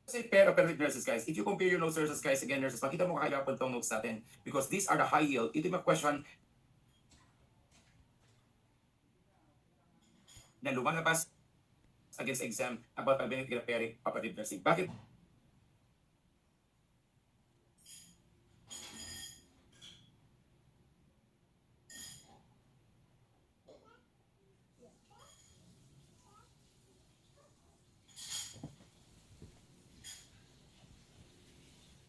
Kasi pair operative nurses, guys, if you compare your notes nurses, guys, again, nurses, makita mo kahirapan tong notes natin because these are the high yield. Ito yung question na lumalabas against exam about ability of pairing operative nursing. Bakit?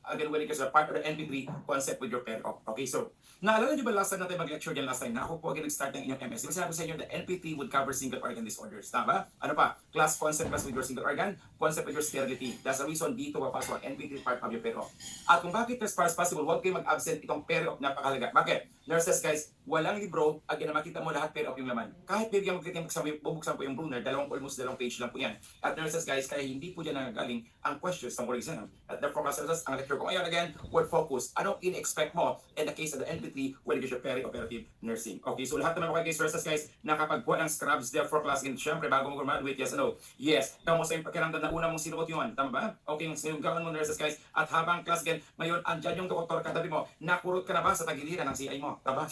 Again, when it comes to part of the NP3 concept with your pair of. Okay, so, naalala niyo ba last time natin mag-lecture dyan last time na ako po again nag-start ng inyong MS. Diba sinabi sa inyo the NP3 would cover single organ disorders. Tama? Ano pa? Class concept class with your single organ, concept with your sterility. That's the reason dito papasok ang NP3 part of your pair of. At kung bakit as far as possible, huwag kayo mag-absent itong pair of napakalaga. Bakit? Nurses, guys, walang libro, again, na makita mo lahat pair of yung laman. Kahit bigyan mo kita bubuksan po yung Brunner, almost dalawang page lang po yan. At nurses, guys, kaya hindi po dyan nagagaling ang questions ng board exam. At therefore, mga nurses, ang lecture ko ngayon, again, word focus. Anong in-expect mo in the case of the NP3 when it is your peri-operative nursing? Okay, so lahat naman mga case nurses, guys, nakapagkuha ng scrubs therefore class. And syempre, bago mo graduate, yes, ano? Yes, kamusta yung pakiramdam na una mong sinuot yun? Tama ba? Okay, yung gawin mo nurses, guys. At habang class, again, ngayon, andyan yung doktor katabi mo, nakurot ka na ba sa tagiliran ng CI mo? Tama?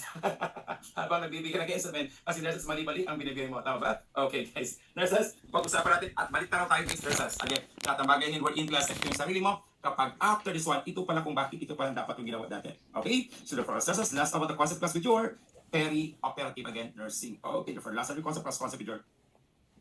Habang nagbibigay ng instrument, kasi nurses, mali-mali ang binibigay mo. Tama ba? Okay, guys. Nurses, pag-usapan natin at balik tayo guys, nurses. Again, tatambagayin word in class at yung sarili mo, kapag after this one, ito pala kung bakit ito pala dapat yung ginawa natin. Okay? So therefore, nurses, last about the concept class with your peri-operative again, nursing. Okay, therefore, last of your concept class concept with your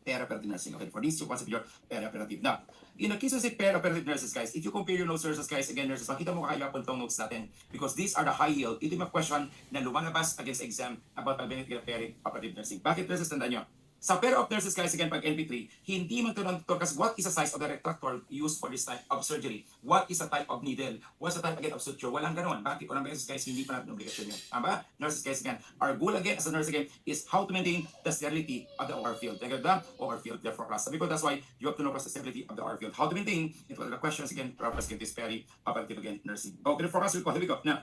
peri-operative nursing. Okay, for this, your concept with your peri-operative. Now, in the case of peri-operative nurses, guys, if you compare your notes nurses, guys, again, nurses, makita mo kahirapan tong notes natin because these are the high yield. Ito yung question na lumalabas against exam about ability of peri-operative nursing. Bakit nurses, tandaan nyo? Sa pair of nurses, guys, again, pag NP3, hindi magtunan to kasi what is the size of the retractor used for this type of surgery? What is the type of needle? What's the type again of suture? Walang ganun. Bakit? Unang beses, guys, hindi pa natin obligasyon yun. Tama? Nurses, guys, again, our goal again as a nurse again is how to maintain the sterility of the OR field. Take the OR field, therefore, class. Sabi ko, that's why you have to know the sterility of the OR field. How to maintain, it was the questions again, purpose again, this peri-operative again, nursing. Okay, therefore, class, here we go. Now,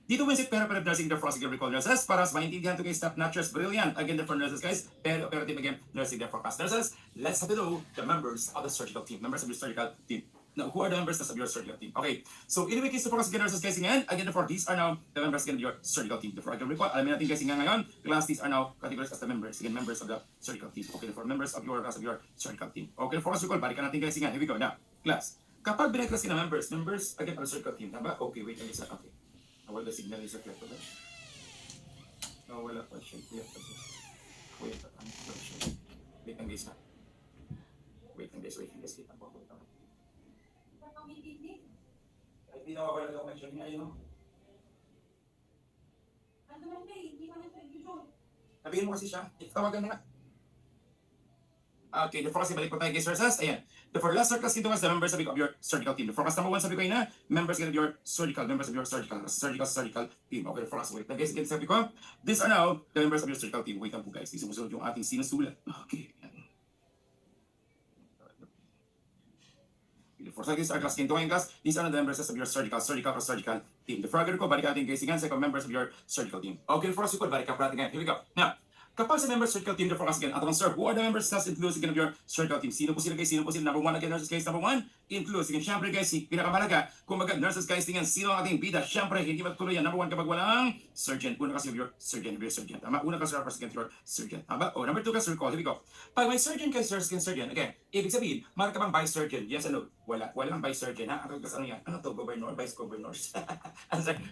dito when si peri-operative nursing, therefore, sige, recall nurses, para sa maintindihan to guys, stop nurses, brilliant. Again, therefore, nurses, guys, peri-operative again, nursing, therefore, class nurses. Let's have to know the members of the surgical team, members of the surgical team. Now, who are the members of your surgical team? Okay, so in the case, therefore, again, nurses, guys, again, therefore, these are now the members again of your surgical team. Therefore, again, recall, alamin natin guys, ngayon, class, these are now categorized as the members, again, members of the surgical team. Okay, therefore, members of your class of your surgical team. Okay, therefore, recall, balikan natin guys, here we go. Now, class, kapag biniglas ka na members, again, of the surgical team, tama? Okay, wait, Alisa, okay. Nawala signal is reflected. Nawala question. Yeah, wait, question. Wait lang guys ha. Wait lang guys. Wait lang po. Ay, hindi nawawala ng connection niya, yun o. Sabihin mo kasi siya. Tawagan mo nga. Okay, the focus balik po tayo guys versus, ayan. The for last class dito was the members of your surgical team. The focus number 1 sabi ko na, members of your surgical team. Okay, the focus wait. Guys, again sabi ko, these are now the members of your surgical team. Wait lang po guys, sumusunod yung ating sinusulat. Okay. For second start class, kintuhin class, these are the members of your surgical team. The frogger ko, balik natin guys, again, second members of your surgical team. Okay, for us, balik ka natin again. Here we go. Now, kapag sa members surgical team, therefore, again, atong sir, who are the members class includes again of your surgical team? Sino po sila guys? Number 1 again, nurses guys, number 1, includes. Again, syempre guys, pinakamalaga, kung baga nurses guys, tingnan, sino ang ating bida? Syempre, hindi magtuloy yan. Number 1 kapag walang surgeon. Una kasi of your surgeon. Tama? Una kasi represent your surgeon. Tama? O, number 2 kasi recall. Here we go. Pag may surgeon guys, surgeon, again, ibig sabihin, mark ka bang vice surgeon? Yes, ano? Walang vice surgeon, ha? Ano yan? Ano to? Governor? Vice governors?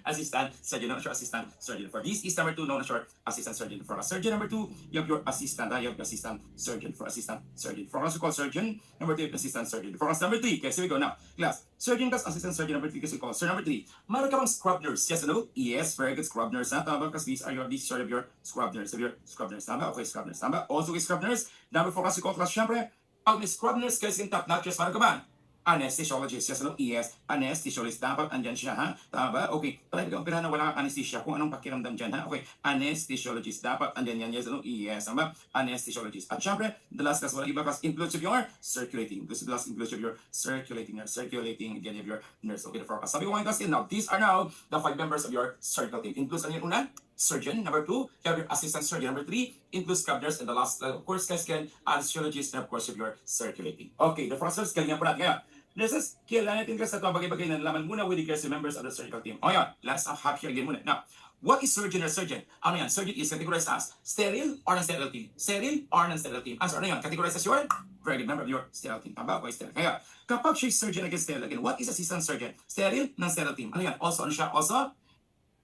Assistant surgeon, not sure assistant surgeon. For this is number 2, known as short assistant surgeon. For a surgeon, number 2, you have your assistant, you have your assistant surgeon. For assistant surgeon. For us, we call surgeon, number 3, assistant surgeon. For us, number 3, okay, so we go now. Class, surgeon plus assistant surgeon, number 3, kasi we call. So number 3, meron ka bang scrub nurse? Yes, ano? Yes, very good, scrub nurse, ha? Tama, because these are sort of your scrub nurse, tama? Okay, scrub nurse, tama? Also, scrub nurse, number 4, kasi we call, class, syempre, pag may scrub nurse, kasi yung top notches, meron ka ba? Anesthesiologist. Yes, ano? Yes, anesthesiologist. Dapat andyan siya, ha? Tama ba? Okay. Try ka operahan na wala kang anesthesia. Kung anong pakiramdam dyan, ha? Okay. Anesthesiologist. Dapat andyan yan. Yes, ano? Yes. Tama ba? Anesthesiologist. At syempre, the last class, wala iba class, includes of your circulating. The last includes of your circulating again of your nurse. Okay, the forecast. Sabi ko ngayon class, now, these are now the 5 members of your surgical team. Includes ano yung una? surgeon. Number 2, you have your assistant surgeon. Number 3, includes scrub nurse. And the last, of course, guys, can anesthesiologist, and of course, if you're circulating. Okay, the process, galingan po natin ngayon. Nurses, kailangan natin kasi ito ang bagay-bagay na nalaman muna with regards to members of the surgical team. O yan, let's have here again muna. Now, what is surgeon or surgeon? Ano yan? Surgeon is categorized as sterile or non-sterile team. Sterile or non-sterile team. Answer, ano yan? Categorized as your very good member of your sterile team. Tama ba? O sterile. Kaya, kapag siya surgeon against sterile, again, what is assistant surgeon? Sterile, non-sterile team. Ano yan? Also, ano siya? Also,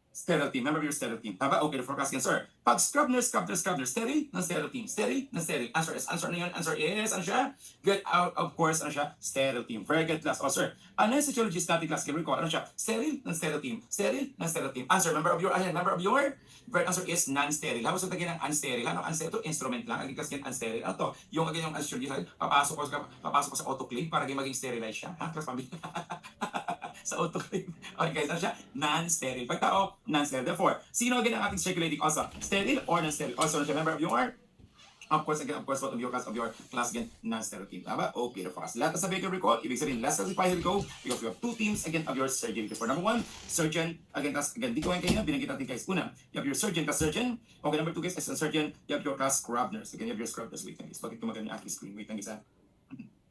sterile team. Member of your sterile team. Tama? Okay, the forecast answer. Pag scrub nurse, sterile, non-sterile team. Sterile, non-sterile. Answer is, answer na yun. Answer is, ano siya? Good, of course, ano siya? Sterile team. Very good class. Oh, sir. Anesthesiologist natin class, can recall, ano siya? Sterile, non-sterile team. Sterile, non-sterile team. Answer, member of your, right answer is non-sterile. Habang sa tagin ng unsterile. Ano, unsterile to? Instrument lang. Aging class yan, unsterile. Ano to? Yung aging yung anesthesiologist, papasok ko sa autoclave para maging sterilize siya. Ha, class, pamilya. Sa autoclave. Okay guys, ano siya? Non-sterile. Pag tao, non-sterile. Therefore, sino again ang ating circulating also? Sterile or non-sterile? Also, siya member of your, of course, again, of course, what of your class again, non-sterile team. Tama? Okay, the focus. Lahat na sabi ko recall, ibig sabihin, let's classify, here we go, because we have two teams again of your surgery. For number 1, surgeon, again, class, again, dito ngayon kanina, binanggit natin guys. Una, you have your surgeon, class surgeon. Okay, number 2 guys, as a surgeon, you have your class scrub nurse. Again, you have your scrub nurse. Wait lang guys, bakit kumagal yung aking screen? Wait lang guys, ha?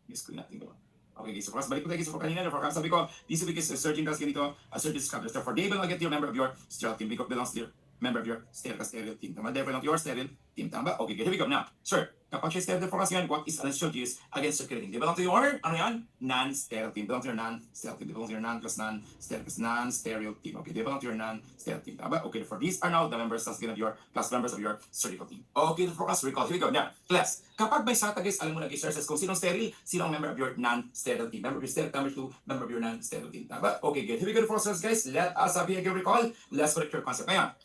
Yung screen natin ko. Okay guys, so first, balik ko tayo guys for kanina. For sabi ko, this week is surgeon class ganito, a surgeon scrub nurse. Therefore, they belong get your member of your sterile team because belongs to your member of your sterile team. Tama? They belong to your sterile team. Tama ba? Okay, good. Here we go. Now, sir, kapag siya sterile for us yan, what is anesthesiologist against circulating? They belong to your, ano yan? Non-sterile team. Belong to your non-sterile team. They belong to your non-sterile team. Okay, they belong to your non-sterile team. Tama ba? Okay, for these are now the members of your class members of your surgical team. Okay, for us, recall. Here we go. Now, class, kapag may SATA guys, alam mo na guys, kung sinong sterile, sinong member of your non-sterile team. Member of your sterile, number 2, member of your non-sterile team. Tama ba? Okay, good. Here we go for us guys. Let us have again recall. Let's correct your concept. Ngayon,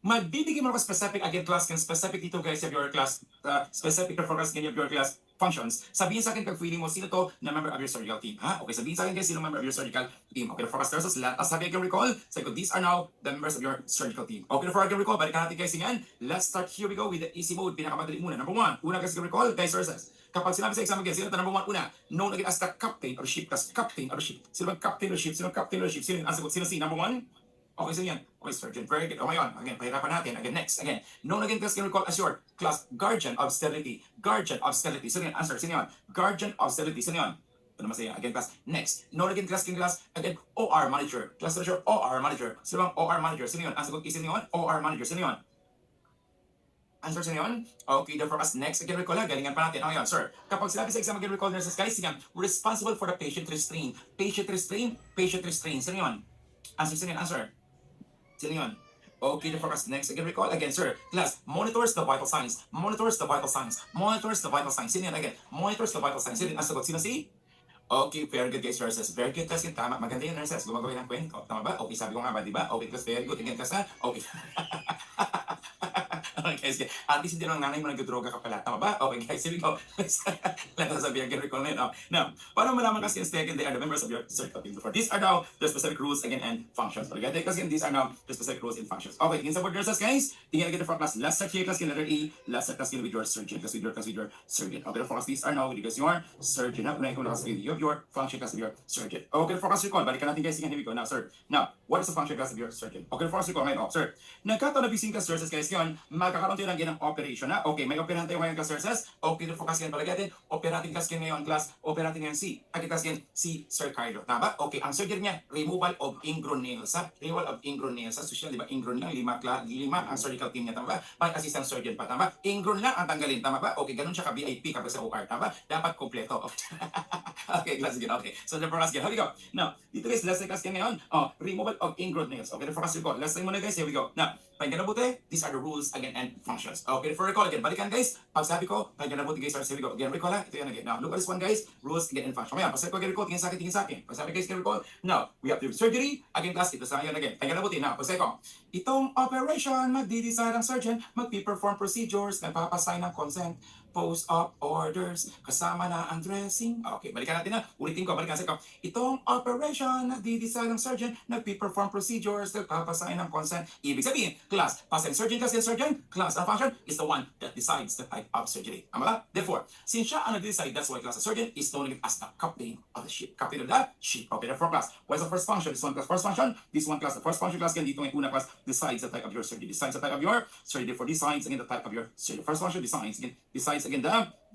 magbibigay mo ako specific again class kan specific dito guys of your class specific performance kan of your class functions. Sabihin sa akin pag feeling mo sino to na member of your surgical team. Ha? Okay, sabihin sa akin guys sino member of your surgical team. Okay, for us versus let us have again recall. So these are now the members of your surgical team. Okay, for again recall, balikan natin guys yan. Let's start here we go with the easy mode. Pinakamadali muna. Number 1, una guys recall guys versus. Kapag sinabi sa exam again, sino ito number 1 una? Known again as the captain or ship. As captain or ship. Sino ba captain or ship? Sino captain or ship? Sino yung answer ko? Sino si number 1? Okay, so yan. Okay, surgeon. Very good. O ngayon, again, pahirapan natin. Again, next. Again, known again class can recall as your class guardian of sterility. Guardian of sterility. Sino yan? Answer. Sino yan? Guardian of sterility. Sino yan? Ano masaya? Again, class. Next. Known again class can class. Again, OR manager. Class manager, OR manager. Sino bang OR manager? Sino yan? Answer ko, sino yan? OR manager. Sino yan? Answer sa yun? Okay, therefore as next, again recall ha, galingan pa natin. Okay, yun, sir. Kapag sinabi sa exam, again recall nurses, guys, yan, responsible for the patient restraint. Patient restraint, patient restraint. Sino yun? Answer, sino yun? Answer. Sino yun? Okay, the focus next. Again, recall again, sir. Class, monitors the vital signs. Monitors the vital signs. Monitors the vital signs. Sino yun? Again, monitors the vital signs. Sino yun? Ang sagot? Sino si? Okay, very good guys, nurses. Very good class yun. Tama. Maganda yun, nurses. Gumagawa ng kwento. Tama ba? Okay, sabi ko nga ba, di ba? Okay, class, very good. Again, class ha? Okay. Okay guys, at least hindi naman nanay mo nagdodroga ka pala. Tama ba? Okay guys, here we go. Let us sabi again, recall na yun. Now, para malaman kasi yung second, they are the members of your surgical team. Before these are now the specific rules again and functions. Okay, kasi these are now the specific rules and functions. Okay, tingin sa board nurses guys. Tingin again the front class. Let's start here class letter A. Let's start class with your surgeon. Class with your surgeon. Okay, the focus these are now because your surgeon. Unahin ko na kasi you have your function class of your surgeon. Okay, the focus recall. Balikan natin guys. Here we go. Now, sir. Now, what is the function class of your surgeon? Okay, the focus recall ngayon. Oh, sir. Nagkataon na busy class nurses guys ngayon. Magkakaroon tayo ng operation na. Okay, may operahan tayo ngayon class nurses. Okay, the focus ngayon palagatin. Operating class ngayon class. Operating ngayon si. Agad class ngayon si Sir Carlo. Tama? Okay, ang surgery niya, removal of ingrown nails. Ha? Removal of ingrown nails. Sa social, di ba? Ingrown lang. Lima ang surgical team niya. Tama ba? Pang assistant surgeon pa. Tama? Ingrown lang ang tanggalin. Tama ba? Okay, ganun siya ka-VIP kapag sa OR. Tama? Dapat kompleto. Okay, class again. Okay. So, the focus again. Here we go. Now, dito guys, let's take class ngayon. Oh, removal of ingrown nails. Okay, the focus go. Let's take muna guys. Here we go. Now, pakinggan na buti. These are the rules again and functions. Okay, for recall again. Balikan guys. Pag sabi ko, pakinggan na buti guys. Here we go. Again, recall ha. Ito yan again. Now, look at this one guys. Rules again and functions. Ngayon, pag sabi ko again recall, tingin sa akin, tingin sa akin. Pag sabi guys, again recall. Now, we have to do surgery. Again class, ito sa ngayon again. Pakinggan na buti. Now, pag sabi ko, itong operation, magdi-decide ang surgeon, magpi-perform procedures, nagpapasign ng consent, post-op orders, kasama na ang dressing. Okay, balikan natin na. Ulitin ko, balikan sa ko. Itong operation, nagdi-decide ang surgeon, nagpi-perform procedures, nagpapasign ng consent. Ibig sabihin, Class, past tense surgeon, class, surgeon, class, ang function is the one that decides the type of surgery. Tama ba? Therefore, since siya ang nag-decide, that's why class of surgeon is known as the captain of the ship. Captain of the ship. Okay, therefore class. What's the first function? This one class, first function. This one class, the first function class, dito ng una class, decides the type of your surgery. Decides the type of your surgery. Therefore, decides again the type of your surgery. First function decides again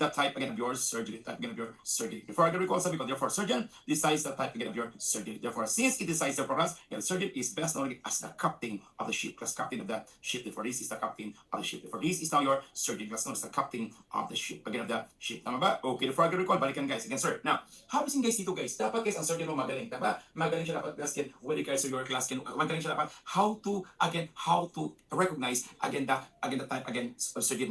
the type again of your surgery. Type again of your surgery. Before I recall, sabi ko, therefore, surgeon decides the type again of your surgery. Therefore, since it decides therefore class, the surgeon is best known as the captain of the ship. Class, captain of the ship. Therefore, this is the captain of the ship. Therefore, this is now your surgeon. Class known as the captain of the ship. Again of the ship. Tama ba? Okay, before I recall, balikan guys. Again, sir. Now, habisin guys dito guys. Dapat guys, ang surgeon mo magaling. Tama? Magaling siya dapat guys. When you guys to your class, magaling siya dapat how to recognize again the type again of surgery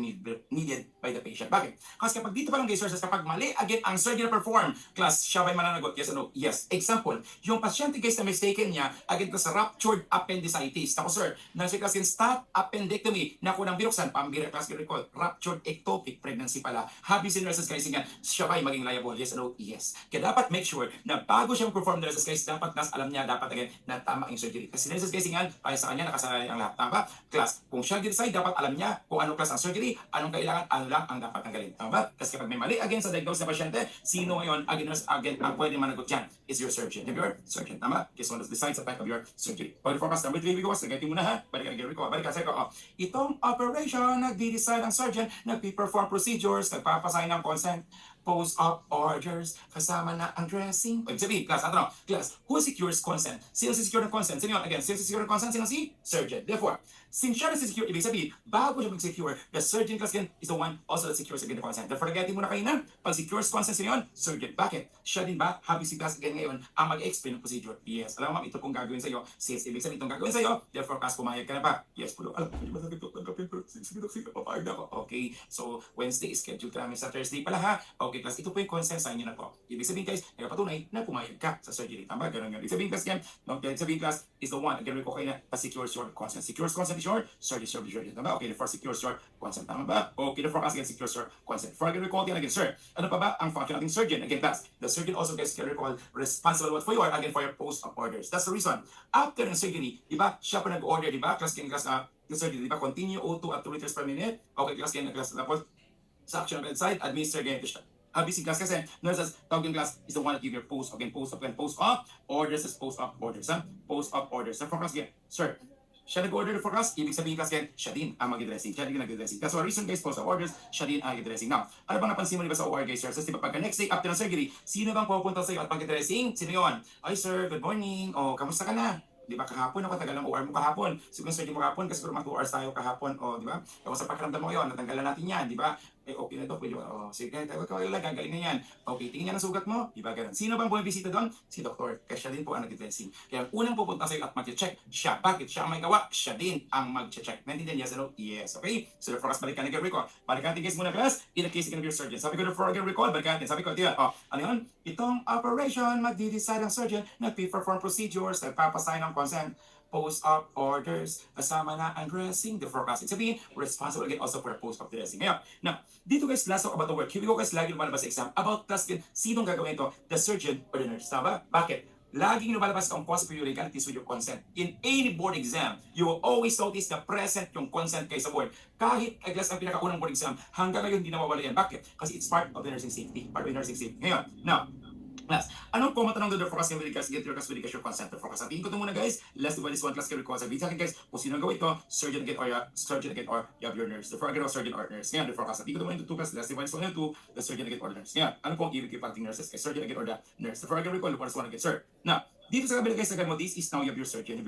needed by the patient. Bakit? Kasi kapag dito pa lang guys, sir, kapag mali again ang surgery na perform, class, siya ba'y mananagot? Yes or no? Yes. Example, yung pasyente guys na mistaken niya again sa ruptured appendicitis. Tapos sir, nasa class stop appendectomy na kunang biruksan, pambira class recall, ruptured ectopic pregnancy pala. Habisin nurses guys nga, siya ba'y maging liable? Yes or no? Yes. Kaya dapat make sure na bago siya mag-perform nurses guys, dapat nas alam niya dapat again na tama ang surgery. Kasi nurses guys nga, para sa kanya nakasanay ang lahat. Tama? Class, kung siya decide, dapat alam niya kung anong class ang surgery, anong kailangan, ano lang ang dapat tanggalin. Tama ba? Kasi kapag may mali again sa diagnose ng pasyente, sino ngayon again ang pwede managot dyan is your surgeon. Your surgeon. Tama? Kasi one decides the type of your surgery. Okay, for class number 3, because nagaytin mo na ha. Balik ka sa ko. Itong operation, nagdi-decide ang surgeon, nagpi-perform procedures, nagpapasign ng consent, post-op orders, kasama na ang dressing. Ibig sabihin, class, class, who secures consent? Sino si secure ng consent? Sino yun? Again, sino si secure ng consent? Sino si surgeon? Therefore, since siya na si secure, ibig sabihin, bago siya mag-secure, the surgeon class again is the one also that secures again the consent. Therefore, forgetting mo na kayo na, pag secures consent, sino yun? Surgeon. Bakit? Siya din ba, habang si class again ngayon, ang mag-explain ng procedure? Yes. Alam mo, ito pong gagawin sa'yo. Since ibig sabihin itong gagawin sa'yo, therefore, class, pumayag ka na ba? Yes, pulo. Alam, hindi ba sabi ko, tanggapin, pero sige, papayag na ako. Okay, so Wednesday, schedule ka namin sa Thursday pala ha. Okay, class, ito po yung consent sign nyo na po. Ibig sabihin guys, nagpapatunay na pumayag ka sa surgery. Tama? Ganun nga. Ibig sabihin class, ibig sabihin class is the one, again, ko kayo na secures your consent. Secures consent is your surgery. Tama? Okay, therefore secures your consent. Tama ba? Okay, therefore class, again, secures your consent. For again, recall again, sir, ano pa ba ang function nating surgeon? Again, class, the surgeon also gets recall responsible what for your, again, for your post-op orders. That's the reason. After ng surgery, di ba, siya pa nag-order, di ba? Class, the surgery, di ba? Continue O2 at 2 liters per minute. Okay, class, tapos, sa action of bedside, administer again ito siya. Busy class kasi nurses tawag yung class is the one that give your post-op orders is post-op orders. Post-op orders. So for class again, sir, siya nag-order for class, ibig sabihin class again, siya din ang mag-dressing. Siya din ang nag-dressing. That's why reason guys, post-op orders, siya din ang mag-dressing. Now, ano bang napansin mo diba sa OR guys, sir? So, diba pagka next day after ng surgery, sino bang pupunta sa iyo at mag-dressing? Sino yun? Ay sir, good morning. O, kamusta ka na? Di ba kahapon ako tagal ng OR mo kahapon. Siguro surgery mo kahapon kasi siguro mga 2 hours tayo kahapon. O, di ba? Tapos sa pakiramdam mo ngayon, natanggalan natin yan, di ba? Eh, okay na to, pwede ba? Sige, tayo ka lang, gagaling na yan. Okay, tingin niya ng sugat mo, di ba ganun? Sino bang bumibisita doon? Si doktor. Kaya siya din po ang nag-dressing. Kaya unang pupunta sa iyo at mag-check, siya. Bakit? Siya ang may gawa, siya din ang mag-check. Naintindihan, yes or no? Yes. Okay? So therefore, balikan natin recall. Balikan natin guys muna class, in the case of your surgeon. Sabi ko therefore, again recall, balikan natin. Sabi ko, diyan, ano yun? Itong operation, magdi-decide ang surgeon, nag-perform procedures, nagpapasign ng consent, post-op orders, kasama na ang dressing, the forecasting. Sabihin, responsible again also for the post-op dressing. Ngayon, now, dito guys, last talk about the work. Here we go guys, lagi lumalabas sa exam about class din, sinong gagawin ito? The surgeon or the nurse. Tama? Bakit? Laging lumalabas ang possible legalities with your consent. In any board exam, you will always notice na present yung consent kayo sa board. Kahit class ang pinakaunang board exam, hanggang ngayon hindi nawawala yan. Bakit? Kasi it's part of the nursing safety. Part of the nursing safety. Ngayon, now, class, anong common tanong doon forecast ng class? Get your class with your consent. Forecast. Sabihin ko ito muna guys. Let's divide this one class carry call. Sabihin sa akin guys, kung sino gawin ito, surgeon again or you have your nurse. Therefore, again, surgeon or nurse. Ngayon, the forecast. Sabihin ko ito muna into 2 class. Let's divide this one into 2, the surgeon again or nurse. Ngayon, ano po ang ibig pagting nurses? Kay surgeon again or the nurse. Therefore, again, recall, one again, sir. Now, dito sa kabila guys, mo, this is now you have your surgeon.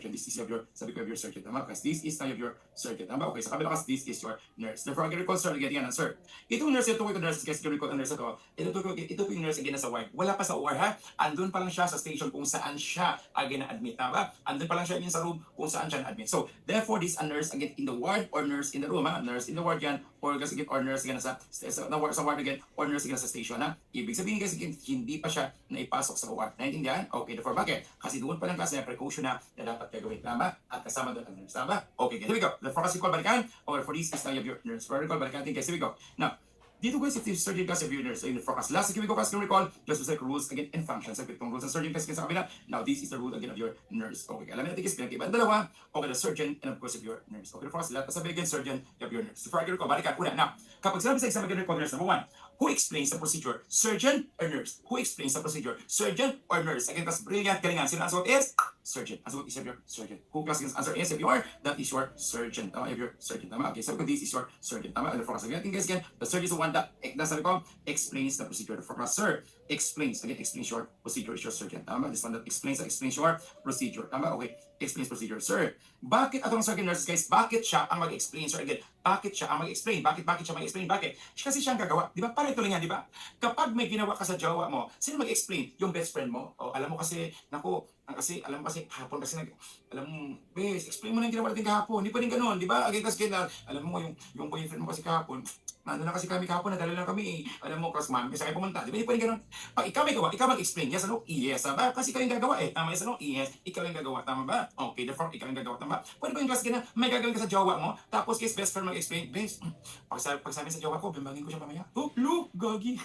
This is your, sabi ko, your surgeon. Tama? Kasi this is now you have your surgeon. Tama? Okay, sa kabila kasi this is your nurse. Therefore, again, recall, sir, again, yan, sir. Itong nurse, ito nurse, guys, recall ang nurse ito. Ito po yung nurse again sa ward. Wala pa sa OR, ha? Andun pa lang siya sa station kung saan siya again na-admit. Tama? Andun pa lang siya again sa room kung saan siya na-admit. So, therefore, this a nurse again in the ward or nurse in the room, ha? Nurse in the ward yan, or kasi again, or nurse again sa ward again, or nurse again sa station, ha? Ibig sabihin, guys, again, hindi pa siya naipasok sa OR. Naintindihan? Okay, therefore, bakit? Kasi doon pa lang class na precaution na dapat gagawin. Tama? At kasama doon ang nurse. Tama? Okay, here we go. The forecast recall balikan. Or for this is now you have your nurse. For recall balikan. Here we go. Now, Dito guys, if you surgeon class of units in the forecast. Last week we go class can recall, just like rules again and functions. Sabi itong rules ng surgeon class sa kabila. Now this is the rule again of your nurse. Okay, alam natin guys, pinag-iba ang dalawa. Okay, the surgeon and of course of your nurse. Okay, the forecast, lahat sabi again, surgeon of your nurse. So for again recall, balikan. Una, now, kapag sinabi sa exam again recall nurse, number one, who explains the procedure? Surgeon or nurse? Who explains the procedure? Surgeon or nurse? Again, class, brilliant, galingan. Sino ang sagot is? Surgeon. Ang sagot is of your surgeon. Who class answer is if you are, that is your surgeon. Tama, if your surgeon. Tama, okay, sabi ko, this is your surgeon. Tama, and the forecast again, guys, again, the surgeon is the one that, sabi ko, explains the procedure. The forecast, sir, explains, again, explains your procedure is your surgeon. Tama, this one that explains your procedure. Tama, okay, explains procedure. Sir, bakit atong surgeon nurses, guys, bakit siya ang mag-explain? Sir, again, bakit siya ang mag-explain? Bakit siya mag-explain? Bakit? Kasi siya ang gagawa. Di ba? Para ito lang yan, di ba? Kapag may ginawa ka sa jowa mo, sino mag-explain? Yung best friend mo? O alam mo kasi, naku, alam mo kasi, hapon kasi alam mo, bes, explain mo na yung ginawa natin kahapon. Hindi pa rin ganun, di ba? Again, kasi alam mo, yung boyfriend mo kasi kahapon, ano na kasi kami kahapon, nadala lang kami eh. Alam mo, kasi mami, kasi kayo pumunta. Di ba? Hindi pa rin ganun. Pag ikaw may gawa, ikaw mag-explain. Yes, ano? Yes, ba? Kasi ikaw yung gagawa eh. Tama, yes, ano? Yes, ikaw yung gagawa. Tama ba? Okay, therefore, ikaw yung gagawa. Tama. Pwede ba yung class na may gagawin ka sa jowa mo, tapos case best friend mag-explain, bes, pagsabi sa jowa ko, bimbangin ko siya mamaya. Oh, look, gagi.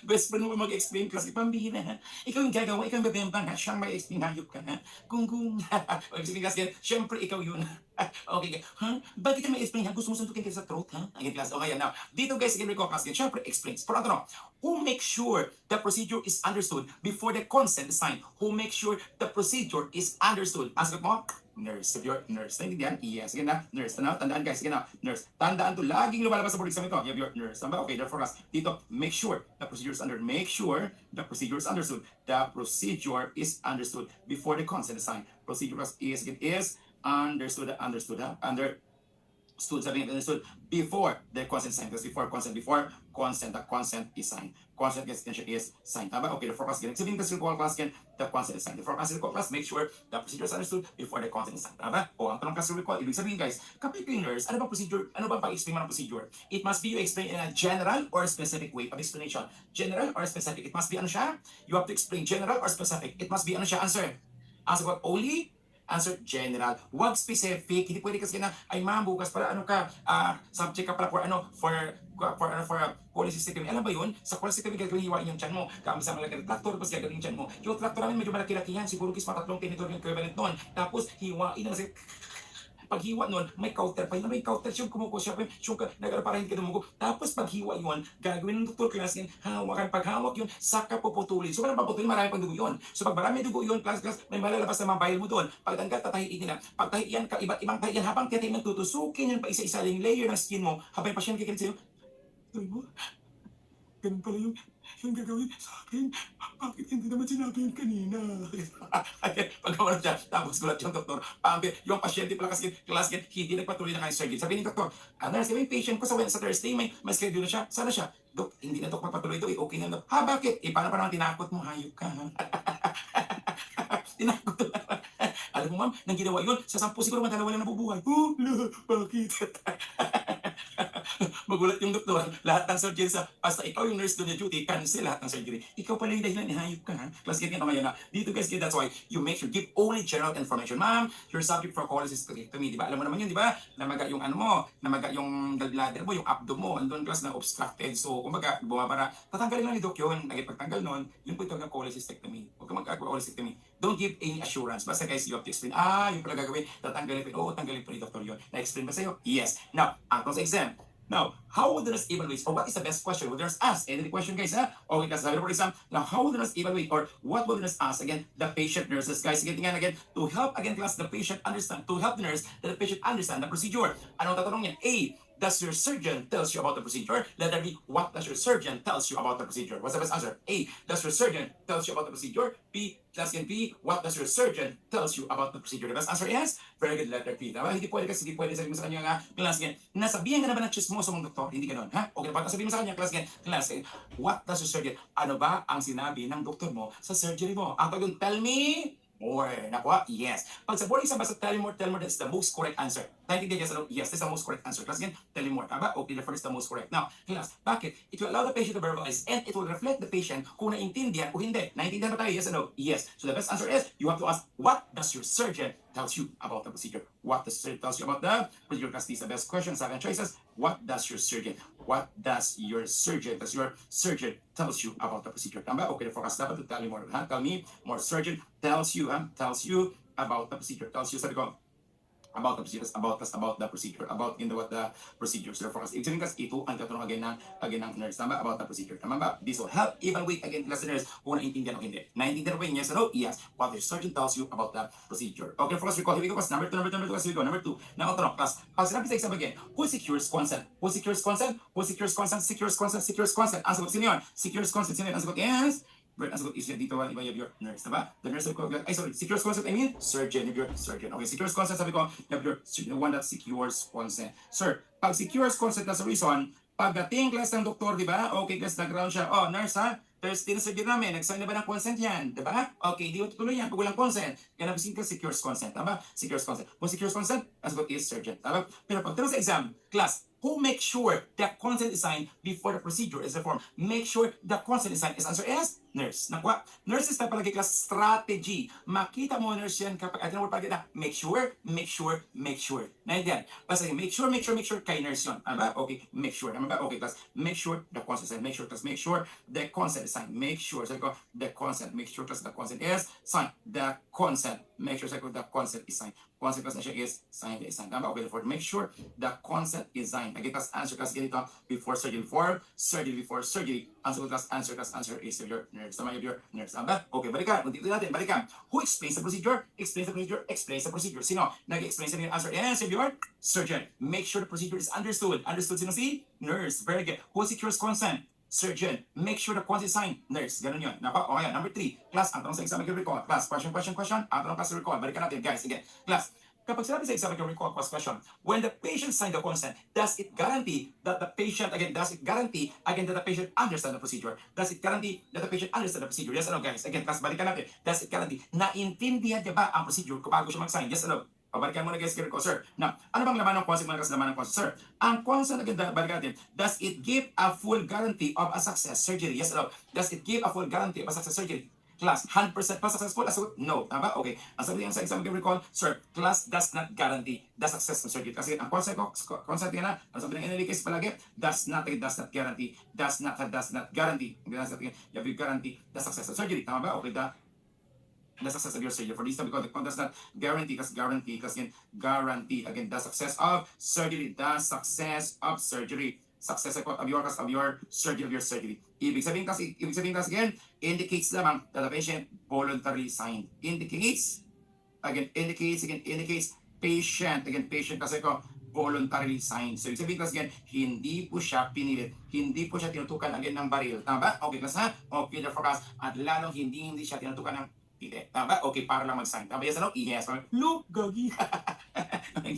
Best friend mo mag-explain kasi pambihina ha. Ikaw yung gagawa, ikaw yung babembang ha. Siyang may explain, hayop ka ha. Kung mag-explain kasi, syempre ikaw yun. Okay, ha? Bakit ka may explain ha? Gusto mo suntukin ka sa throat ha? Again, class. Okay, now, dito guys, again, recall class, syempre explains. Pero ano, who makes sure the procedure is understood before the consent is signed? Who makes sure the procedure is understood? Ang sagot mo, nurse. If you're nurse, naintindihan? Yes. Sige na, nurse. Tandaan guys, sige na, nurse. Tandaan to, laging lumalabas sa board exam ito. You have your nurse. Tama? Okay, therefore us, dito, make sure the procedure is understood. Make sure the procedure is understood. The procedure is understood before the consent is signed. Procedure is understood, ha? Understood, sabihin, understood before the consent signed. Because before consent, the consent is signed. Consent extension is signed. Tama? Okay, the forecast again. Sabihin kasi recall class again, the consent is signed. The forecast recall class, make sure the procedure is understood before the consent is signed. Tama? O, ang tanong class recall, ibig sabihin guys, kapag yung nurse, ano bang procedure, ano bang pag-explain mo ng procedure? It must be you explain in a general or specific way of explanation. General or specific? It must be ano siya? You have to explain general or specific. It must be ano siya? Answer. Answer what? Only? Answer general. Huwag specific. Hindi pwede kasi na, ay ma'am, bukas para ano ka, subject ka pala for cholecystectomy. Alam ba yun? Sa cholecystectomy gagawin hiwain yung tiyan mo. Kami sa mga traktor, tapos gagawin yung tiyan mo. Yung traktor namin medyo malaki-laki yan. Siguro kis matatlong tinitor yung equivalent nun. Tapos hiwain na kasi paghiwa nun, may counter pa yun. May counter siyang kumuko siya. Siyang para hindi ka dumugo. Tapos paghiwa yun, gagawin ng doktor class yun, hawakan. Paghawak yun, saka puputulin. So, parang paputulin, marami pang dugo yun. So, pag marami dugo yun, class, may malalabas na mga bile mo doon. Pagtanggal, tatahiin nila. Pagtahiyan ka, iba't ibang tahiyan. Habang tiyatay mo tutusukin yan pa isa-isa yung layer ng skin mo. Habang yung pasyente kikinig sa'yo, tuloy mo, ganun pala yung gagawin sa akin. Bakit hindi naman sinabi yun kanina? Pagkawala siya, tapos gulat yung doktor. Yung pasyente pala kasi class get, hindi nagpatuloy na kayo surgery. Sabi ni doktor, nurse, yung patient ko sa Thursday, may schedule na siya. Sana siya? Dok, hindi na dok magpatuloy doon. Okay na dok. Ha, bakit? Paano pa naman tinakot mo? Hayop ka. Tinakot na. Alam mo ma'am, nang ginawa yun, sa 10 siguro madalawa lang nabubuhay. Bakit? Magulat yung doktor, lahat ng surgery basta ikaw yung nurse doon yung duty, cancel lahat ng surgery. Ikaw pala yung dahilan, hayop ka ha. Class get nga ngayon na. Dito guys, that's why you make sure, give only general information. Ma'am, your subject for cholecystectomy, di ba? Alam mo naman yun, di ba? Namaga yung ano mo, namaga yung gallbladder mo, yung abdo mo, andun class na obstructed. So, kumbaga, bumabara. Tatanggalin lang ni Doc yun. Pagtanggal nun, yun po ito ng cholecystectomy. Huwag ka mag-agawa cholecystectomy. Don't give any assurance. Basta guys, you have to explain, yung pala gagawin, tatanggalin po. Oo, tanggalin po ni Dr. yun. Na-explain ba sa'yo? Yes. Now, atong sa exam. Now, how would the nurse evaluate, or what is the best question? Would the nurse ask? Any question, guys, ha? Okay, guys, for exam. Now, how would the nurse evaluate, or what would the nurse ask? Again, the patient nurses, guys, again, to help, again, class, the patient understand, to help the nurse, that the patient understand the procedure. Anong tatanong niya? A, does your surgeon tells you about the procedure? Letter B, what does your surgeon tells you about the procedure? What's the best answer? A, does your surgeon tells you about the procedure? B, class B, what does your surgeon tells you about the procedure? The best answer is, very good, letter B. Tama? Hindi pwede sabihin mo sa kanya nga, class nasabihan ka na ba ng chismoso mong doktor? Hindi ganun, ha? Okay, pag sabihin mo sa kanya, class what does your surgeon, ano ba ang sinabi ng doktor mo sa surgery mo? Ang tawag yung tell me more. Nakuha? Yes. Pag sa board exam, basta tell me more, that's the most correct answer. Naintindihan niya yes, that's the most correct answer. Class tell me more. Tama? Okay, the first is the most correct. Now, class, bakit? It will allow the patient to verbalize and it will reflect the patient kung naintindihan o hindi. Naintindihan ba tayo? Yes or no? Yes. So the best answer is, you have to ask, what does your surgeon tells you about the procedure? What does the surgeon tells you about the procedure? Class, these are the best questions, second choices. What does your surgeon? what does your surgeon tells you about the procedure. Tama? Okay, the forecast dapat to tell you more. Ha? Tell me more. Surgeon tells you about the procedure. Tells you, sabi ko, about the procedures, about the procedure, about in the what the procedures. Therefore, ibig sabihin kasi ito ang tatanong again ng nurse. Tama? About the procedure. Tama ba? This will help evaluate again listeners kung naintindihan o hindi. Naintindihan ba yun? Yes or no? Yes. What the surgeon tells you about the procedure. Okay, first recall. Here we go. Class number 2, class. Here we go. Number 2. Now, tanong, class. Pag sinabi sa exam again, who secures consent? Who secures consent? Who secures consent? Secures consent? Secures consent. Ang sagot, sino yun? Secures consent. Sino yun? Ang sagot, yes. Right, ang sagot is dito, iba yung your nurse, diba? The nurse, secures consent, I mean, surgeon, if you're surgeon. Okay, secures consent, sabi ko, you have the one that secures consent. Sir, pag secures consent, that's the reason, pagdating class ng doktor, diba? Okay, class, nag-round siya. Oh, nurse, ha? Thursday na surgery namin, nag-sign na ba ng consent yan? Diba? Okay, di mo tutuloy yan pag walang consent. Kaya nabisin ka, secures consent, tama? Secures consent. Kung secures consent, ang sagot is surgeon, tama? Pero pag tanong sa exam, class, who makes sure that consent is signed before the procedure is performed? Make sure that consent is signed. Is answer is nurse. Nakuha? Nurses na palagi class strategy. Makita mo nurse yan kapag atin mo palagi na make sure. Naintindihan? Basta make sure kay nurse yun. Aba? Okay, make sure. Tama ba? Okay, class. Make sure the consent is signed. Make sure the consent is signed. Make sure, sabi ko, the consent. Make sure class the consent is signed. The consent. Make sure, sabi ko, the consent is signed. Consent class na siya is signed. Tama? Okay, therefore, make sure the consent is signed. Again, class, answer class ganito, before surgery. Answer is your nurse. Tama your nurse. Tama? Okay, balikan. Unti-unti natin. Balikan. Who explains the procedure? Explains the procedure. Sino? Nag-explain sa inyo answer. Yes, your surgeon. Make sure the procedure is understood. Understood sino si? Nurse. Very good. Who secures consent? Surgeon. Make sure the consent is signed. Nurse. Ganun yun. Napa? Okay, number 3. Class, ang tanong sa exam, recall. Class, question. Ang tanong class, recall. Balikan natin, guys. Again. Class, kapag sinabi sa exam, recall class question, when the patient signed the consent, does it guarantee that the patient understand the procedure? Does it guarantee that the patient understand the procedure? Yes or no, guys? Again, class, balikan natin. Does it guarantee naintindihan niya ba ang procedure kung bago siya mag-sign? Yes or no? Pabalikan muna guys, ko, sir. Now, ano bang laman ng consent? Sir, ang consent, again, balikan natin, does it give a full guarantee of a success surgery? Yes or no? Does it give a full guarantee of a success surgery? Class, 100% pa successful? No. Tama? Okay. Ang sabi niya sa exam, recall, sir, class does not guarantee the success of surgery. Kasi ang consent nga na, ang sabi ng NLE case palagi, does not guarantee, you have to guarantee the success of surgery. Tama ba? Okay, the success of your surgery. For this, because the does not guarantee, again, the success of surgery, success of your surgery. Ibig sabihin kasi again, indicates lamang that the patient voluntarily signed. Indicates patient kasi ko voluntarily signed. So, ibig sabihin kasi again, hindi po siya pinilit, hindi po siya tinutukan again ng baril. Tama ba? Okay, class ha? Okay, the forecast. At lalong hindi siya tinutukan ng pili. Tama ba? Okay, para lang mag-sign. Tama ba? Yes, ano? Yes. Look, gagi. In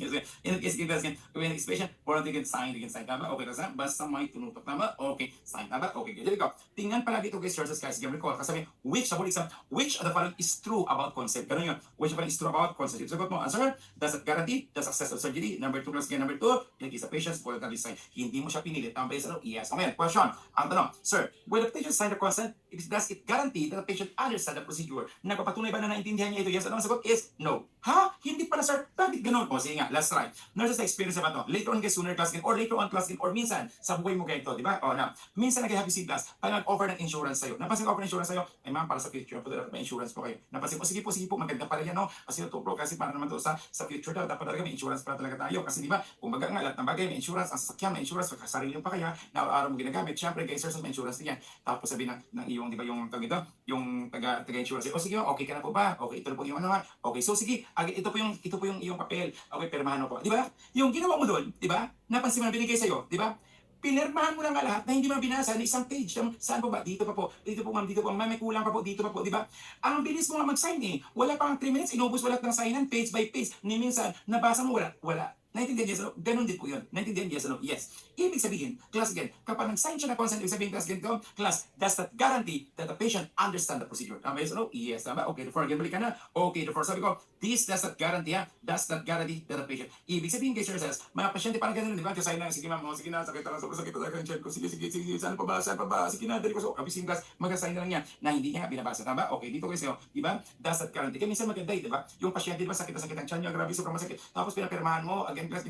the case again, when expression, or they can sign. Tama? Okay, kasi basta may tunutok. Tama? Okay, sign. Tama? Okay, good. There we go. Tingnan pala dito guys, sources guys. Again, recall. Kasi which of the following is true about consent? Ganun yun. Which of the following is true about consent? Sagot mo, answer, does it guarantee the success of surgery? Number 2 plus again, number 2, it is a patient's voluntarily sign. Hindi mo siya pinilit. Tama ba? Yes, ano? Yes. Okay, question. Ang tanong, sir, when the patient sign the consent, does it guarantee that the patient understand the procedure? Nagpapatunay ba na naintindihan niya ito? Yes, ano? Ang sagot is no. Ha? Hindi pala, sir. Bakit ganun? O, sige nga, let's try. Nurses na experience ba ito? Later on, guys, sooner class in, or later on class in, or minsan, sa buhay mo ganito, di ba? O, na, minsan nag-happy si class, pag nag-offer ng insurance sa'yo. Napansin ko offer ng insurance sa'yo, ay ma'am, para sa future, may insurance po kayo. Napansin ko, sige po, maganda pala yan, no? Kasi ito, bro, kasi para naman to sa future daw, dapat talaga may insurance para talaga tayo. Kasi di ba, kung baga nga, lahat ng bagay, may insurance, ang sasakyan, may insurance, sarili yung pa kaya, na araw mo ginagamit, syempre, guys, sir, may insurance din yan. Tapos sabi ng iyong, di ba, yung tag ito, yung taga-insurance, o sige, okay ka na po ba? Okay, ito na po yung ano nga. Okay, so sige, ito po yung iyong papel. Okay, permahan mo po. Di ba? Yung ginawa mo doon, di ba? Napansin mo na binigay sa'yo, di ba? Pinirmahan mo lang nga lahat na hindi mo binasa na isang page. Saan po ba? Dito pa po. Dito po ma'am, may kulang pa po. Dito pa po, di ba? Ang bilis mo nga mag-sign eh. Wala pang 3 minutes, inubos mo lahat ng signan, page by page. Ni minsan, nabasa mo, wala. Naintindihan, yes or no? Ganun din po yun. Naintindihan, yes or no? Yes. Ibig sabihin, class again, kapag nag-sign siya na consent, ibig sabihin, class again, class, does that guarantee that the patient understand the procedure? Tama, yes or no? Yes, tama. Okay, therefore, again, balik ka na. Okay, therefore, sabi ko, this does not guarantee, does not guarantee that the patient. Ibig sabihin, guys, says, mga pasyente parang ganun, di ba? Kasi na, sige ma'am, sige na, sakit na, sobrang sakit na, sige, saan pa ba? Sige na, dali ko. So, kabisin, class, mag-assign na lang niya na hindi niya binabasa. Tama? Okay, dito guys, di ba? Does that guarantee. Kaya minsan maganda, di ba? Yung pasyente, di ba, sakit na sakit ang tiyan niya, grabe, sobrang masakit. Tapos pinapirmahan mo, again, again, class,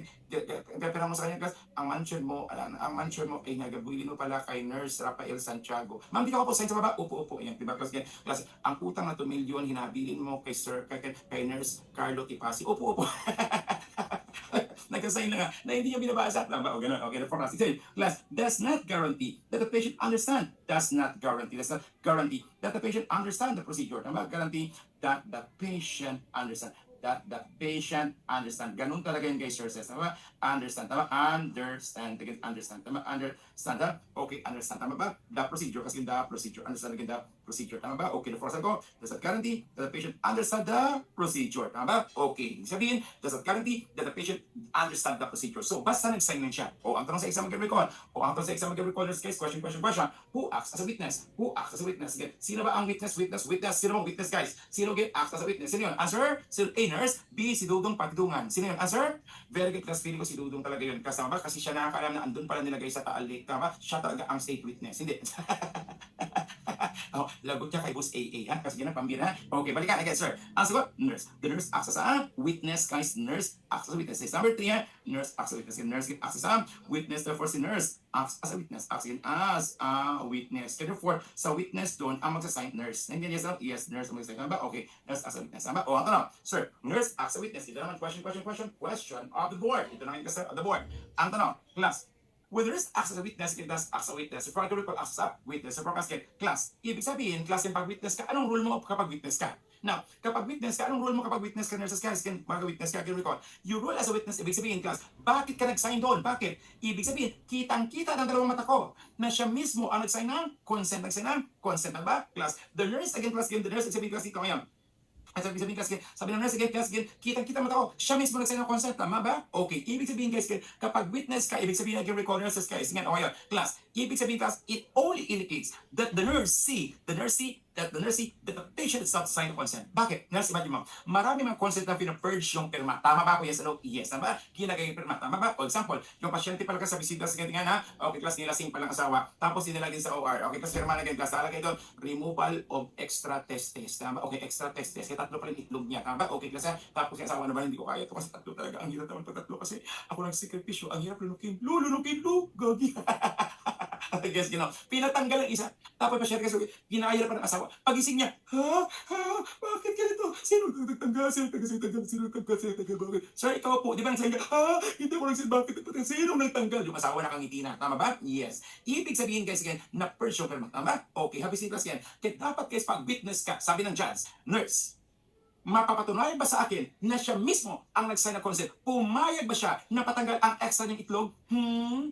pero mo sa kanya, class, ang mention mo ay nagabuhin mo pala kay Nurse Rafael Santiago. Ma'am, di ka po sign sa baba? Upo. Yan, diba? Class, ang utang na 2 million, hinabilin mo kay Sir, kay Nurse Carlo Tipasi. Upo. Nagkasign na nga na hindi niya binabasa. Tama, o gano'n. Okay, for us. Class, does not guarantee that the patient understand. Does not guarantee that the patient understand the procedure. Tama, guarantee that the patient understand. Ganun talaga yun guys, sir says. Tama? Understand. Tama? Understand. Again, understand. Tama? Understand. Okay, understand. Tama ba? The procedure. Kasi the procedure. Understand again the procedure. Tama ba? Okay, the first ko, does that guarantee that the patient understand the procedure. Tama ba? Okay. Sabihin, does that guarantee that the patient understand the procedure. So, basta nag-sign lang siya. O, ang tanong sa exam mag-recall. Case, question. Who acts as a witness? Again, sino ba ang witness? Sino bang witness, guys? Sino acts as a witness? Sino yun? Answer? Sino A, nurse? B, si Dudong Pagdungan. Sino yun? Answer? Very good, class. Feeling ko si Dudong talaga yun. Kasama ba? Kasi siya nakakaalam na andun pala nilagay sa Taal Lake. Tama? Siya talaga ang state witness. Hindi. Lagot niya kay Boss AA, ha? Kasi yan ang pambira, ha? Okay, balikan again, sir. Ang sagot, nurse. The nurse acts as a witness, guys. Nurse acts as a witness. Number 3, ha? Nurse acts as a witness. Nurse acts as a witness. Therefore, si nurse acts as a witness. Therefore, sa witness doon, ang magsasign nurse. Nandiyan, yes, no? Yes, nurse ang magsasign. Ba? Okay, nurse acts as a witness. Ba? O, ang tanong, sir, nurse acts as a witness. Ito naman, question of the board. Ito naman yung of the board. Ang tanong, class, when there is acts as a witness, it does acts as a witness. If I recall acts as a witness, so class, ibig sabihin, class yung pag-witness ka, anong rule mo kapag witness ka? Now, kapag witness ka, anong rule mo kapag witness ka, nurses, guys, mag-witness ka, recall. You rule as a witness, ibig sabihin, class, bakit ka nag-sign doon? Bakit? Ibig sabihin, kitang-kita ng dalawang mata ko na siya mismo ang nag-sign ng consent. Na ba? Class, the nurse, again, class, the nurse, ibig sabihin, class, ikaw ngayon. At sabi ng nurse again, kitang-kita mo ako, siya mismo nagsign ng consent, tama ba? Okay, ibig sabihin guys, kapag witness ka, ibig sabihin again, recall nurses guys, ngayon, okay, class, ibig sabihin class, it only indicates that the nurse see that the patient is not signed consent. Bakit? Nurse, imagine mo, marami mga consent na pinapurge yung pirma. Tama ba ako? Yes, ano? Yes, tama ba? Ginagay yung pirma. Tama ba? For example, yung pasyente pala ka sa bisita sa ganyan ha, okay, class, nilasing palang asawa, tapos dinalagin sa OR. Okay, class, pirma na ganyan, class, talagay doon, removal of extra testes. Tama ba? Okay, extra testes. Kaya tatlo pa rin itlog niya. Tama ba? Okay, class, ha? Tapos yung asawa naman, hindi ko kaya ito kasi tatlo talaga. Ang hirap naman tatlo kasi ako nagsikripisyo. Ang hirap lunukin. Gagi. At I guess, pinatanggal ang isa. Tapos pa-share kasi, ginaya pa ng asawa. Pagising niya, bakit ganito? Sino nagtanggal? Bakit? Sir, ikaw po, di ba nagsabi ka, hindi ko nagsabi, bakit? Sino nagtanggal? Yung asawa nakangiti na. Tama ba? Yes. Ibig sabihin, guys, again, na Persian perma. Tama? Okay, happy class yan. Kaya dapat, guys, pag witness ka, sabi ng judge, nurse, mapapatunayan ba sa akin na siya mismo ang nag-sign ng consent? Pumayag ba siya na patanggal ang extra niyang itlog?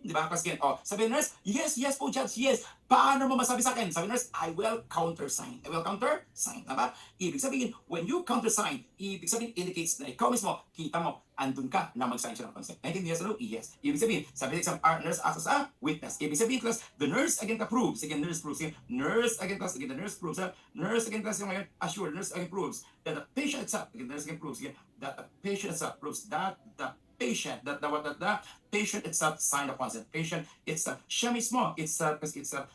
Di ba? Kasi sabi ng nurse, yes po, judge, yes. Paano mo masabi sa akin? Sabi ng nurse, I will countersign. Tama? Ibig sabihin, when you countersign, ibig sabihin indicates na ikaw mismo, kita mo, andun ka na mag-sign siya ng consent. Yes or no? Yes. Ibig sabihin, sabi ng exam, nurse acts as a witness. Ibig sabihin, class, the nurse again approves. Again, nurse proves. Nurse again, class, again, the nurse proves. Nurse again, class, yung ngayon, assured, nurse again proves that the patient itself, again, nurse again proves, again, that the patient itself proves that the patient itself signed the consent. Patient itself, siya mismo, itself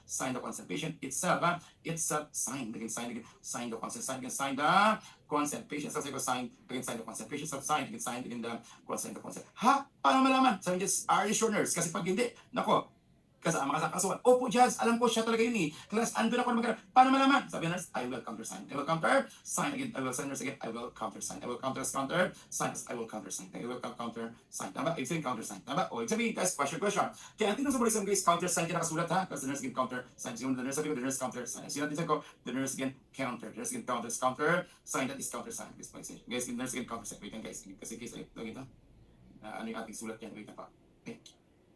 signed the consent. Patient itself, signed the consent. Signed the consent. Patient itself signed the consent. Patient itself signed the consent. Ha? Paano malaman? Sabi niya, are you sure, nurse? Kasi pag hindi, nako, kasama ka sa kasuhan. Opo, judge, alam ko siya talaga yun eh. Class, andun ako na magkara. Paano malaman? Sabi ng nurse, I will countersign. I will countersign again. I will sign nurse again. I will countersign. I will countersign. I will countersign. I will countersign. Tama? Ibig sabihin countersign. Tama? O, ibig sabihin, guys, question. Kaya ang tinong sa bolism, guys, countersign kaya nakasulat ha? Kasi the nurse again countersign. So, the nurse sabi ko, the nurse countersign. So, natin ko, the nurse again counter. The nurse again countersign. That is countersign. Guys, the nurse again countersign. Wait lang, guys. Kasi case, lagi ito. Ano yung ating sulat yan? Wait lang pa. Okay.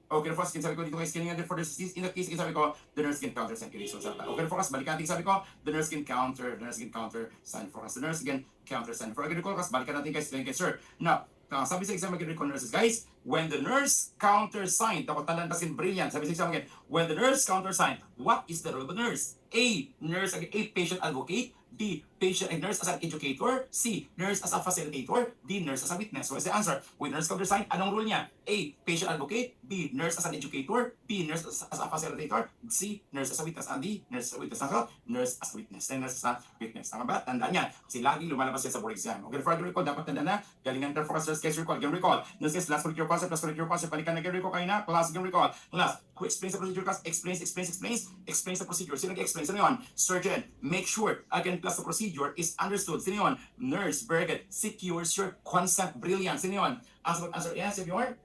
Okay, the first sabi ko dito guys, in the case, sabi ko, the nurse can counter sign so okay, the focus, balikan natin sabi ko, the nurse can counter sign for us. The nurse again counter sign for us. Balikan natin guys, sir. Now, sabi sa exam again, nurses, guys, when the nurse counter signed, ako tandaan kasi brilliant, sabi sa exam again, when the nurse counter signed, what is the role of the nurse? A, nurse again, A, patient advocate. B, patient and nurse as an educator. C, nurse as a facilitator. D, nurse as a witness. So, is the answer? With nurse countersign, anong rule niya? A, patient advocate. B, nurse as an educator. B, nurse as a facilitator. C, nurse as a witness. And D, nurse as a witness. Ako, nurse as a witness. Then nurse as a witness. Tama ba? Tandaan yan. Kasi lagi lumalabas yan sa board exam. Okay, for recall, dapat tandaan na. Galingan ka focus, nurse case recall. Again, recall. Nurse case, last week your concept, balikan na again recall kayo na. Class, again recall. Class, who explains the procedure? Class, explains the procedure. Sino nag-explain? Sino yun? Surgeon. Make sure, again, class, the procedure is understood. Sino yun? Nurse. Very good. Secures your consent. Brilliant. Sino yun? Answer yes if you're.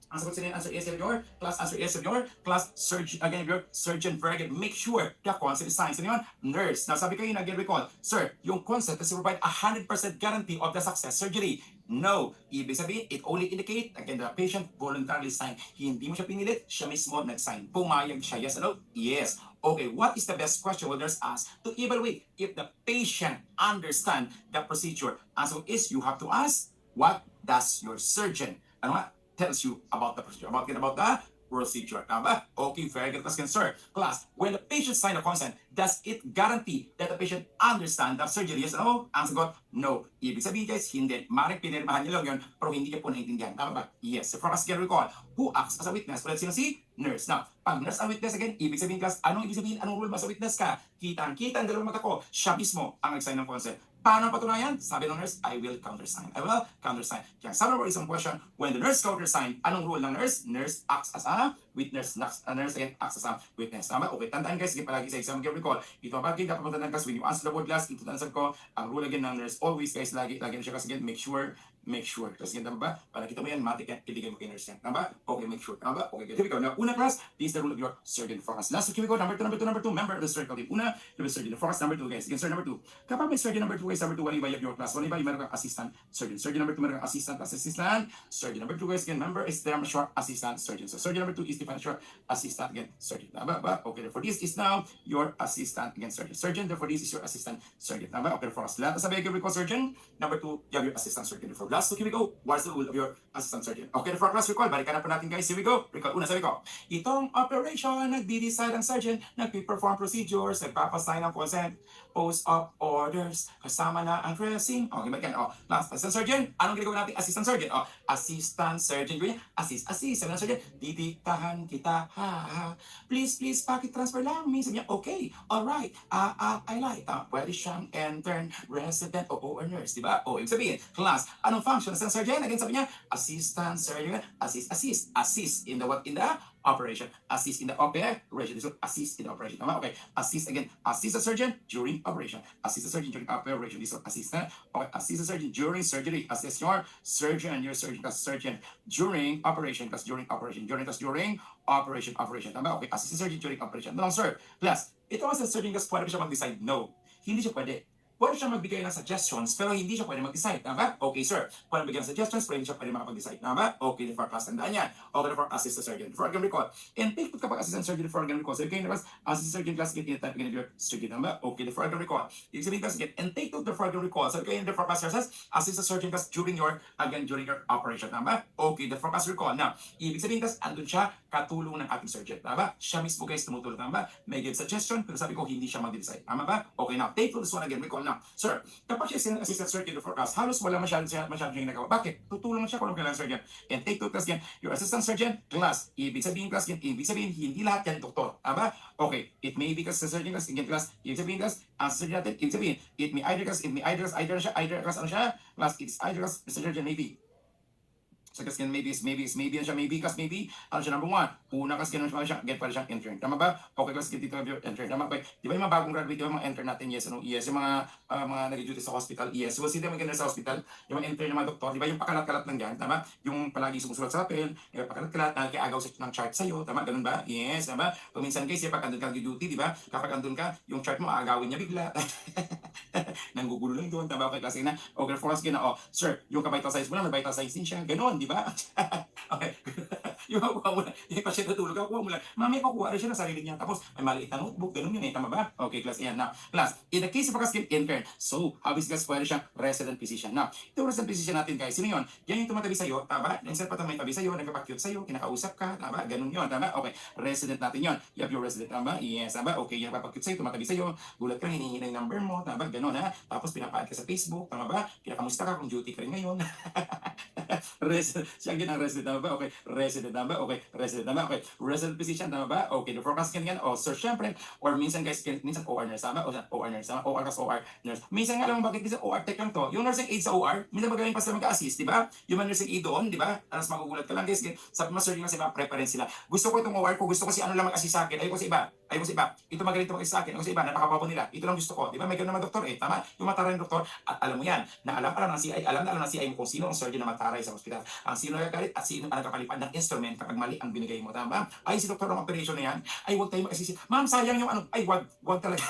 Ang sagot sila answer yes if you're. Class, answer yes if you're. Class, surgeon. Again, if you're surgeon. Very good. Make sure the consent is signed. Sino yun? Nurse. Now, sabi kayo na, again, recall. Sir, yung consent is to provide 100% guarantee of the success surgery. No. Ibig sabihin, it only indicate, again, the patient voluntarily signed. Hindi mo siya pinilit, siya mismo nag-sign. Pumayag siya. Yes or no? Yes. Okay, what is the best question will nurse ask to evaluate if the patient understand the procedure? Answer is, you have to ask, what does your surgeon, ano nga, tells you about the procedure, about the procedure. Tama? Okay, very good question, sir. Class, when the patient sign a consent, does it guarantee that the patient understand the surgery? Yes or no? Ang sagot, no. Ibig sabihin, guys, hindi. Maring pinirmahan niyo lang yun, pero hindi niya po naintindihan. Tama ba? Yes. So, for us, again, recall, who acts as a witness? Ulit sino si nurse. Now, pag nurse ang witness, again, ibig sabihin, class, anong ibig sabihin? Anong rule ba sa witness ka? Kita ang dalawang mata ko. Siya mismo ang nag-sign ng consent. Paano patunayan? Sabi ng nurse, I will countersign. I will countersign. Kaya summary is some question. When the nurse countersign, anong rule ng nurse? Nurse acts as a witness. Nurse again acts as a witness. Tama? Okay, tandaan guys, sige palagi sa exam, again recall. Ito ang bagay, dapat matandaan guys, when you answer the board class, ito answer ko, ang rule again ng nurse, always guys, lagi na siya kasi again, make sure. Kasi yan, tama ba? Para kita mo yan, matik yan, iligay mo kay nurse yan. Tama ba? Okay, make sure. Tama ba? Okay, good. Here we go. Now, una class, this is the rule of your surgeon focus. Last, here we go. Number two, member of the surgical team. Una, yung surgeon focus. Number two, guys. Again, sir, number two. Kapag may surgeon number two, guys, number two, wala iba your class. Wala iba, yung meron kang assistant surgeon. Surgeon number two, meron kang assistant. Surgeon number two, guys, again, member is term short assistant surgeon. So, surgeon number two is defined short assistant, again, surgeon. Tama ba? Okay, therefore, this is now your assistant, again, surgeon. Surgeon, therefore, this is your assistant surgeon. Tama? Okay, for us. Lahat sabi, again, we call surgeon. Number two, you have your assistant surgeon. Therefore, last, here we go. What's the rule of your assistant surgeon? Okay, for class recall, balikan na po natin guys. Here we go. Recall, una sabi ko, itong operation, nagdi-decide ang surgeon, nagpi-perform procedures, nagpapasign ng consent, post-op orders, kasama na ang dressing. Okay, balikan. Last, assistant surgeon. Anong ginagawa natin? Assistant surgeon. Assistant surgeon. Assist. Sabi ng surgeon, didiktahan kita. Please, pakit-transfer lang. Sabi niya, okay, alright, I like. Pwede siyang intern, resident, or nurse, di ba? Ibig sabihin, class, anong function? Assistant surgeon, again sabi niya, assistant surgeon, assist in the what? In the operation. Assist in the operation. So, assist in the operation. Tama? Okay. Assist again. Assist the surgeon during operation. Assist the surgeon during operation. This is assistant. Okay. Assist the surgeon during surgery. Assist your surgeon. Your surgeon. That's surgeon during operation. That's during operation. During operation. Tama? Okay. Assist the surgeon during operation. No, sir. Plus, ito ang sa surgeon kasi pwede siya mag-decide. No. Hindi siya pwede. Pwede siya magbigay ng suggestions, pero hindi siya pwede mag-decide. Tama ba? Okay, sir. Pwede magbigay ng suggestions, pero hindi siya pwede makapag-decide. Tama ba? Okay, for class, tandaan yan. Okay, for assistant surgeon. For organ recall. And take it kapag assistant surgeon for organ recall. So, kayo na assistant surgeon class, get in the type of your surgeon. Tama ba? Okay, for organ recall. Ibig sabihin class, get and take note for organ recall. So, kayo na for class assistant surgeon class during your operation. Tama ba? Okay, the for class recall. Now, ibig sabihin class, andun siya katulong ng ating surgeon. Tama ba? Siya mismo guys tumutulong. Tama ba? May give suggestion, pero sabi ko hindi siya mag-decide. Tama ba? Okay, now, take note this one again. Recall now. Sir, kapag siya sinang assistant surgeon for us, halos wala masyadong siya ginagawa. Bakit? Tutulong siya kung kailangan surgeon. And take two class yan. Your assistant surgeon, class. Ibig sabihin class yan. Ibig sabihin, hindi lahat yan doktor. Tama? Okay. It may be class sa surgeon class. Again class. Ibig sabihin class. Ang surgeon natin. Ibig sabihin, it may either class. Either class ano siya? Class. It's either class. Surgeon maybe. So, kasi maybe na siya, maybe, ano siya, number one, una kasi ganun siya, get pala siyang intern. Tama ba? Okay, kasi dito yung intern. Tama ba? Di ba yung mga bagong graduate, yung mga intern natin, yes, ano, yes, yung mga nag-duty sa hospital, yes. So, sila mga ganun sa hospital, yung mga intern ng mga doktor, di ba yung pakalat-kalat lang yan, tama? Yung palagi sumusulat sa papel, yung pakalat-kalat, nagkiagaw ng chart sa'yo, tama? Ganun ba? Yes, tama? Paminsan guys, pag andun ka nag-duty, di ba? Kapag andun ka, yung chart mo, aagawin niya bigla. Nanggugulo lang doon, tama? Okay, kasi na, okay, for us, sir, yung ka-vital signs mo lang, may vital signs din siya, ganun, di ba? Okay. Yung kuha mo lang, yung pasyente natulog, kuha mo lang. Mamaya kukuha rin siya ng sarili niya. Tapos, may maliit na notebook, ganun yun eh. Tama ba? Okay, class, yan. Now, class, in the case of a skin intern, so, obviously, guys, pwede siyang resident physician. Now, itong resident physician natin, guys, sino yun? Yan yung tumatabi sa'yo, tama? Yung sa patang may tabi sa'yo, nagpapakyut sa'yo, kinakausap ka, tama? Ganun yun, tama? Okay, resident natin yun. You have your resident, tama? Yes, tama? Okay, yung nagpapakyut sa'yo, tumatabi sa'yo, gulat ka, hinihingi na yung number mo, tama? Ganun, ha? Tapos, pinapaad ka sa Facebook, tama ba? Kinakamusta ka kung duty ka rin ngayon. Siya ang resident, tama ba? Okay, resident, tama ba? Okay, resident, tama ba? Okay, resident physician, tama ba? Okay, the forecast ganyan, o sir, syempre, or minsan guys, minsan OR nurse, tama? O OR nurse, tama? OR kas OR nurse. Minsan nga lang, bakit minsan OR tech lang to? Yung nursing aid sa OR, minsan magaling pa sila mag-assist, di ba? Yung mga nursing aid doon, di ba? Tapos magugulat ka lang guys, sabi mo sir, yung kasi preference sila. Gusto ko itong OR ko, gusto ko si ano lang mag-assist sa akin, ayoko sa iba. Ayoko sa iba. Ito magaling ito mag-assist sa akin, ayoko sa iba, napakabapo nila. Ito lang gusto ko, di ba? May ganun naman doktor eh, tama? Yung mataray ng doktor, at alam mo yan, na alam ng CI, alam ng CI mo kung sino ang surgeon na mataray sa ospital. Ang sino nagagalit at sino ang nagkapalipad ng instrument kapag mali ang binigay mo, tama? Ay, si doktor ng operation na yan, ay huwag tayo mag-assist. Ma'am, sayang yung ano, ay wag talaga.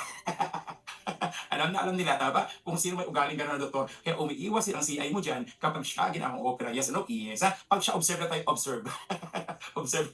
Alam nila, tama? Kung sino may ugaling gano'n na doktor. Kaya umiiwas silang CI mo dyan kapag siya ginawang opera. Yes, ano? Yes, ha? Pag siya observe na tayo, observe. Observe.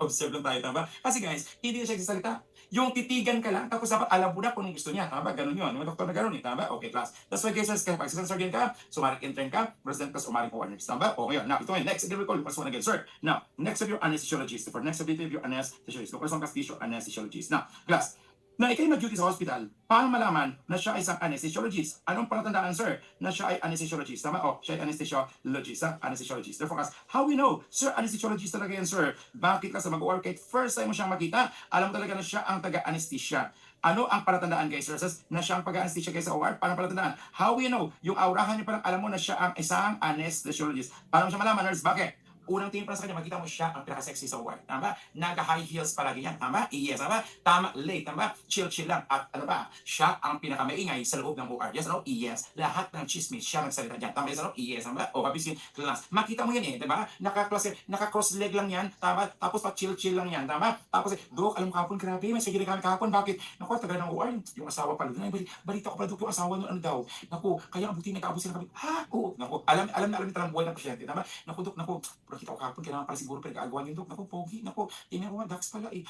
Observe lang tayo, tama? Kasi guys, hindi na siya nagsasalita. Yung titigan ka lang, tapos dapat alam mo na kung gusto niya, tama? Ganun yun. Yung doktor na ganun eh, tama? Okay, class. That's why guys, kapag assistant surgeon ka, sumarik intern ka, president ka, sumarik warners, tama? Okay, yun. Now, ito yung next. Again, we call you first one again, sir. Now, next of your anesthesiologist. For next of your anesthesiologist. The first one is anesthesiologist. Now, class, na ikay mag-duty sa hospital, paano malaman na siya ay isang anesthesiologist? Anong palatandaan, sir, na siya ay anesthesiologist? Tama? O, siya ay anesthesiologist, ha? Anesthesiologist. Therefore, how we know, sir, anesthesiologist talaga yan, sir? Bakit ka sa mag-OR kahit first time mo siyang makita, alam talaga na siya ang taga-anesthesia. Ano ang palatandaan, guys, sir? Na siya ang pag-anesthesia guys sa OR? Paano palatandaan? How we know? Yung aurahan niyo parang alam mo na siya ang isang anesthesiologist. Paano mo siya malaman, nurse? Bakit? Unang tingin pa sa kanya, makita mo siya ang pinaka-sexy sa OR. Tama? Naga-high heels palagi yan. Tama? Yes, tama? Tama, late, tama? Chill lang. At ano ba? Siya ang pinaka-maingay sa loob ng OR. Yes, ano? Yes. Lahat ng chismis, siya nagsalita dyan. Tama? Yes, ano? Yes, tama? O, kabis yun, class. Makita mo yan eh, diba? Naka-cross leg lang yan. Tama? Tapos pa-chill lang yan. Tama? Tapos, Dok, alam mo kahapon, grabe, may surgery kami kahapon. Bakit? Naku, tagal ng OR. Yung asawa pala. Balita ko pala, Dok, yung asawa nun, ano daw? Naku, kaya ang buti nag-aabot sila kami. Ha? Oo. Naku, alam na talang buhay ng pasyente. Tama? Naku, Dok, naku, pero kita ko kahapon, kailangan pala siguro pinag-aagawan yung Dok. Naku, pogi. Naku, tingnan ko nga, Dax pala eh.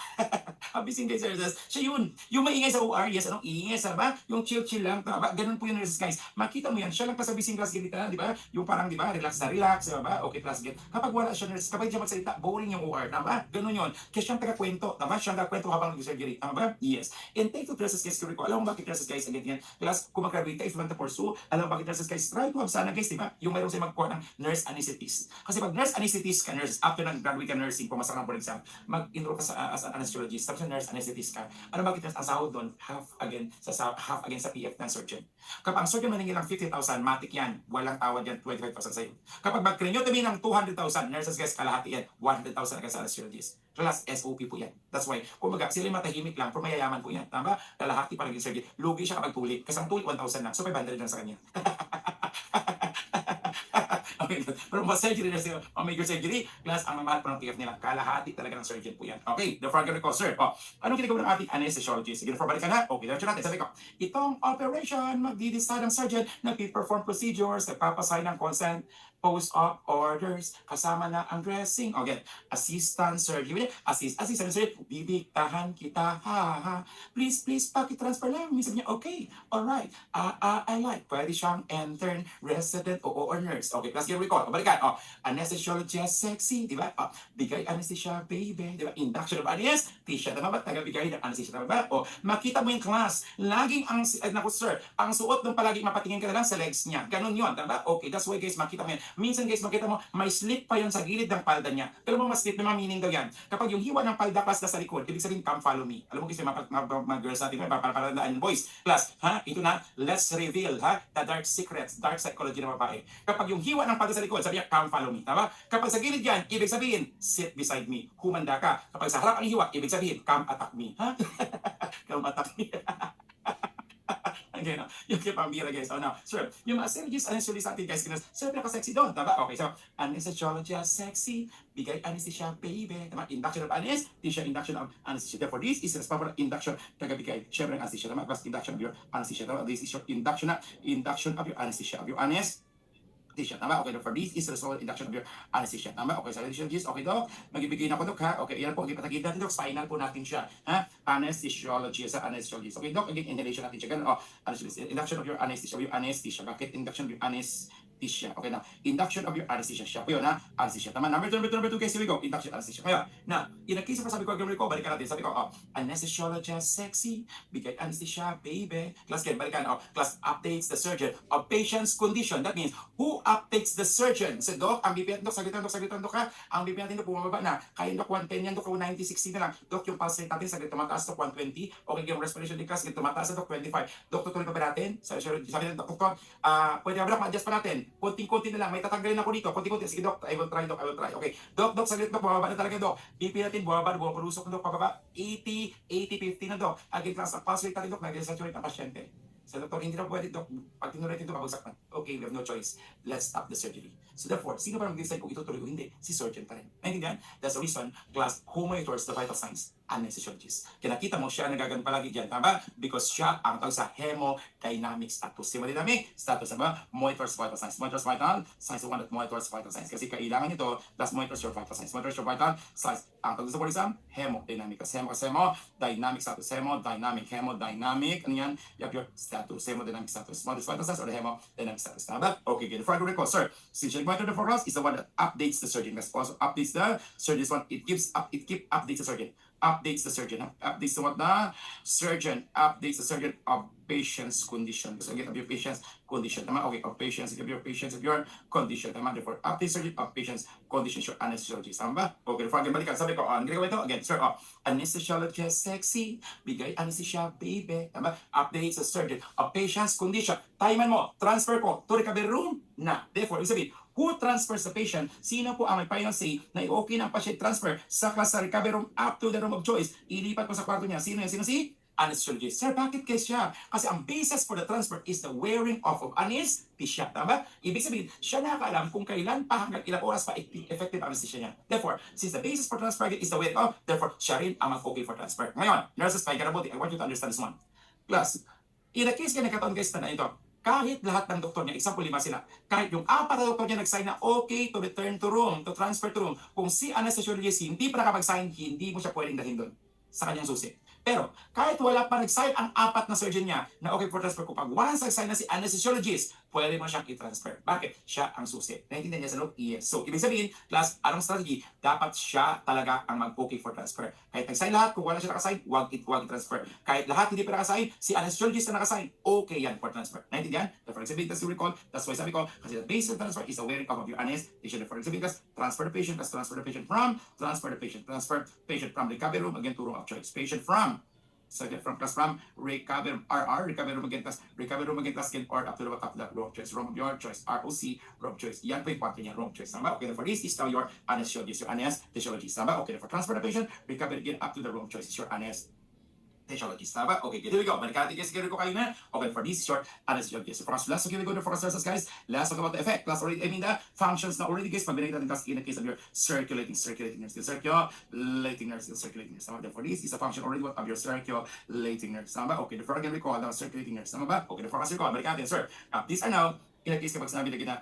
Abising guys, nurses. Siya yun. Yung maingay sa OR, yes, anong ingay, ba? Yung chill lang, tama? Ganun po yung nurses, guys. Makita mo yan, siya lang pa sa bising class ganito, di ba? Yung parang, di ba, relax na relax, di ba? Okay, class get. Kapag wala siya nurses, kapag siya magsalita, boring yung OR, tama? Ganun yun. Kaya siyang taga-kwento, tama? Siyang taga-kwento habang nag-surgery, tama ba? Yes. And thank you, nurses, guys, ko. Alam mo bakit nurses, guys, again, class, kung mag-graduate ka, if you want to pursue, alam mo bakit nurses, guys, try to have sana, guys, di ba? Yung mayroon sa'yo mag-core ng nurse anesthetist. Kasi pag nurse anesthetist ka, nurses, after nag-graduate ka nursing, pumasok ng board exam, mag-enroll ka as an anesthesiologist, tapos nurse anesthetist ka. Ano bakit ang sahod doon? Half again sa PF ng surgeon. Kapag ang surgeon maningil ng 50,000, matik yan. Walang tawad yan, 25,000 sa'yo. Kapag mag-craniotomy ng 200,000, nurses guys, kalahati yan, 100,000 agad sa anesthesiologist. Plus, SOP po yan. That's why, kumbaga, sila matahimik lang, pero mayayaman po yan. Tama? Kalahati pa rin yung surgeon. Lugi siya kapag tuli. Kasi ang tuli, 1,000 lang. So, 500 lang sa kanya. Pero mga surgery na siya, major surgery, plus ang mamahal pa ng PF nila, kalahati talaga ng surgeon po yan. Okay, the front ko, sir. Anong ginagawa ng ating anesthesiologist? Sige, balikan na. Okay, diretso natin. Sabi ko, itong operation, magdi-decide ang surgeon, nag-perform procedures, nagpapasign ng consent, post-op orders, kasama na ang dressing. Okay, assistant surgery. Assistant surgery, bibigtahan kita, ha. Please, pakitransfer lang. Sabi niya, okay, alright. I like. Pwede siyang intern, resident, or nurse. Okay, plus here we call. Balikan. Anesthesiologist, sexy, di ba? Bigay anesthesia, baby, di ba? Induction of anesthesia, tama ba? Tagabigay ng anesthesia, tama ba? Makita mo yung class. Laging naku sir, ang suot ng palagi mapatingin ka na lang sa legs niya. Ganun yun, tama ba? Okay, that's why guys, makita mo yan. Minsan guys, makita mo, may slip pa yun sa gilid ng palda niya. Pero mo, mas slip na meaning daw yan. Kapag yung hiwa ng palda class na sa likod, ibig sabihin, come follow me. Alam mo guys, mga girls natin, paparadaan boys. Class, ha? Ito na, let's reveal, ha? The dark secrets, dark psychology ng babae. Kapag yung hiwa ng palda sa likod, sabi niya, come follow me. Tama? Kapag sa gilid yan, ibig sabihin, sit beside me. Humanda ka. Kapag sa harap ang hiwa, ibig sabihin, come attack me. Ha? Come attack me. Okay, no? Yung kay pambira, guys. Now, sir, yung anesthesiologist, anesthesiologist natin, guys, sir, pinaka-sexy doon, tama? Okay, so, anesthesiologist, sexy, bigay anesthesia, baby, tama? Induction of anesthesia, induction of anesthesia. Therefore, this is responsible for induction, tagabigay, syempre, ang anesthesia, tama? Plus, induction of your anesthesia, tama? This is your induction of your anesthesia, anesthesia. Tama? Okay, for this is the result induction of your anesthesia. Tama? Okay, so anesthesiologist, okay, Dok. Magbibigay na ako, Dok, ha? Okay, yan po, okay, patagid natin, Dok. Spinal po natin siya, ha? Anesthesiologist, anesthesiologist. Okay, Dok, again, inhalation natin siya. Ganun, anesthesiologist. Induction of your anesthesia, Bakit induction of your anesthesia? anesthesia. Okay na, induction of your anesthesia siya. Yun na, anesthesia. Tama, number two, guys, here we go, induction anesthesia. Kaya, na, in a case of sabi ko, again ko, balikan natin, sabi ko, anesthesiologist sexy, bigay anesthesia, baby. Class, again, balikan, class updates the surgeon of patient's condition. That means, who updates the surgeon? So, Doc, ang BPN, Doc, saglitan, Doc, ha? Ang BPN natin, Doc, bumababa na. Kaya, Doc, 110 yan, Doc, 90-60 na lang. Doc, yung pulse rate natin, saglit tumataas, Doc, 120. Okay, yung respiration rate, class, tumataas, Doc, 25. Doc, tutuloy pa ba natin? Sabi natin, Doc, pwede ba, Doc, ma-adjust pa natin? Konting-konti na lang, may tatanggalin ako dito, konting-konti. Sige, Doc, I will try, Doc, I will try. Okay, Doc, saglit, Doc, bumababa na talaga, Doc. BP natin, bumababa, bumapurusok na, Doc, pababa. 80, 50 na, Doc. Again, class, ang pulse rate natin, Doc, nag-saturate ang pasyente. Sa doktor, hindi na pwede, Doc. Pag tinuloy ito, babagsak na. Okay, we have no choice. Let's stop the surgery. So therefore, sino pa mag-decide kung itutuloy o hindi? Si surgeon pa rin. Naintindihan? That's the reason, class, who monitors the vital signs? Anesthesiologist. Kaya nakita mo siya nagagan palagi dyan, tama? Because siya ang tawag sa hemodynamic status. Hemodynamic status, ba? Monitors vital signs. Monitors vital signs, the one that monitors vital signs. Kasi kailangan nito, plus monitors your vital signs. Monitors your vital signs. Ang tawag sa for exam, hemodynamic. Kasi hemodynamic status. Hemodynamic. Ano yan? You have your status. Hemodynamic status. Monitors vital signs or the hemodynamic status. Tama? Okay, good. For recall, sir, since your monitor the forecast is the one that updates the surgeon. That's also updates the surgeon. This one, it updates the surgeon. Updates the surgeon. Updates the what? The surgeon. Updates the surgeon of patient's condition. So again, of your patient's condition. Tama? Okay, of patients, of your patients, of your condition. Tama? Therefore, update surgeon of patient's condition. Your anesthesiologist. Tama ba? Okay, therefore, again, balikan. Sabi ko, ang ginawa ito, again, sir, anesthesiologist sexy, bigay anesthesia, baby. Tama? Updates the surgeon of patient's condition. Timean mo, transfer ko to recovery room na. Therefore, ibig sabihin, who transfers the patient? Sino po ang may final say na okay ng patient transfer sa class sa recovery room up to the room of choice? Ilipat ko sa kwarto niya. Sino yan? Sino si? Anesthesiologist. Sir, bakit kaya siya? Kasi ang basis for the transfer is the wearing off of anesthesia. Tama? Ibig sabihin, siya nakakaalam kung kailan pa hanggang ilang oras pa effective anesthesia niya. Therefore, since the basis for transfer is the wearing off, therefore, siya rin ang mag-okay for transfer. Ngayon, nurses, I want you to understand this one. Plus, in the case kaya nagkataon guys na ito, kahit lahat ng doktor niya, example 5 sila, kahit yung 4 na doktor niya nag-sign na okay to return to room, to transfer to room, kung si anesthesiologist hindi pa nakapag-sign, hindi mo siya pwedeng dalhin doon sa kanyang susi. Pero kahit wala pa nag-sign ang 4 na surgeon niya na okay for transfer, kung pag once nag-sign na si anesthesiologist, pwede mo siyang i-transfer. Bakit? Siya ang susi. Naintindihan niya sa loob? Yes. So, ibig sabihin, class, anong strategy? Dapat siya talaga ang mag-okay for transfer. Kahit nag-sign lahat, kung wala siya nakasign, wag i-transfer. Kahit lahat hindi pa nakasign, si anesthesiologist na nakasign, okay yan for transfer. Naintindihan? For example, that's you recall, that's why sabi ko, kasi the basic transfer is the wearing off of your anesthesia. For example, transfer the patient from recovery room again to room of choice. Patient from recovery room again class again or up to the room of choice, room of your choice, ROC, room of choice. Yan po yung kwarto niya, room of choice. Tama? Okay, for this is now your anesthesiologist, Tama? Okay, for transfer the patient, recovery again up to the room of choice is your anesthesiologist. Tama? Okay, here we go. Balikan natin guys, ko kayo na. Okay, for this is your anesthesiologist. So for us, last, okay, we go to for us, guys. Let's talk about the effect. Class already, the functions na already guys, pag natin class in the case of your circulating nerves. Tama? For this is a function already of your circulating nerves. Tama? Okay, the again, we call the circulating nerves. Tama ba? Okay, the for us, balikan natin, sir. These are now, in the case kapag sinabi na kita,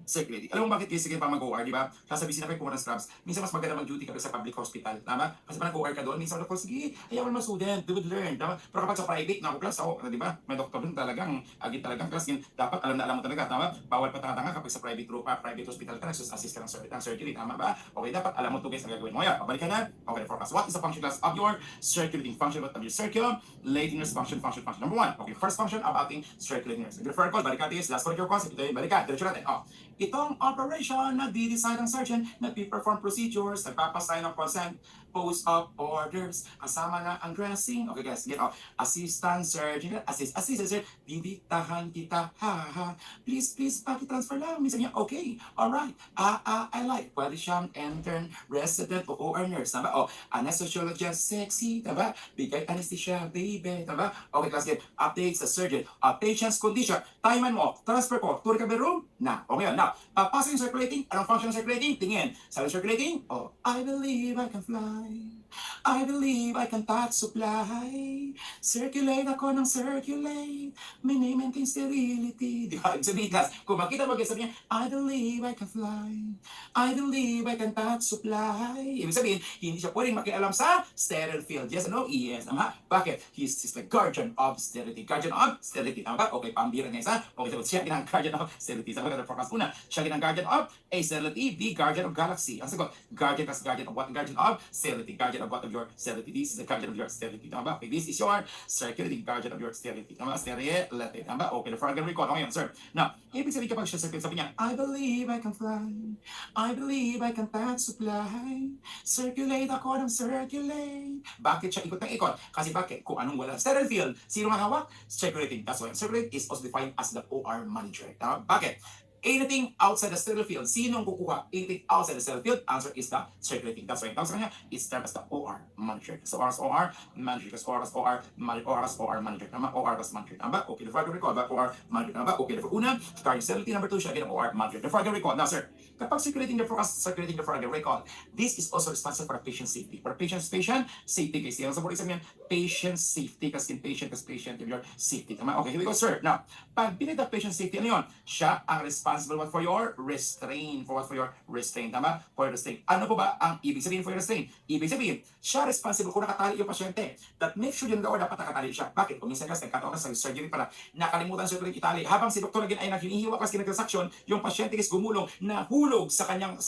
circulating. Alam mo bakit kasi sige pa mag-OR, di ba? Sasabihin na kayo kung scrubs, minsan mas maganda mag-duty kapag sa public hospital, tama? Kasi pa nag-OR ka doon, minsan ako, sige, ayaw mo naman student, they would learn, tama? Pero kapag sa private, na class, di ba? May doktor doon talagang class, yun, dapat alam mo talaga, tama? Bawal pa tanga kapag sa private hospital ka, nagsus-assist ka ng surgery, tama ba? Okay, dapat alam mo ito guys, ang gagawin mo. Ngayon, pabalik ka na. Okay, forecast. What is the function class of your circulating function? What of your circulating nerves function? Number 1. Okay, first function about circulating nerves. Refer call, balik natin guys, last for your concept, ito yung balikan, diretso natin. Itong operation, nagdi-decide ng surgeon, nagpi-perform procedures, nagpapasign ng consent, post-op orders, kasama na ang dressing. Okay guys, get assistant surgeon, assistant surgeon, didiktahan kita, ha. Please, paki-transfer lang. Minsan niya, okay, alright, I like. Pwede siyang intern, resident, o OR nurse, tama? Anesthesiologist, sexy, tama? Bigay anesthesia, baby, tama? Okay, class, get updates the surgeon, patient's condition, timean mo, transfer ko, to recovery room, na. Okay, now, pasok yung circulating, anong function ng circulating? Tingin, sabi circulating, I believe I can fly. I believe I can touch supply. Circulate ako ng circulate. May maintain sterility. Di ba? Ibig sabihin, class, kung makita mo, sabi niya, I believe I can fly. I believe I can touch supply. Ibig sabihin, hindi siya pwedeng makialam sa sterile field. Yes or no? Yes. Tama. Bakit? He's the guardian of sterility. Guardian of sterility. Tama ba? Okay, pambira niya isa. Okay, so siya ginang guardian of sterility. Sabi ka na forecast una. Siya ginang guardian of a sterility. B, guardian of galaxy. Ang sagot, guardian plus guardian of what? Guardian of sterility. Guardian of what of your sterility. This is the guardian of your sterility. Tama ba? Okay, this is your circulating guardian of your sterility. Tama ba? Sterility. Tama ba? Okay, the foreground record. Okay, sir. Now, ibig sabihin kapag siya circulate, sabi niya, I believe I can fly. I believe I can touch supply. Circulate ako ng circulate. Bakit siya ikot ng ikot? Kasi bakit? Kung anong wala sterile field, sino nga hawak? Circulating. That's why circulate is also defined as the OR manager. Tama? Bakit? Anything outside the sterile field, sinong kukuha? Anything outside the sterile field, answer is the circulating. That's why tawag sa kanya, it's termed as the OR manager. So OR as OR manager, because OR as OR manager, OR as OR manager. Tama? OR as manager. Tama? Okay, the further recall, but OR manager. Tama? Okay, the una, cardiac sterility. Number 2, siya again, OR manager. The further recall. Now, sir, kapag circulating the further recall, this is also responsible for patient safety. For patient safety case. Yung sa po exam yan, patient safety, kasi patient of your safety. Tama? Okay, here we go, sir. Now, pag binigay patient safety, ano yun? Siya ang responsible what for your restraint. For what? For your restraint. Tama? For your restraint. Ano po ba ang ibig sabihin for your restraint? Ibig sabihin, siya responsible kung nakatali yung pasyente. That make sure yung daw dapat nakatali siya. Bakit? Kung minsan kasi nagkataon ka sa surgery pala, nakalimutan siya ulit itali. Habang si doktor again ay naghinihiwa kasi nagtransaksyon, yung pasyente kasi gumulong, nahulog sa kanyang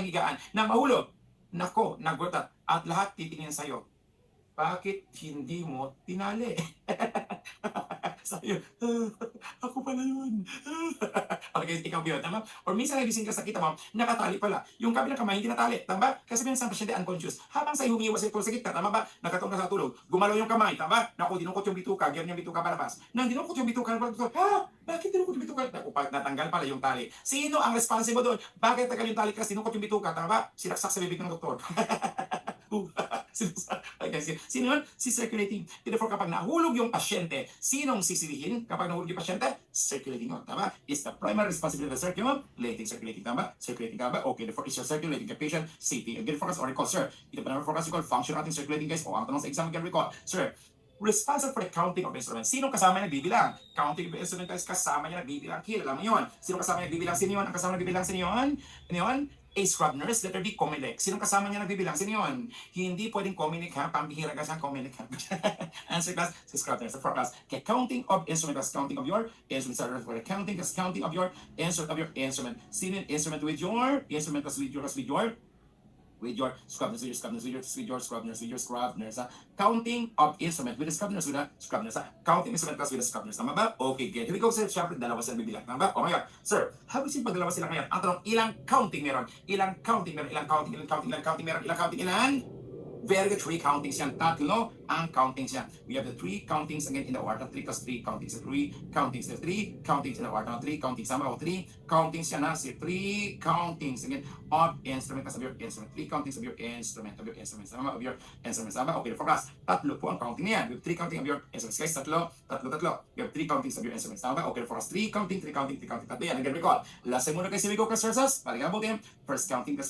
higaan. Nang mahulog, nako, nagulat. At lahat titingin sa'yo. Bakit hindi mo tinali? Sabi, ako pala yun. Okay, ikaw yun, tama? Or minsan nagising ka sa kita mo, nakatali pala. Yung kabilang kamay hindi natali, tama? Kasi minsan pasyente unconscious. Habang sa'yo humiwas ito sa kita, tama ba? Nakatong ka sa tulog, gumalaw yung kamay, tama? Naku, dinukot yung bituka, ganyan yung bituka palabas. Nang dinukot yung bituka, bakit dinukot yung bituka? Naku, natanggal pala yung tali. Sino ang responsible doon? Bakit tagal yung tali kasi dinukot yung bituka, tama ba? Sinaksak sa bibig ng doktor. Sino yun? Si circulating. Therefore, kapag nahulog yung pasyente, sinong sisilihin kapag nahulog yung pasyente? Circulating yun. Tama? Is the primary responsibility of the circulating. Tama? Circulating. Tama? Okay, therefore, is your circulating the patient safety. Again, focus or recall, sir. Ito pa naman focus, recall, function natin circulating, guys. O, ang tanong sa exam, again, recall. Sir, responsible for the counting of instruments. Sinong kasama niya nagbibilang? Counting of instruments, guys, kasama niya nagbibilang. Kilala mo yun. Sinong kasama niya nagbibilang? Sino yun? Ang kasama nagbibilang? Sino yun? Ano yun? A scrub nurse, letter B, Comelec. Sinong kasama niya nagbibilang? Sino yun? Hindi pwedeng Comelec, ha? Pambihira ka siya, Comelec, ha? Answer class, si scrub nurse. The forecast. Okay, counting of instruments, counting of your instruments. For the counting, that's counting of your instrument. Sino yung instrument with your instrument, with your scrub nurse, with your scrub nurse, counting of instrument with the scrub nurse, counting instrument plus with the scrub nurse. Tama ba? Okay, good. Here we go, sir. Siyempre, dalawa sila bibilang. Tama ba? O ngayon, sir, habisin pag dalawa sila ngayon, ang tanong, ilang counting meron? Ilang counting? Very good. 3 countings yan. Tatlo ang countings yan. We have the 3 countings again in the order. 3 plus 3 countings. 3 countings. The 3 countings in the order. 3 countings. Sama o 3 countings yan, ha? 3 countings again of instrument of your instrument. 3 countings of your instrument. Sama of your instrument. Sama. Okay, for us, tatlo po ang counting niyan. We have 3 counting of your instruments. Guys, tatlo. We have 3 countings of your instruments. Sama. Okay, for us, 3 counting. Tatlo yan. Again, recall. Last time muna kasi we go kasversas. Paligabutin. First counting.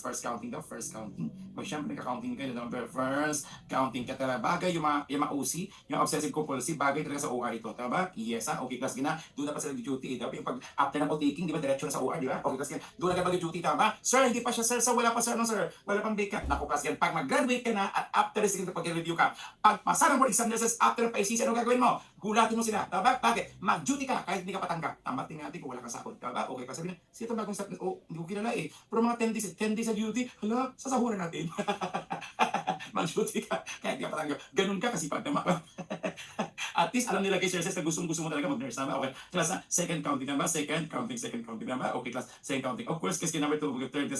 Pag siyempre nagka-counting kayo, number first counting ka talaga. Bagay yung ma-OC, yung obsessive compulsive, bagay talaga sa OR ito. Tama ba? Yes, ha? Okay, class gina. Doon na pa sila duty. Diba? Yung pag after ng taking, di ba, diretso na sa OR, di ba? Okay, class gina. Doon na ka mag-duty, tama ba? Sir, hindi pa siya, sir. So, wala pa, sir. No, sir. Wala pang break ka. Naku, class gina. Pag mag-graduate ka na at after the second pag-review ka, pag pasa ng board exam nurses, after ng PICC, ano gagawin mo? Gulatin mo sila. Tama ba? Bakit? Mag-duty ka kahit hindi ka patanggap. Tama, tingnan natin kung wala kang sahod. Tama ba? Okay, class gina. Sino bagong sahod? Oh, hindi ko kilala eh. Pero mga 10 days sa duty, hala, sasahuran natin. Mag-duty ka, kahit ka patanggap. Ganun ka kasi pag naman. At least alam nila kay Sir na gusto mo talaga mag-nurse. Tama? Okay. Class, second counting na ba? Second counting na ba? Okay, class, second counting. Of course, kasi number 2, third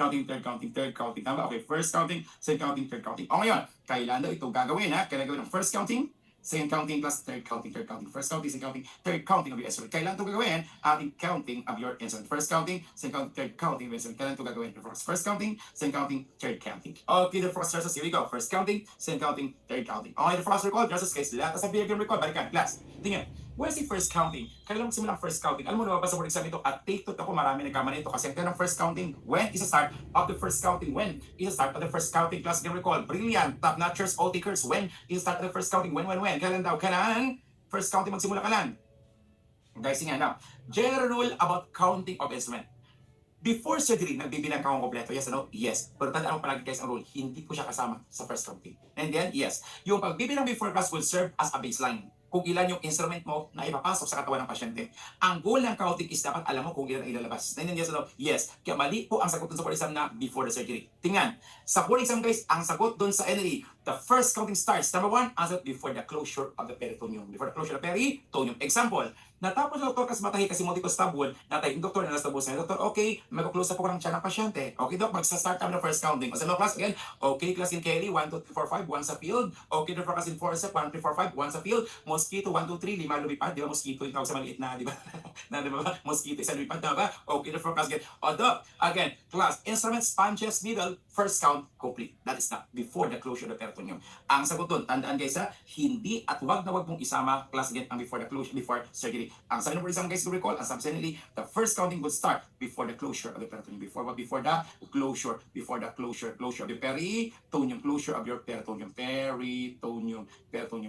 counting. Tama? Okay, first counting, second counting, third counting. O ngayon, kailan daw itong gagawin, ha? Kailan gawin ng first counting, second counting plus third counting. First counting, second counting, third counting of your instrument. Kailan ito gagawin? Ating counting of your instrument. First counting, second counting, third counting of your instrument. Kailan ito gagawin? First counting, second counting, third counting. Okay, the first verses, here we go. First counting, second counting, third counting. Okay, the first record versus case. Lahat sa behavior record. Balikan, class. Tingnan. Where's the first counting? Kailan magsimula ang first counting? Alam mo, lumabas sa board exam ito at take two ako, marami nagkamali ito kasi ang first counting, when is the start of the first counting? When is the start of the first counting? Class, can recall, brilliant, top notchers, all takers, when is the start of the first counting? When? Kailan daw? Kailan? First counting magsimula kailan? Guys, nga now, general rule about counting of instrument. Before surgery, nagbibilang ka kung kompleto. Yes, ano? Yes. Pero tandaan mo palagi guys ang rule, hindi ko siya kasama sa first counting. And then, yes, yung pagbibilang before class will serve as a baseline. Kung ilan yung instrument mo na ipapasok sa katawan ng pasyente. Ang goal ng counting is dapat alam mo kung ilan ang ilalabas. And then, yes, ano? Yes. Kaya mali po ang sagot dun sa board exam na before the surgery. Tingnan, sa board exam guys, ang sagot dun sa NLE, the first counting starts. Number 1, answer before the closure of the peritoneum. Before the closure of the peritoneum. Example, natapos na doktor kasi matahi kasi multiple stabule, natay yung doktor na nastabule sa doktor, okay, mag-close up po ng tiyan ng pasyente. Okay, dok, magsa-start kami ng first counting. Kasi no class, again, okay, class in Kelly, 1, 2, 3, 4, 5, 1 sa field. Okay, doktor class in forceps, 1, 3, 4, 5, 1 sa field. Mosquito, 1, 2, 3, 5 lumipad. Di ba, mosquito, yung tawag sa maliit na, di ba? Na, di ba, mosquito, isa lumipad, di ba? Okay, doktor class, again. O, dok, again, class, instrument, sponges, needle, first count, complete. That is not before the closure of the peritoneum. Ang sagot doon, tandaan guys ha, hindi at wag na wag mong isama, class again, ang before the closure, before surgery. Ang sabi ng for example guys, to recall, ang subsequently, the first counting would start before the closure of the peritoneum. Before the closure, closure of the peritoneum, closure of your peritoneum,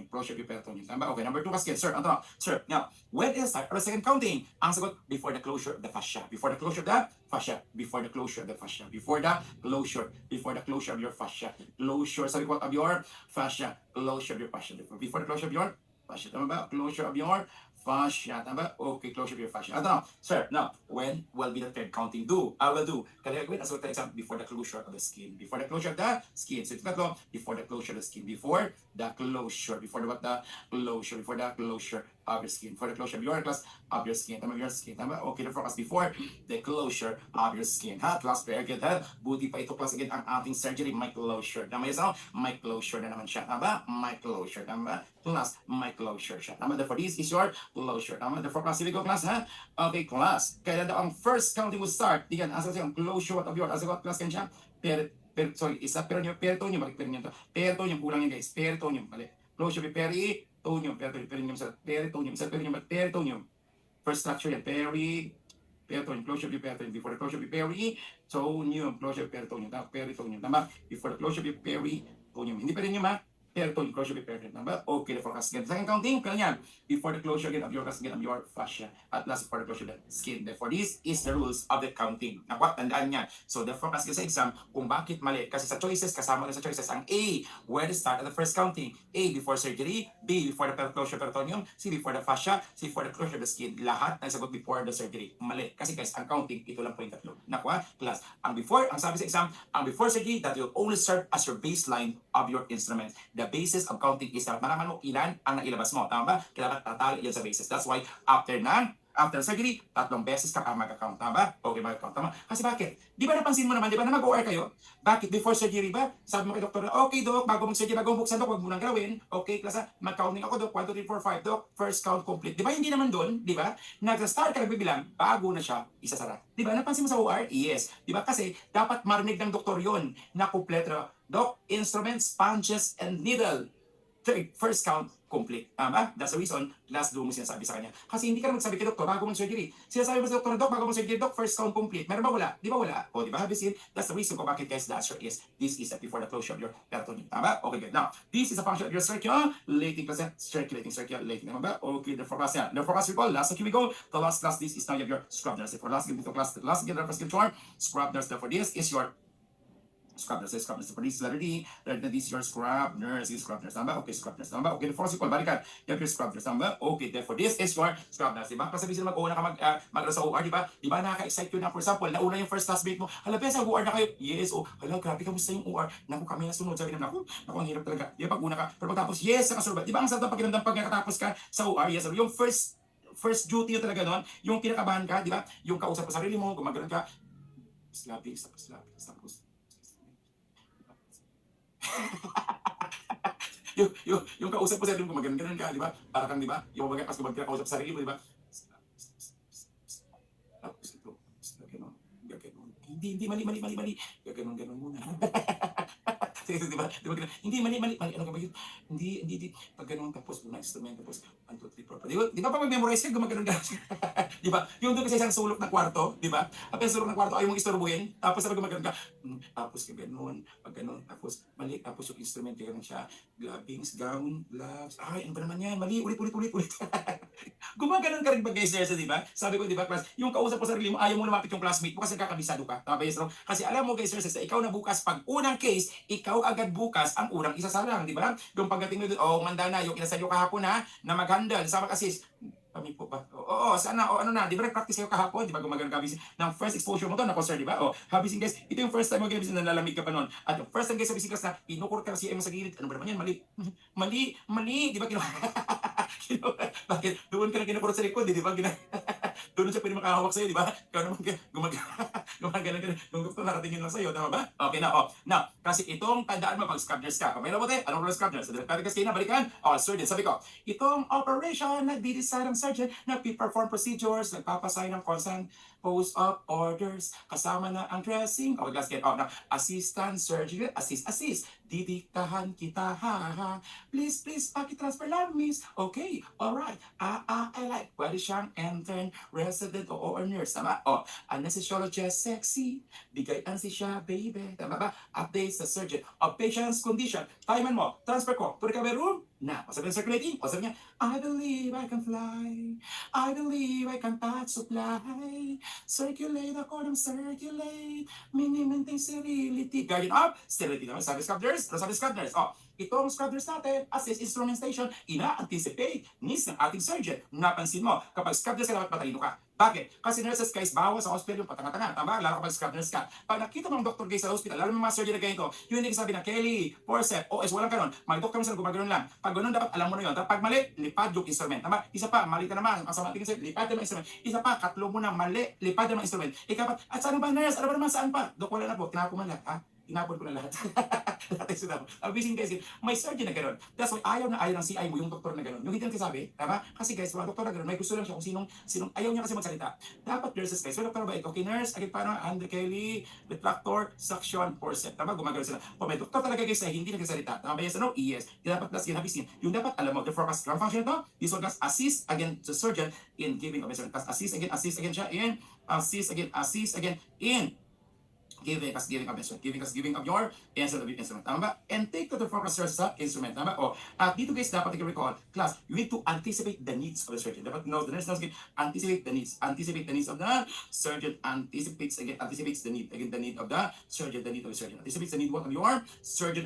closure of your peritoneum. Tama? Okay, number 2 kasi, sir, ano to? Sir, now, when is start of the second counting? Ang sagot, before the closure of the fascia. Before the closure of the fascia. Before the closure of the fascia. Before the closure of your fascia. Closure, sabi ko, of your fascia. Closure of your fascia. Before the closure of your fascia. Tama ba? Closure of your fascia. Tama ba? Okay, closure of your fascia. Now, sir, now, when will be the third counting do? I will do. Kaya gawin, as well, for example, before the closure of the skin. Before the closure of the skin. So, ito tatlo, before the closure of the skin. Before the closure. Before the what? The closure. Before the closure of your skin. For the closure of your class of your skin. Tama, your skin. Tama? Okay, the focus before the closure of your skin. Ha? Class, very good. Ha? Buti pa ito, class, again, ang ating surgery, my closure. Tama, yes, no? My closure na naman siya. Tama? My closure. Tama? Class, my closure siya. Tama? Therefore, this is your closure. Tama? Therefore, class, here we go, class, ha? Okay, class. Kaya daw ang first counting will start. Diyan, asa siya, ang closure of your, asa ko, class, kan siya? Sorry, isa, peritoneum, balik peritoneum to. Peritoneum, kulang yan, guys. Peritoneum, balik. Closure of peritoneum, peritoneum. First structure yan, peritoneum, closure of your peritoneum. Before the closure of your peritoneum, closure of peritoneum. Peritoneum, tama? Before the closure of your peritoneum. Hindi peritoneum, ha? Peritoneum, closure of your peritoneum. Tama? Okay, the forecast again. Second counting, kailan yan? Before the closure again of your again of your fascia. At last, before the closure of the skin. Therefore, this is the rules of the counting. Nakuha, tandaan niya. So, the forecast sa exam, kung bakit mali. Kasi sa choices, kasama na sa choices, ang A, where to start at the first counting. A, before surgery. B, before the closure of peritoneum. C, before the fascia. C, before the closure of the skin. Lahat ng sagot before the surgery. Mali. Kasi guys, ang counting, ito lang po yung tatlo. Nakuha? Class. Ang before, ang sabi sa exam, ang before surgery, that will only serve as your baseline of your instrument. The basis of counting is dapat malaman mo ilan ang nailabas mo. Tama ba? Kailangan tatali yan sa basis. That's why, after surgery, 3 beses ka mag-account. Tama ba? Okay, mag-account. Tama. Kasi bakit? Di ba napansin mo naman, di ba na mag-OR kayo? Bakit? Before surgery ba? Sabi mo kay doktor, okay dok, bago mag-surgery, bago buksan dok, wag mo nang gawin. Okay, klasa, mag-counting ako dok, 1, 2, 3, 4, 5 dok, first count complete. Di ba hindi naman doon? Di ba? Nag-start ka nagbibilang, bago na siya isasara. Di ba? Napansin mo sa OR? Yes. Di ba? Kasi dapat marinig ng doktor yon na kumpleto. Doc, instruments, sponges, and needle. First count, complete. Tama? That's the reason, last do mo sinasabi sa kanya. Kasi hindi ka naman magsabi kay doktor bago mag-surgery. Sinasabi mo sa doktor, Doc, bago mag-surgery, Doc, first count complete. Meron ba wala? Di ba wala? O, di ba? Have you seen? That's the reason kung bakit guys, the answer is, this is before the closure of your peritoneum. Tama? Okay, good. Now, this is a function of your circulating, circulating. Tama ba? Okay, the forecast yan. The forecast recall, last here we go. The last class, this is now your scrub nurse. For last class, the last scrub nurse. Therefore, this is your scrub nurse. For this letter D, this is your scrub nurse. Tama? Okay, scrub nurse. Tama? Okay, the first call, balikan. You have your scrub nurse. Tama? Okay, therefore, this is your scrub nurse. Diba? Kasi bisa mag-una ka mag sa OR, diba? Diba nakaka-excite yun na, for example, nauna yung first classmate mo, hala, sa OR na kayo. Yes, oh, hala, grabe, kamusta yung OR? Naku, kami na sunod. Sabi na, naku, ang hirap talaga. Diba, pag una ka, pero pagtapos, yes, nakasurba. Diba, ang sarap ng pakiramdam pag nakatapos ka sa OR? Yes, yung first duty yun talaga nun, yung kinakabahan ka, diba? Yung kausap sa sarili mo, gumagano'n ka, slapping, tapos yung kausap mo sa sarili mo, gumagano'n ka, di ba? Para kang, di ba? Yung mga pas kausap sa sarili mo, di ba? Tapos ito, gano'n. Hindi, mali. Gano'n muna. Di ba? Di ba? Hindi, mali. Ano ka ba yun? Hindi. Pag ganun tapos, unang instrument, tapos, 1, 2, 3, 4. Di ba pag memorize ka, gumagano'n ka? Di ba? Yung doon kasi isang sulok ng kwarto, di ba? Pag yung sulok ng kwarto, ayaw mong istorbuhin, tapos sabi gumagano'n ka, tapos ka ganun, pag ganun, tapos mali, tapos yung instrument, ganun siya, glovings, gown, gloves, ay, ano ba naman yan? Mali, ulit. Gumaganon ka rin ba guys, Nersa, di ba? Sabi ko, di ba, class, yung kausap ko sa sarili mo, ayaw mo lumapit yung classmate mo kasi kakabisado ka. Tama ba, yes, no? Kasi alam mo guys, Nersa, ikaw na bukas, pag unang case, ikaw agad bukas ang unang isasalang, di ba? Yung pagdating mo doon, manda na, yung inasadyo kahapon ha, na mag-handle, sa mag-assist, kami po ba? Sana, ano na, di ba nag-practice kayo kahapon, di ba, gumagano ka, ng first exposure mo to, na concern, di ba? Habising guys, ito yung first time mo gabising na nalalamig ka pa noon. At yung first time guys, habising class na, inukur ka si mo sa gilid, ano ba naman yan, mali, di ba, bakit? Doon ka na kinukurot sa likod, di ba? Doon siya pwede makahawak sa'yo, di ba? Ikaw naman gumagana ka. Yung doktor nakatingin lang sa'yo, tama ba? Okay na, Now, kasi itong tandaan mo pag scrub nurse ka. Kamay na mo, anong role scrub nurse? Dahil kasi na, balikan. Surgeon, sabi ko, itong operation, nagdi-decide ang surgeon, nagpi-perform procedures, nagpapasign ng consent, post-op orders, kasama na ang dressing. Last get, na assistant surgery, assist. Didiktahan kita, ha. Please, pakitransfer lang, miss. Okay, alright. I like. Pwede siyang intern, resident, o nurse. Tama? Anesthesiologist, sexy. Bigayan si siya, baby. Tama ba? Updates sa surgeon. Patient's condition. Timean mo. Transfer ko. To recovery room. Na. Sabi ng circulating. Sabi niya, I believe I can fly. I believe I can touch supply. Circulate according circulate. Maintain sterility. Guardian of sterility. Sabi scrub nurse. Itong scrub nurse natin, assist instrumentation, ina-anticipate needs ng ating surgeon. Napansin mo, kapag scrub nurse ka, dapat matalino ka. Bakit? Kasi nurses guys, bawas sa hospital yung patanga-tanga. Tama? Lalo kapag scrub nurse ka. Pag nakita mo ng doktor guys sa hospital, lalo ng mga surgeon na ganito, yung hindi sabi na Kelly, forceps, OS, walang kanon. May doktor mo sila gumagano'n lang. Pag gano'n, dapat alam mo na yun. Pag mali, lipad yung instrument. Tama? Isa pa, mali ka naman. Ang sama tingin sa'yo, lipad naman instrument. Isa pa, katlo mo na mali, lipad naman instrument. Ikapat, at saan ba nurse? Ano ba naman saan pa? Dok, wala na po. Tinapo man lahat. Ha? Tinapon ko na lahat. Abising guys, may surgeon na gano'n. That's why ayaw ng CI mo yung doktor na gano'n. Yung hindi kasabi, tama? Kasi guys, mga doktor na gano'n, may gusto lang siya kung sinong ayaw niya kasi magsalita. Dapat nurses guys, may doktor ba ikaw? Okay, nurse, agad paano? Under Kelly, retractor, suction, forceps. Tama? Gumagano sila. Kung may doktor talaga guys na hindi nagsasalita, tama ba yes ano? Yes. Dapat plus ginabisin. Yung dapat alam mo, the forecast ground function ito, this one assist again to surgeon in giving of instrument. Assist again siya in, assist again in giving us giving of your instrument. Tama ba? And take to the focus sa instrument. Tama ba? At dito guys, dapat i-recall, class, you need to anticipate the needs of the surgeon. Dapat know the nurse knows, anticipate the needs of the surgeon, anticipates the need of the surgeon, anticipates the need of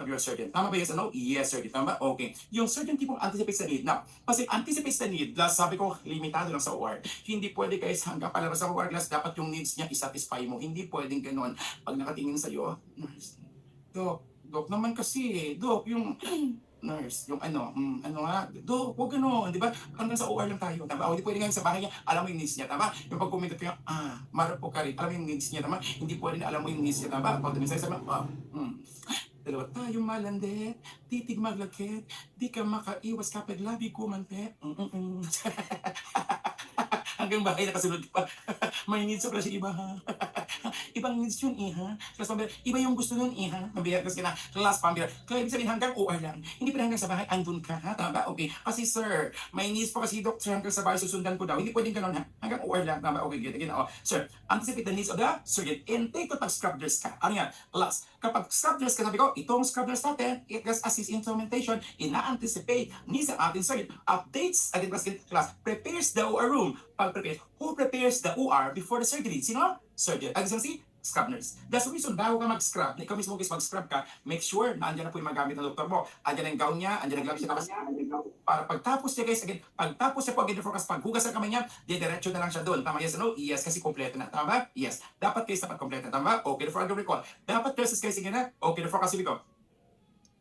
your surgeon. Tama ba? Yes or no? Yes, surgeon. Tama ba? Okay. Yung surgeon tipong anticipates the need. Now, kasi anticipates the need, plus sabi ko, limitado lang sa OR. Hindi pwede guys, hanggang palabas sa OR class, dapat yung needs niya isatisfy mo. Hindi pwedeng ganun. Pag nakatingin sa'yo, nurse, Dok naman kasi, Dok, yung nurse, yung Dok, huwag gano'n, di ba? Hanggang sa OR lang tayo, tama? O, di pwede nga sa bahay niya, alam mo yung needs niya, tama? Yung pag kumita ko yung, marap po ka rin, alam mo yung needs niya, tama? Hindi pwede na alam mo yung needs niya, tama? Pag tumisay sabi, dalawa tayo malandet, titig maglakit, di ka makaiwas kapag labi kumante. Hanggang bahay nakasunod pa. May needs pala si iba ha. Ibang needs yun iha. Class pambira, iba yung gusto nun iha. Mabihar kasi na class pambira. Kaya ibig sabihin hanggang OR lang. Hindi pa hanggang sa bahay, andun ka ha. Tama ba? Okay. Kasi sir, may needs pa kasi doctor hanggang sa bahay susundan ko daw. Hindi pwedeng ganun ha. Hanggang OR lang. Tama ba? Okay, good. Again, sir, anticipate the needs of the surgeon. Intake ko pag scrub nurse ka. Ano yan? Last. Kapag scrub nurse ka, sabi ko, itong scrub nurse natin, it does assist instrumentation, ina-anticipate needs ng ating surgeon. Updates, again, class, prepares the OR room. Who prepares the OR before the surgery? Sino? Surgeon. Si scrub nurse. That's the reason, bago ka mag-scrub, ikaw mismo guys mag-scrub ka, make sure na andyan na po yung magamit ng doktor mo. Andyan ang gown niya, andyan ang gloves niya. Para pagtapos niya guys, again, pagtapos niya po again the forecast, paghugas ng kamay niya, diretso na lang siya doon. Tama, yes or no? Yes, kasi kompleto na. Tama ba? Yes. Dapat guys, dapat kompleto. Tama ba? Okay, the forecast recall. Dapat nurses guys, sige na. Okay, the forecast recall.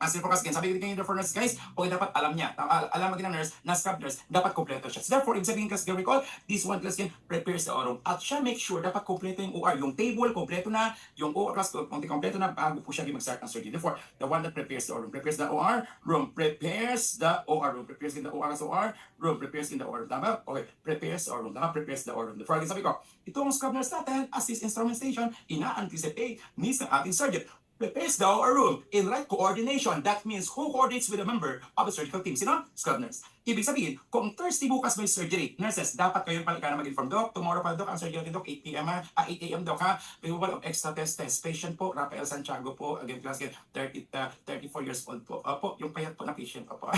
As in focus again, sabi ko kanina for nurse guys, okay dapat alam niya, alam maging ng nurse, na scrub nurse, dapat kompleto siya. So therefore, ibig sabihin kasi recall, this one class again, prepares the OR room. At siya make sure, dapat kompleto yung OR, yung table, kompleto na, yung OR class, kompleto na, bago po siya mag-start ng surgery. Therefore, the one that prepares the OR room, prepares the OR room, prepares the OR room, prepares in the OR as OR room, prepares in the OR room. Tama? Okay, prepares the OR room, tama? Prepares the OR room. Therefore, again, sabi ko, itong scrub nurse natin, assist instrumentation, ina-anticipate needs ng ating surgeon. prepares the OR room in right coordination. That means who coordinates with a member of the surgical team? Sino? Scrub nurse. Ibig sabihin, kung Thursday bukas may surgery, nurses, dapat kayong palika na mag-inform, Doc, tomorrow pa, Doc, ang surgery natin, Doc, 8 p.m. 8 a.m. Doc, ha? Removal of extra test. Patient po, Rafael Santiago po, again, class, 34 years old po. Opo, yung payat po na patient, opo.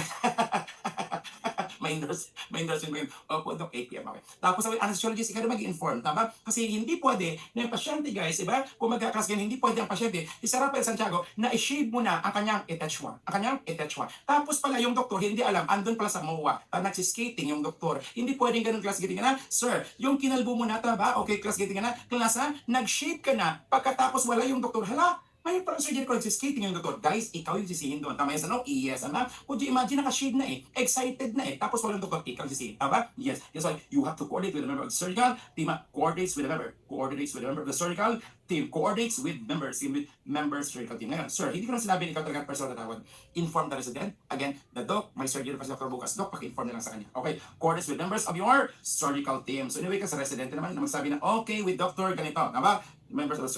may nurse yung opo, Doc, 8 p.m. Okay. Tapos, ang anesthesiologist, ikaw na mag-inform, tama? Kasi hindi pwede na yung pasyente, guys, iba? Kung magkakas ganyan, hindi pwede ang pasyente, si Rafael Santiago, na i-shave mo na ang kanyang attachment. Tapos pala yung doktor, hindi alam, andun pala sa MOA, nagsiskating yung doktor. Hindi pwedeng ganun, class gating ka na. Sir, yung kinalbo mo na, ba? Okay, class gating ka na. Class, nag-shave ka na. Pagkatapos wala yung doktor, hala, may parang surgery ko nagsiskating yung doktor. Guys, ikaw yung sisihin doon. Tama yes, ano? Yes, ano? Would you imagine naka-shave na excited na tapos walang doktor, ikaw yung sisihin. Tama? Yes. That's why you have to coordinate with a member of the surgical team. Coordinates with a member of the surgical team. Coordinates with members surgical team. Ngayon, sir, hindi ko na sinabi ikaw talaga personal na tawag. Inform the resident. Again, the doc, may surgery pa si Dr. bukas. Doc, paki-inform na lang sa kanya. Okay? Coordinates with members of your surgical team. So anyway, kasi resident naman na magsabi na, okay, with doctor, ganito. Tama? Members of the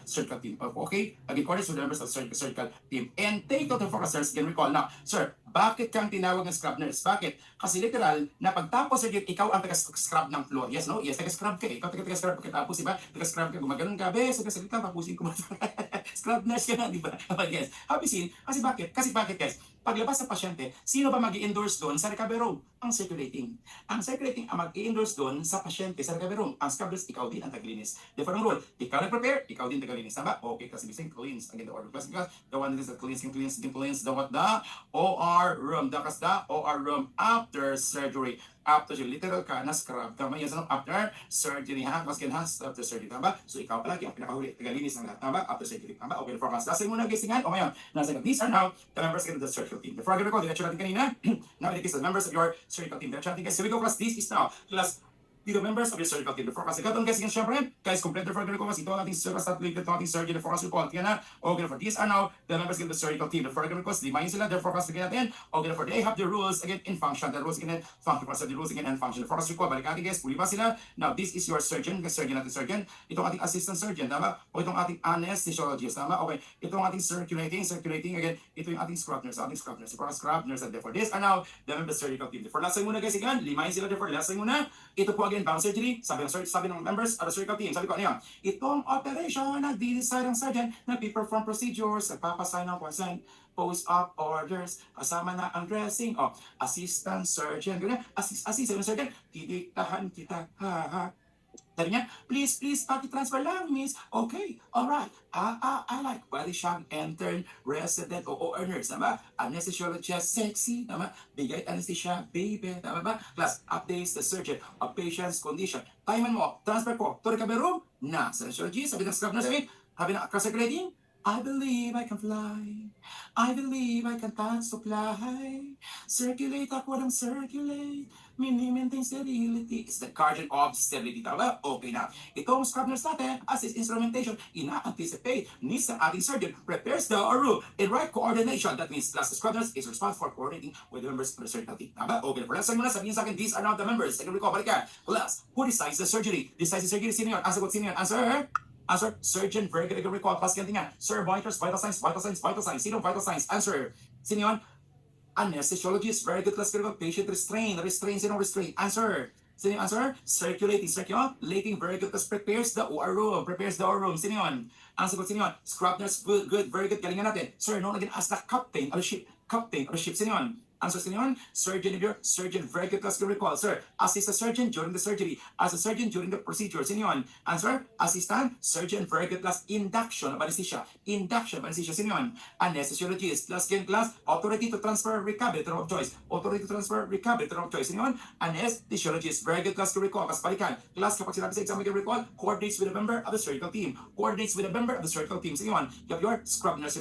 surgical team. Okay? Again, coordinates with members of the surgical team. And take out the focusers can recall. Now, sir, bakit kang tinawag ng scrub nurse? Bakit? Kasi literal, na pagtapos surgery, ikaw ang taga-scrub ng floor. Yes, no? Yes, taga-scrub ka. Ikaw taga-scrub pagkatapos, diba? Taga-scrub ka. Gumaganon ka, be, saga-salita, tapusin ko. Scrub nurse ka na, diba? Yes. Happy scene. Kasi bakit, guys? Paglabas sa pasyente, sino ba mag-i-endorse doon sa recovery room? Ang circulating. Ang circulating ang mag-i-endorse doon sa pasyente sa recovery room. Ang scrub nurse, ikaw din ang taglinis. Therefore, ang rule, ikaw nag-prepare, ikaw din taglinis. Tama? Okay, kasi bising cleans. Again, the order class, the one that is the cleans, the OR room. The OR room after surgery. After surgery, literal ka na scrub. Tama yan, after surgery, ha? Mas after surgery, tama? So, ikaw palagi ang pinakahuli, tagalinis ng lahat, tama? After surgery, tama? Okay, for class. Lasing muna, guys, tingnan. O ngayon, these are now the members of the surgical team. Before I recall, the lecture natin kanina, now it is the members of your surgical team. The lecture natin, guys, so we go, class, this is now, class, the members of your surgical team. The forecast. Ikaw guys, syempre, guys, complete the further recall. Ito ang ating surgical stat, ito ang ating surgery, the forecast report. Kaya na, okay, for these are now the members of the surgical team. The further recall, limayin sila, the forecast again natin. Okay, for they have the rules again in function. The rules again in function. For the rules again in function. The forecast report, balik natin guys, puli ba sila? Now, this is your surgeon, the surgeon natin surgeon. Itong ating assistant surgeon, tama? O itong ating anesthesiologist, tama? Okay, itong ating circulating, again, ito yung ating scrub nurse, The forecast scrub nurse, and therefore, this are now the members of the surgical team. For last time muna guys, again, limayin sila, therefore, last time muna. Ito po again, bound surgery. Sabi ng members of the surgical team, sabi ko, ano yan? Itong operation, nagdi-decide ang surgeon, nagpi-perform procedures, nagpapasign ng consent, post-op orders, kasama na ang dressing, assistant surgeon, ganyan, assistant surgeon, didiktahan kita, ha. Sabi niya, please, paki-transfer lang, miss. Okay, alright. I like body shop, intern, resident, o nurse, tama? Anesthesiologist, sexy, tama? Bigay anesthesia, baby, tama ba? Plus, updates the surgeon of patient's condition. Timean mo, transfer ko, to recovery room, na. Sa anesthesiologist, sabi ng scrub na sabi ng cross-circulating, I believe I can fly. I believe I can touch supply. Circulate ako ng circulate. Maintain sterility. It's the guardian of sterility. Tama? Okay na. Itong scrub nurse natin, as is instrumentation, ina-anticipate needs ng ating surgeon, prepares the room in right coordination. That means plus the scrub nurse is responsible for coordinating with the members of the surgical team. Tama? Okay. For last time muna, sabihin sa akin, these are now the members. Second recall, balik ka. Plus, who decides the surgery? Decides the surgery, sino yun? Answer, sino yun? Answer, surgeon, very good recall. Plus, ganti nga. Sir, monitors, vital signs. Sino vital signs? Answer. Sino yun? Anesthesiologist, very good class critical. Patient restrain. Sino restrain? Answer. Sino yung answer? Circulating, very good class prepares the OR room. Sino yun? Answer ko, sino yun? Scrub nurse, good, very good. Galingan natin. Sir, no, again, as the captain of the ship. Sino yun? Answer sino yun? Surgeon, very good class recall. Sir, assist the surgeon during the surgery. As a surgeon during the procedure. Sino yun? Answer, assistant, surgeon, very good class induction of anesthesia. Sino yun? Anesthesiologist, class, authority to transfer recovery of choice. Sino yun? Anesthesiologist, very good class to recall. Kas balikan, class kapag sinabi sa exam may recall, coordinates with a member of the surgical team. Sino yun? You have your scrub nurse,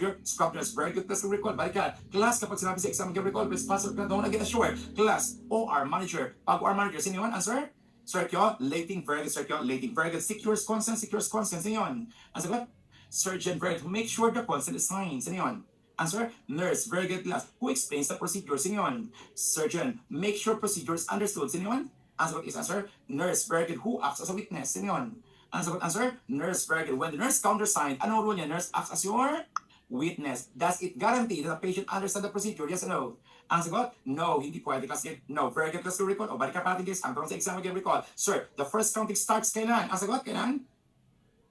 very good class to recall. Balikan, class kapag sinabi sa exam may recall, don't get assured. Class, OR manager. Pag OR manager, sino yun? Answer? Circulating, very good. Secures consent. Sino yun? Answer what? Surgeon, very good. Make sure the consent is signed. Sino yun? Answer? Nurse, very good class. Who explains the procedure? Sino yun? Surgeon, make sure procedure is understood. Sino yun? Answer what is answer? Nurse, very good. Who acts as a witness? Sino yun? Ang sagot answer, nurse. Very good. When the nurse countersigned, anong rule niya? Nurse acts as your witness. Does it guarantee that the patient understand the procedure? Yes or no? Ang sagot, no, hindi pwede kasi no. Very good, class to recall. O balik ka pa natin guys. Ang tanong sa exam again recall. Sir, the first counting starts kailan? Ang sagot, kailan?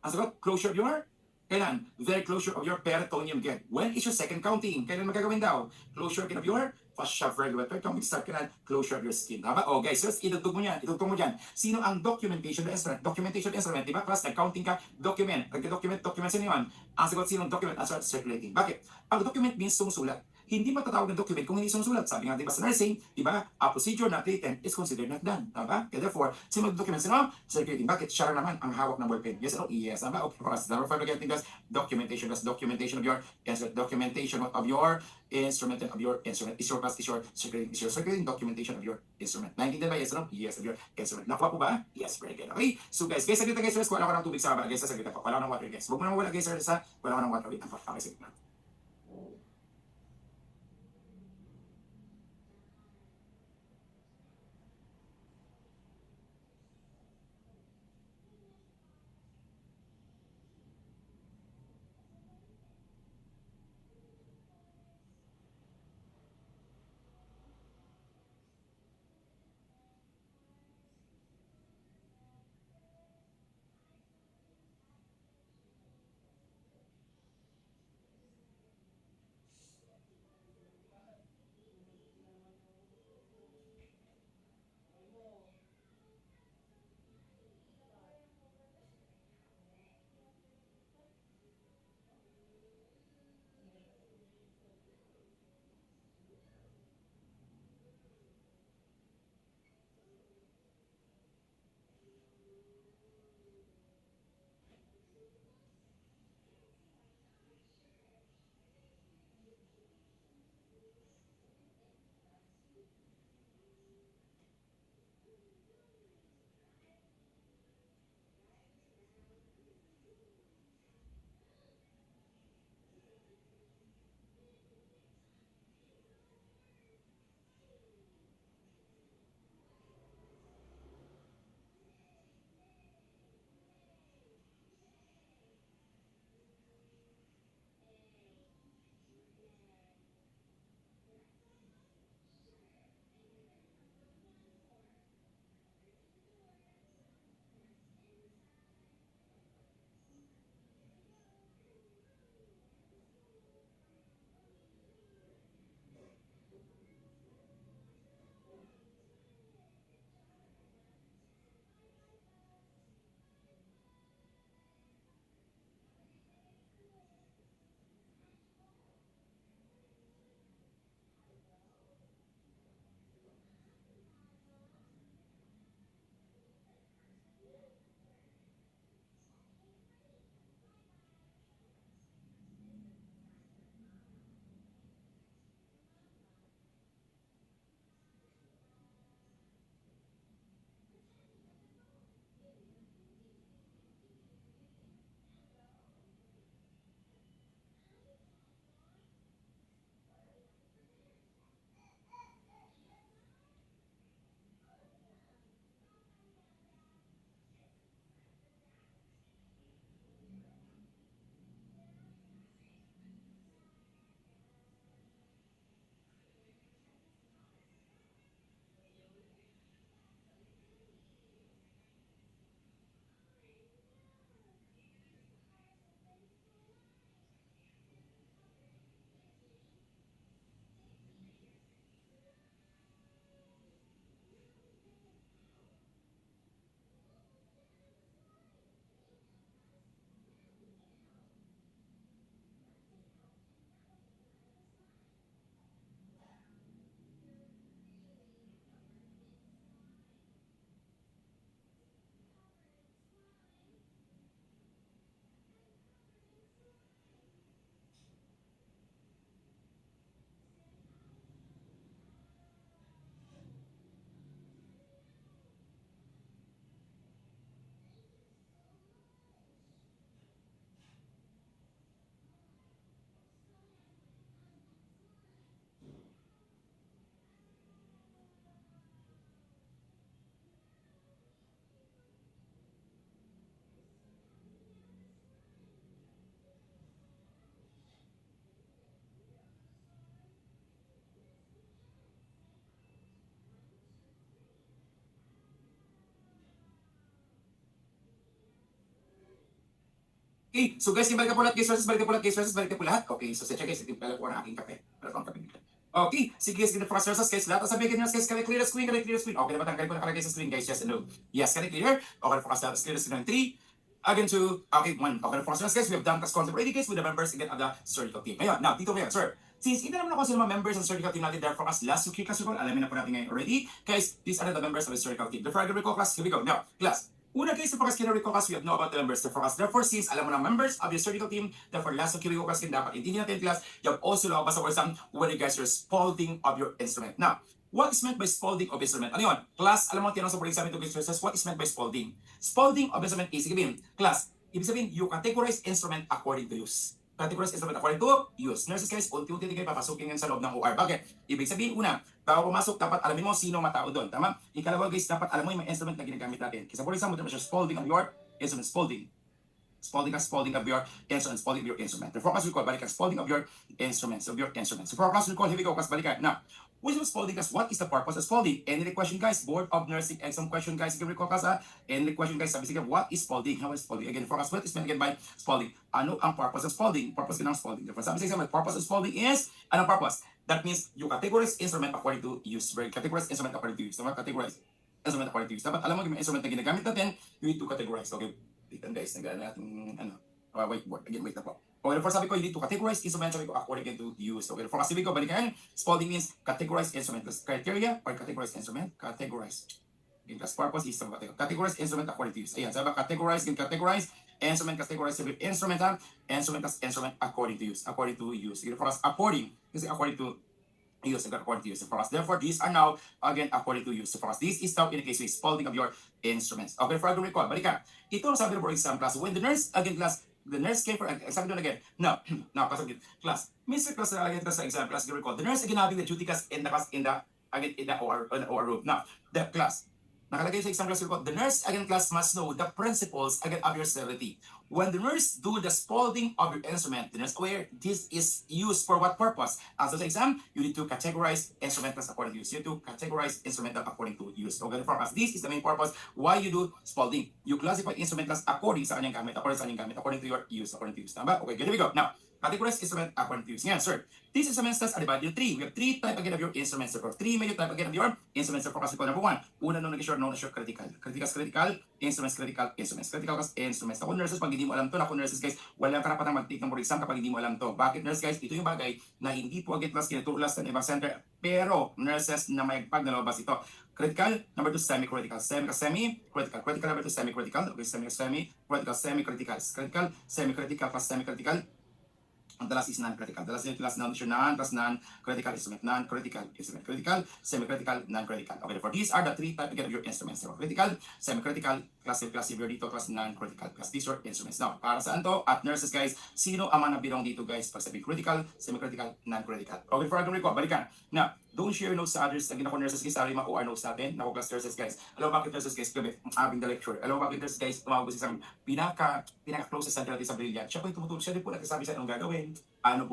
Ang sagot, closure of your kailan? Very closure of your peritoneum again. When is your second counting? Kailan magagawin daw? Closure again of your fascia vertebra. Third counting start kailan? Closure of your skin. Tama? Oh guys, just idugtog mo yan. Idugtog mo dyan. Sino ang documentation instrument? Documentation instrument, di ba? Class, nag-counting ka, document. Nag-document, sino yun? Ang sagot, sinong document? Answer, circulating. Bakit? Pag document means sumusulat. Hindi matatawag ng document kung hindi sumusulat. Sabi nga, di ba sa nursing, di ba, a procedure not written is considered not done. Tama? Kaya therefore, sino mag-document? Sino? Circulating. Bakit? Siya naman ang hawak ng ballpen. Yes or no? Yes. Tama? Okay, class. Number 5 again, guys. Documentation. That's documentation of your instrument. Documentation of your instrument and of your instrument. Is your class, is your circulating, is your circulating documentation of your instrument. 19 ba? Yes or no? Yes, of your instrument. Nakuha po ba? Yes, very good. Okay. So guys, saglit na guys, wala ko ng tubig sa baba. Guys, saglit ako. Wala ko ng water, guys. Huwag mo na wala, guys, sa wala ko ng water. Wait, okay, saglit na. Okay, so guys, balik po lahat guys, balik po lahat guys, balik po lahat. Okay, so check guys, itimpala ko ang aking kape. Para pang kape. Okay, sige guys, ganito pa guys, lahat sabi ko guys, can I clear the screen, can I clear the screen? Okay, naman tanggalin ko nakalagay sa screen guys, yes and no. Yes, can I clear? Okay, focus lahat, clear the screen 3. Again, 2, okay, 1. Okay, focus guys, we have done task concept already guys with the members again of the surgical team. Ayun, now, dito ngayon, sir. Since hindi naman ako sila mga members ng surgical team natin, therefore, as last week class recall, alamin na po natin ngayon already. Guys, these are the members of the surgical team. Therefore, again, recall class, here we go. Now, class, una guys, therefore, kasi recall class, we have know about the members. Therefore, since alam mo na members of the surgical team, therefore, last week recall class, dapat intindihan natin class, you have also know about some when you guys are spalding of your instrument. Now, what is meant by spalding of instrument? Ano yun? Class, alam mo, tinanong sa board exam ito, guys, what is meant by spalding? Spalding of instrument is, sabihin, class, ibig sabihin, you categorize instrument according to use. Categorize instrument according to use. Nurses guys, unti-unti kayo papasukin yan sa loob ng OR. Bakit? Ibig sabihin, una, bago pumasok, dapat alamin mo sino matao doon. Tama? Ikalawa guys, dapat alam mo yung mga instrument na ginagamit natin. Kasi for example, there's spalding of your instrument. Spalding of your instrument. Spalding of your instrument. The focus recall, balikan. Spalding of your instruments. So for focus recall, here we go. Kas balikan. Now, what is spalding? Kas what is the purpose of spalding? Any question guys? Board of Nursing exam question guys. You can recall kas any question guys? Sabi sige, what is spalding? How is spalding? Again, focus what is meant again by spalding? Ano ang purpose of spalding? Purpose ng spalding. Therefore, sabi sige, purpose of spalding is anong purpose? That means you categorize instrument according to use. Categorize instrument according to use. So, categorize instrument according to use. Dapat alam mo yung instrument na ginagamit natin, you need to categorize. Okay, tignan guys, nagana natin whiteboard. Again, wait na po. Okay, therefore sabi ko, you need to categorize instrument, sabi ko, according to use. Okay, therefore sabi ko, balikan, spalding means categorize instrument. Plus criteria or categorize instrument, categorize. Okay, plus purpose is categorize instrument according to use. Ayan, sabi ba, categorize, instrument, categorize, instrument according to use. According to use. Okay, therefore, according to use, according to use. For us, therefore, these are now, again, according to use. For us, this is now in the case with spalding of your instruments. Okay, for again, recall, balikan. Ito ang sabi for exam class. When the nurse, again, class, the nurse came for, sabi doon again, now, pasok dito, class, Mr. Class, again, class sa exam class, recall, the nurse again having the duty class in the class, again, in the OR room. Now, the class, nakalagay sa exam class report, the nurse again class must know the principles again of your sterility. When the nurse do the spalding of your instrument, the nurse aware this is used for what purpose. As the exam, you need to categorize instrument class according to use. You need to categorize instrument according to use. Okay, therefore, as this is the main purpose why you do spalding. You classify instrument class according sa kanyang gamit, according to your use, Tama? Okay, here we go. Now, categorize instrument according to use. Yan, sir. These instruments class are divided into 3. We have 3 type again of your instruments. Therefore, 3 major type again of your instruments. Therefore, class number 1. Una nung nag-short, known as your critical. Critical, instruments, instruments. Critical class, instruments. Ako nurses, pag hindi mo alam to, ako nurses guys, walang karapatang mag-take ng board exam kapag hindi mo alam to. Bakit nurse guys? Ito yung bagay na hindi po agad class kinaturo last ng ibang center. Pero, nurses na may pag nalabas ito. Critical, number 2, semi-critical. Semi-critical. Critical number 2, semi-critical. Okay, semi-critical, semi-critical. Critical, semi-critical, plus semi-critical. Ang the last is non-critical. The last is non-critical instrument. Non-critical instrument. Critical, semi-critical, non-critical. Okay, therefore, these are the 3 type again of your instruments. So, critical, semi-critical, class severe dito, class non-critical. Class these are instruments. Now, para saan to? At nurses guys, sino ang mga nabirong dito guys? Pag sabi critical, semi-critical, non-critical. Okay, for again ko, balikan. Now, don't share notes sa others. Lagi na ko nurses guys, sorry mga OR notes natin. Nako class nurses guys. Alam mo bakit nurses guys? Gabi, abing the lecture. Alam mo bakit nurses guys? Tumawag sa pinaka-closest center natin sa Brilliant. Siya po yung tumutulong. Siya din po nagsasabi sa anong gagawin. Paano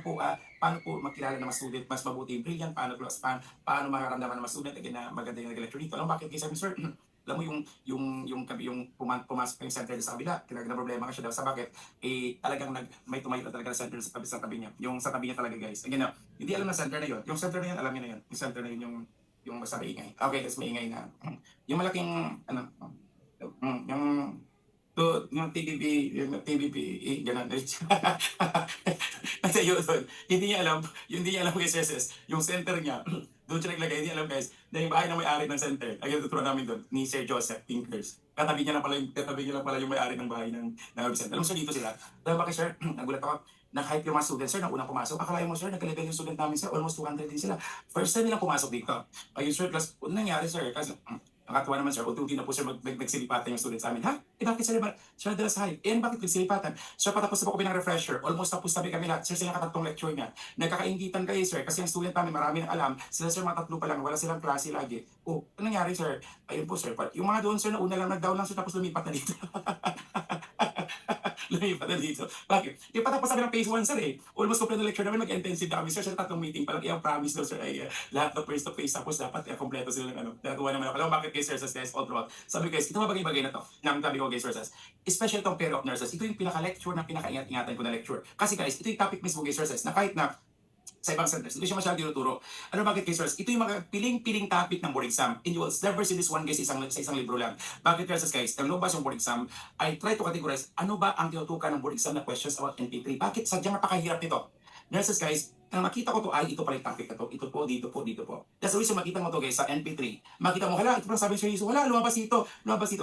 po makilala na mas student, mas mabuti yung Brilliant, paano makaramdaman na mas student, again na maganda yung nag-lecture dito. Alam mo bakit guys? Sabi, sir, alam mo yung pumasok yung center sa kabila, talagang problema ka siya daw sa bakit, talagang may tumayo na talaga na center sa tabi niya. Yung sa tabi niya talaga guys. Again, hindi alam na center na yun. Yung center na yun, alam niya na yun. Yung center na yun, yung basta maingay. Okay, tapos maingay na. Yung malaking, yung TVP, gano'n. Kasi yun, hindi niya alam guys, yung center niya, doon siya naglagay, hindi alam guys, na yung bahay na may-ari ng center, again, tuturuan namin doon, ni Sir Joseph Tinkers. Katabi niya lang pala yung may-ari ng bahay ng center. Alam mo sir, dito sila. Dahil bakit sir, nagulat ako, nag-hype yung mga students, sir, nang unang pumasok. Akalain mo, sir, nag-level yung student namin, sir, almost 200 din sila. First time nilang pumasok dito. Ayun, sir, class, nangyari, sir, kasi, nakatuwa naman, sir, unti na po, sir, nagsilipatan yung students namin. Ha? Bakit, sir, sir, dalas hype? Bakit nagsilipatan? Sir, patapos na po kami ng refresher. Almost tapos na kami lahat. Sir, sila nakatatlong lecture niya. Nagkakaingitan kayo, sir, kasi ang student namin, marami nang alam. Sila, sir, mga tatlo pa lang, wala silang klase lagi. Oh, ano nangyari, sir? Ayun po, sir, yung mga doon, sir, na una lang nag-down lang, sir, tapos lumipat na dito. Lumipat na dito. Bakit? Di pa tapos kami ng phase 1, sir eh. Almost complete na lecture namin, mag-intensive na kami, sir, sa tatlong meeting pa lang. Promise daw, sir, ay lahat ng face to face. Tapos dapat kompleto sila ng ano. Nagawa naman ako. Alam mo bakit guys, sir, guys, all throughout. Sabi ko guys, ito bagay-bagay na to. Nang sabi ko guys, sir, especially itong pair of nurses. Ito yung pinaka-lecture na pinaka-ingat-ingatan ko na lecture. Kasi guys, ito yung topic mismo guys, sir, na kahit na sa ibang centers, hindi siya masyado tinuturo. Ano bakit guys, ito yung mga piling-piling topic ng board exam. And you will never see this one guys sa isang libro lang. Bakit guys, ang lumabas yung board exam, I try to categorize ano ba ang tinutukan ng board exam na questions about NP3. Bakit sadyang napakahirap nito? Nurses guys, ang makita ko to ay ito pala yung topic na to. Ito po, dito po, dito po. That's the reason makita mo to guys sa NP3. Makita mo, hala, ito pala sabi ng wala, lumabas dito.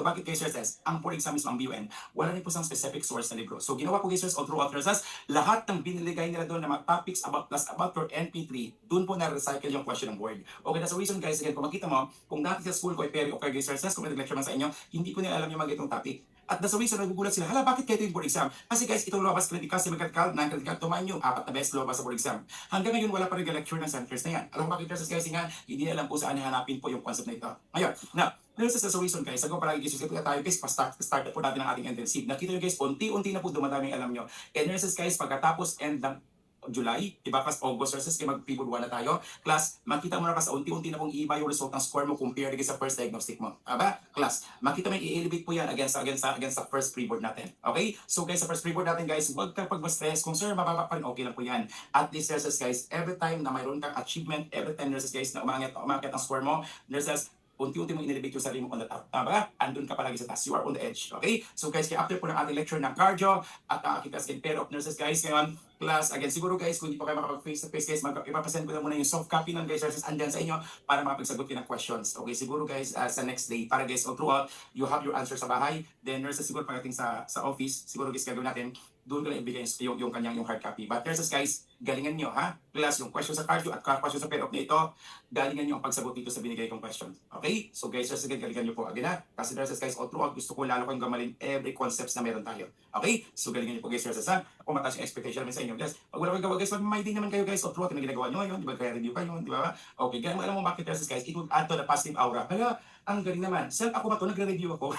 Bakit guys, says, ang board exam mismo ang BUN, wala rin po isang specific source na libro. So ginawa ko guys, all throughout nurses, lahat ng biniligay nila doon na mga topics about your NP3, doon po na-recycle yung question ng board. Okay, that's the reason guys, again, kung makita mo, kung dati sa school ko ay Peri o kay guys, kung may lecture man sa inyo, hindi ko nila alam yung mga itong topic. At that's the reason nagugulat sila, hala, bakit kayo ito yung board exam? Kasi guys, ito lumabas critical, semi-critical, non-critical, tumahan yung 4 na best lumabas sa board exam. Hanggang ngayon, wala pa rin lecture ng centers na yan. Alam mo bakit guys nga, hindi alam po saan hanapin po yung concept na ito. Ngayon, na, this is the reason guys, sabi ko palagi guys, kasi tayo guys, start po natin ang ating intensive. Nakita nyo guys, unti-unti na po dumadami ang alam nyo. And nurses guys, pagkatapos end ng July, diba? Class August versus kaya mag-pivot 1 na tayo. Class, makita mo na kasi unti-unti na pong iiba yung result ng score mo compared sa first diagnostic mo. Aba? Class, makita mo yung i-elevate po yan against sa first pre-board natin. Okay? So guys, sa first pre-board natin guys, huwag kang pag-stress. Kung sir, mababa pa rin, okay lang po yan. At least nurses guys, every time na mayroon kang achievement, every time nurses guys na umangat ang score mo, nurses, unti-unti mo in-elevate yung sarili mo on the top. Tama? Andun ka palagi sa taas. You are on the edge. Okay? So guys, kaya after po ng ating lecture ng cardio at aking class in pair of nurses guys, ngayon, class, again, siguro guys, kung hindi pa kayo makapag-face to face guys, ipapasend ko na muna yung soft copy ng guys nurses andyan sa inyo para makapagsagot kayo ng questions. Okay? Siguro guys, sa next day, para guys, all throughout, you have your answer sa bahay. Then nurses, siguro pagdating sa office, siguro guys, gagawin natin, doon ko lang ibigay yung kanyang yung hard copy. But nurses guys, galingan nyo ha. Class, yung question sa cardio at question sa pair of na ito, galingan nyo ang pagsagot dito sa binigay kong question. Okay? So guys, nurses, galingan nyo po. Again ha. Kasi nurses guys, all throughout, gusto ko lalo kayong gamalin every concepts na meron tayo. Okay? So galingan nyo po guys, nurses ha. Kung mataas yung expectation namin sa inyo guys. Pag wala kang gawa guys, may din naman kayo guys, all throughout, yung ginagawa nyo ngayon, di ba? Kaya review kayo, di ba? Okay, kaya alam mo bakit nurses guys, it would add to the positive aura. Kaya, ang galing naman. Self ako ba to, nagre-review ako.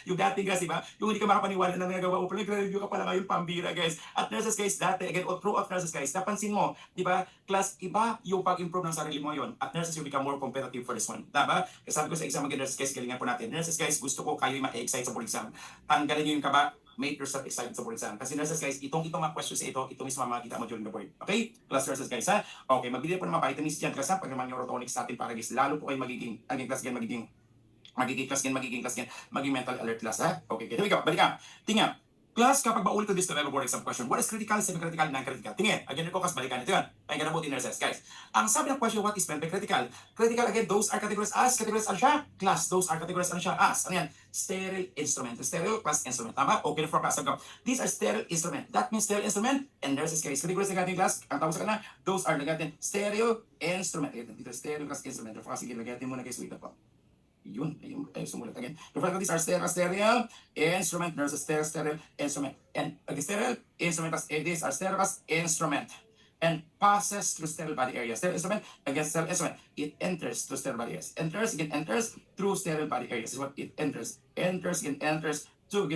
Yung dati guys, diba? Yung hindi ka makapaniwala na nagagawa mo, pero nagre-review ka pala ngayon, pambira guys. At nurses guys, dati, again, all throughout nurses guys, napansin mo, diba? Class, iba yung pag-improve ng sarili mo yon. At nurses, you become more competitive for this one. Diba? Kasi sabi ko sa exam again, nurses guys, galingan po natin. Nurses guys, gusto ko kayo ma-excite sa board exam. Tanggalin nyo yung kaba, make yourself excited sa board exam. Kasi nurses guys, itong mga questions ito mismo makikita mo during the board. Okay? Class nurses guys, ha? Okay, magbili po ng mga vitamins dyan. Class ha? Pag naman yung orotonics natin para guys, lalo po kayo magiging class yan, maging mental alert class, ha? Okay, here we go. Balikan. Tingnan. Class, kapag maulit ko this level board exam question, what is critical, semi-critical, non-critical? Tingin, again ko, kas balikan ito yan. Ay, ganabutin nurses, guys. Ang sabi ng question, what is meant by critical? Critical, again, those are categorized as, siya? Class, those are categorized siya as. Ano yan? Sterile instrument. Sterile plus instrument. Tama? Okay, for class, go. These are sterile instrument. That means sterile instrument, and nurses, guys. Categorized na class, ang tawag sa kanila, those are negatin sterile instrument. Ito, sterile plus instrument. Therefore, sige, lagatin muna guys, wait po. Yun, sumulat again. The fact that these are sterile instrument versus sterile instrument. And sterile instrument as these are sterile instrument and passes through sterile body area. Sterile instrument against sterile instrument. It enters through sterile body areas. Enters through sterile body areas. This is what it enters through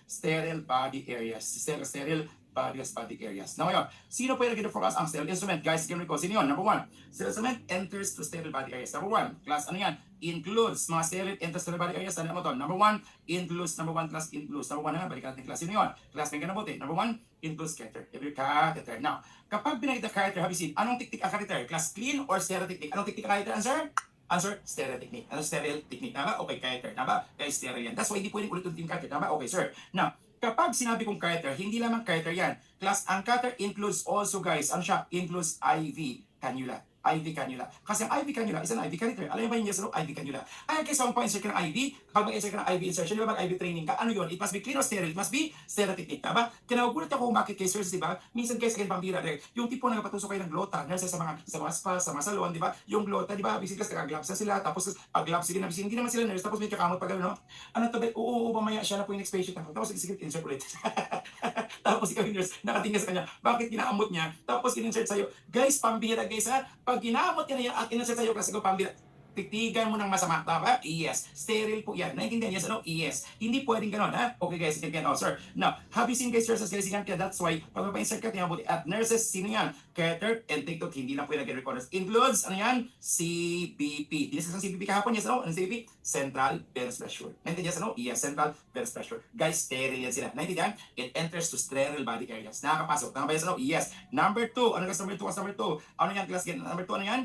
sterile body areas. Sterile body areas. Now ngayon, sino po yung nag-focus ang sterile instrument? Guys, again recall, sino yun? Number 1, sterile instrument enters to sterile body areas. Number 1, class, ano yan? Includes, mga sterile enters sterile body areas. Ano mo to? Number 1, includes. Number 1, class, includes. Number 1 na, balikan natin class. Sino yun? Class, may ganabuti. Number 1, includes catheter. Every catheter. Now, kapag binagita catheter, habisin, anong tiktik ang catheter? Class, clean or sterile technique? Anong tiktik ang catheter? Answer, sterile technique. Ano sterile technique? Tama? Okay, catheter. Tama? Kaya sterile yan. That's why hindi pwedeng ulit-ulit yung catheter. Tama? Okay, sir. Now, kapag sinabi kong catheter, hindi lamang catheter yan. Class, ang catheter includes also guys, ano siya? Includes IV cannula. IV cannula. Kasi ang IV cannula is an IV catheter. Alam mo ba yung yes or no? IV cannula. Kaya kaysa kung pa-insert ka ng IV, kapag mag-insert ka ng IV insertion, di ba mag-IV training ka, ano yun? It must be clean or sterile. It must be sterile technique. Diba? Kinagugulat ako kung bakit cases, di ba? Minsan guys, again, pambira. Yung tipo na nagpatusok kayo ng glota, nurses sa mga spa, sa mga salon, di ba? Yung glota, di ba? Bisig kasi nag-gloves na sila, tapos pag-gloves sila, hindi naman sila nurse, tapos may kakamot pa gano'n, no? Ano to, oo, mamaya siya na po yung next patient. Tapos sige, insert ulit. Tapos ikaw yung nurse, nakatingin sa kanya, bakit kinaamot niya? Tapos in-insert sa'yo. Guys, pambira guys ha. Pag ginamot niya na yan at in-insert sa'yo, kasi ko pambira. titigan mo ng masama, tama? Yes. Sterile po yan. Naintindihan? Yes, ano? Yes. Hindi pwedeng ganun, ha? Okay, guys, again, oh, sir. Now, have you seen, guys, nurses, guys, yan, kaya that's why, pag mapa-insert ka, tinabuti, at nurses, sino yan? Catheter and take out, hindi lang po yung nag-recorders. Includes, ano yan? CBP. Dinis sa CBP kahapon, yes, ano? Ano CBP? Central venous pressure. Naintindihan, yes, ano? Yes, central venous pressure. Guys, sterile yan sila. Naintindihan? It enters to sterile body areas. Nakakapasok. Tama ba, yes, ano? Yes. Number 2. Ano, guys, number 2? Number 2. Ano yan, class? Number 2, ano yan?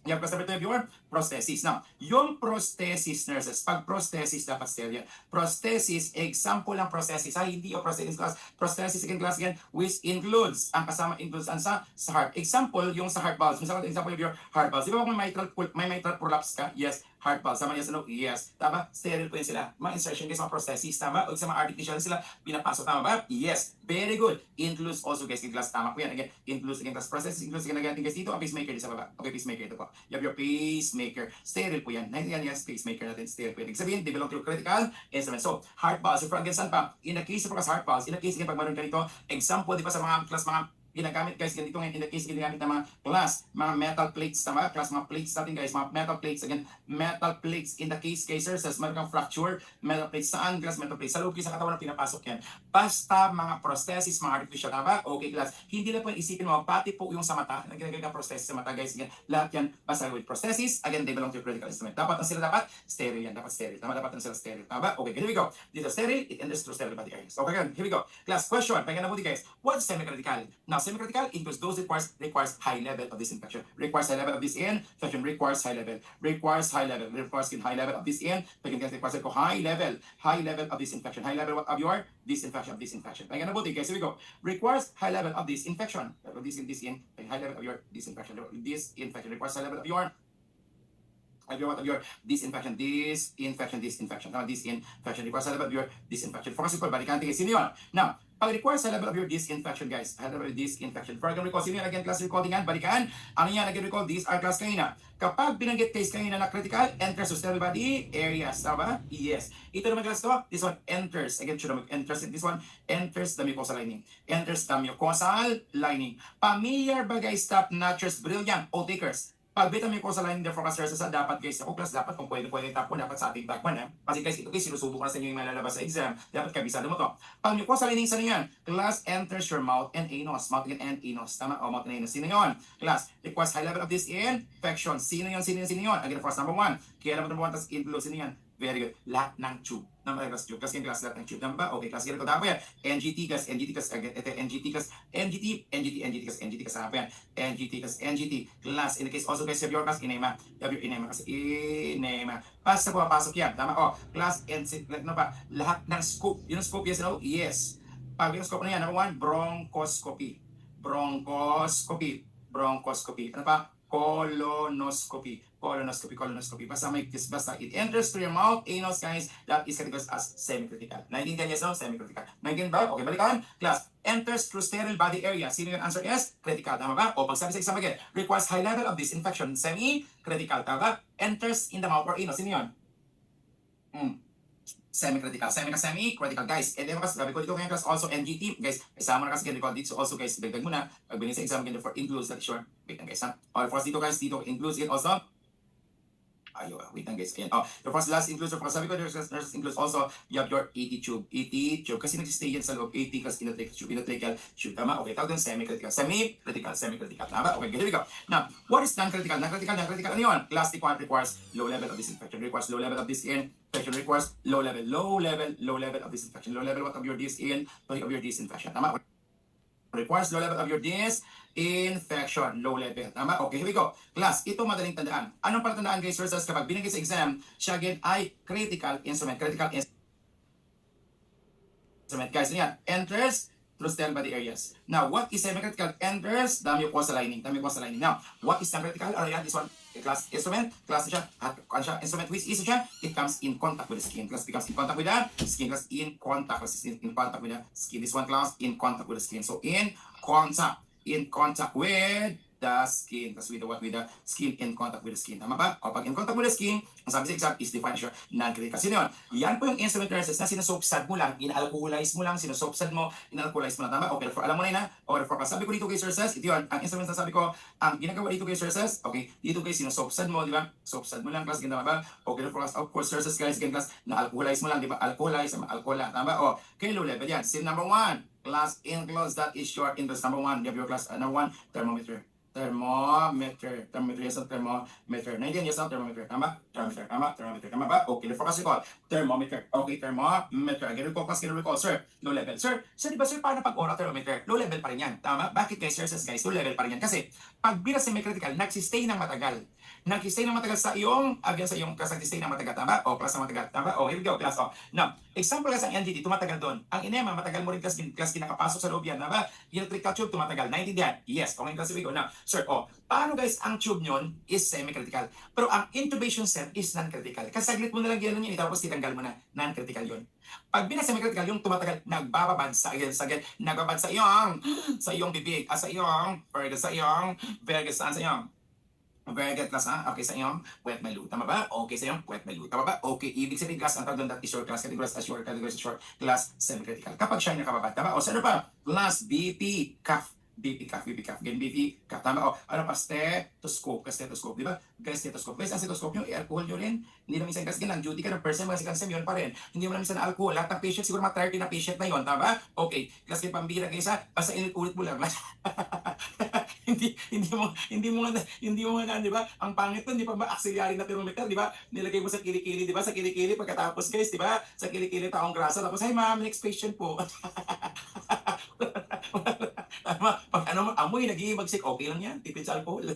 You have customer to your prosthesis. Now, yung prosthesis nurses, pag prosthesis dapat sterile yan. Prosthesis, example ng prosthesis, hindi o prosthesis class. Prosthesis second class again, which includes, ang kasama includes ang sa heart. Example, yung sa heart valves. Example of your heart valves. Di ba kung may mitral prolapse ka? Yes. Heart valves. Sama yes, no? Yes. Tama? Sterile po yun sila. Mga insertion guys, mga prosthesis. Tama? O sa mga artificial sila, pinapasok. Tama ba? Yes. Very good. Includes also guys, yung glass. Tama po yan. Again, includes again, glass prosthesis. Includes again, guys, dito, ang pacemaker sa baba. Okay, pacemaker ito po. You have your pacemaker. Sterile po yan. Yan, yes, pacemaker natin. Sterile po yan. Sabihin, develop your critical instrument. So, heart valves. So, for again, saan pa? In the case of heart valves, in the case again, pag maroon ka dito, example, di ba sa mga class, mga ginagamit guys, ganito ngayon, in the case, ginagamit ng mga glass, mga metal plates, tama? Class, mga plates natin guys, mga metal plates, again, metal plates, in the case, sir, says, meron kang fracture, metal plates, saan glass, metal plates, sa loob sa katawan na pinapasok yan. Basta mga prosthesis, mga artificial, tama? Okay, glass, hindi na po isipin mo, pati po yung sa mata, nagkagagang prosthesis sa mata guys, again, lahat yan, basta with prosthesis, again, they belong to your critical instrument. Dapat na sila dapat sterile yan, dapat sterile, tama? Dapat na sila sterile, tama? Okay, here we go. Dito, sterile, it enters through sterile body areas. Okay, again, here we go. Class, question, pagyan na po guys, what's semi-critical? Now, semi-critical includes those requires high level of disinfection. Requires high level of disinfection. Requires high level. Requires high level. Requires high level of disinfection. Requires high level of disinfection. High level of your disinfection. Kaya na buti guys, here we go. Requires high level of disinfection. High level of your disinfection. Disinfection requires high level of your disinfection requires a level of your disinfection. Focus ko, balikan tingin, sino yun? Now, pag requires a level of your disinfection, guys, a level of disinfection. For example, recall, sino yan? Again, class recall tingnan, balikan. Ano yan? Again, recall, these are class kanina. Kapag binanggit case kanina na critical, enters to sterile body areas. Tama ba? Yes. Ito naman class to, this one enters. Again, should have enters. This one enters the mucosal lining. Enters the mucosal lining. Familiar ba guys, top notchers, brilliant, o takers? Pag beta mucosal lining, therefore, sa dapat guys, ako class, dapat kung pwede top 1, dapat sa ating top 1. Kasi guys, ito guys, sinusubo ko na sa inyo yung malalabas sa exam. Dapat kabisado mo to. Pag mucosal lining, saan yan? Class enters your mouth and anus. Mouth and anus. Tama? O, mouth and anus. Sino yun? Class, requires high level of disinfection. Sino yun? Again, first number 1. Kaya number 1, tas include, sino yan? Very good. Lahat ng tube. Class tube. Kasi yung class lahat ng tube. Tama ba? Okay, class ganito. Tama yan. NGT kas. Tama yan. NGT. Class. In the case also guys, have your class enema. Have your enema. Kasi enema. Basta pumapasok yan. Tama? O, class ano pa? Lahat ng scope. Yun ang scope, yes, no? Yes. Pag yung scope na yan, number 1, bronchoscopy. Ano pa? Colonoscopy. Basta it enters through your mouth, anus, guys, that is categorized as semi-critical. 19 yes, no? Semi-critical. 19 ba? Okay, balikan. Class, enters through sterile body area. Sino yung answer is? Critical. Tama ba? O, pag sabi sa exam again, requires high level of disinfection. Semi-critical. Tama ba? Enters in the mouth or anus. Sino yun? Semi-critical. Semi-critical, guys. And then, sabi ko dito ngayon, class, also NGT. Guys, isama na kasi ganito dito. So, also, guys, dagdag mo na. Pag binig sa exam again, for includes that, sure. Wait lang, guys, ha? Or, for dito, guys, dito, includes it also. Wait lang guys. Ayan. Your first last includes, sabi ko, nurses includes also, you have your 80 tube. Kasi nag-stay yan sa loob, 80 kasi intratracheal tube. Tama? Okay, tawag din semi-critical. Semi-critical. Tama? Okay, here we go. Now, what is non-critical? Non-critical, ano yun? Class one requires low level of disinfection. Requires low level of disinfection. Requires low level of disinfection. Low level what of your disinfection. Tama? Requires low level of your disinfection. Low level. Tama? Okay, here we go. Class, ito madaling tandaan. Anong palatandaan guys versus kapag binigay sa exam, siya again ay critical instrument. Guys, yan. Enters through sterile body areas. Now, what is semi-critical? Enters the mucosal lining. Now, what is non-critical? This one, class instrument. Class siya. Instrument which is siya. It comes in contact with the skin. Class becomes in contact with the skin. Class in contact. Class in contact with the skin. This one class in contact with the skin. So, in contact with the skin. Tapos with the what? With the skin in contact with the skin. Tama ba? O pag in contact with the skin, ang sabi sa exam is defined siya non-critical. Sino yun? Yan po yung instrument nurses na sinusubsad mo lang, inalcoholize mo lang, sinusubsad mo, inalcoholize mo lang. Tama? Okay, alam mo na yun ha? Okay, for sabi ko dito kay Sir Ses, ito yun, ang instrument na sabi ko, ang ginagawa dito kay Sir Ses, okay, dito kay sinusubsad mo, di ba? Subsad mo lang, class, ganda ba? Okay, for of course, Sir Ses, guys, class, na alcoholize mo lang, di ba? Alcoholize, alcohol lang. Tama? O, okay, low level yan. Sin number 1. Class in class, that is your interest. Number 1, you have your class. Number 1, thermometer. Thermometer, yes, thermometer. Naintindihan, yes, thermometer. Tama? Thermometer. Tama ba? Okay, the focus call. Thermometer. Okay, thermometer. Again, recall, class, recall, sir. Low level. Sir, di ba, sir, paano pag oral thermometer? Low level pa rin yan. Tama? Bakit guys, sir, guys, low level pa rin yan? Kasi, pag bilang semi-critical, nagsistay ng matagal. Nagsistay ng matagal sa iyong, again, sa iyong class, nagsistay ng matagal. Tama? O, class ng matagal. Tama? O, here we go, class. O, now, example kasi ang NDT, tumatagal doon. Ang enema, matagal mo rin class kinakapasok sa loob yan. Tama? Electrical tube, tumatagal. Naintindihan? Yes. Okay, class, we go. Now, sir, paano guys, ang tube nyon is semi-critical. Pero ang intubation set is non-critical. Kasi saglit mo na lang gano'n yun, tapos titanggal mo na. Non-critical yun. Pag semi-critical, yung tumatagal, nagbababad sa iyong bibig, sa iyong vergas, sa iyong very good class, ha? Okay, sa iyong wet malu. Tama ba? Okay, sa iyong wet malu. Tama ba? Okay, ibig sabihin class, ang tawag doon, that is your class, categories as short, class, semi-critical. Kapag siya nakababa, tama? O, sa ano pa? Class, BP, CAF. BP cuff. Again, BP cuff. Tama? O, ano pa? Stethoscope. Stethoscope, di ba? Guys, stethoscope. Guys, ang stethoscope nyo, i-alcohol nyo rin. Hindi naman minsan, kasi ganang duty ka ng person, mga second sem, yun pa rin. Hindi mo naman minsan na alcohol. Lahat ng patient, siguro mga 30 na patient na yun. Tama ba? Okay. Kasi pambira kayo sa, basta ulit mo lang. hindi mo nga, di ba? Ang pangit nun, di ba ba? Auxiliary na thermometer, di ba? Nilagay mo sa kilikili, di ba? Sa kilikili, pagkatapos, guys, di ba? Sa kilikili, taong grasa. Tapos, hi ma'am, next patient po. Tama, pag ano mo, amoy, nag-iimagsik, okay lang yan. Tipid sa alcohol.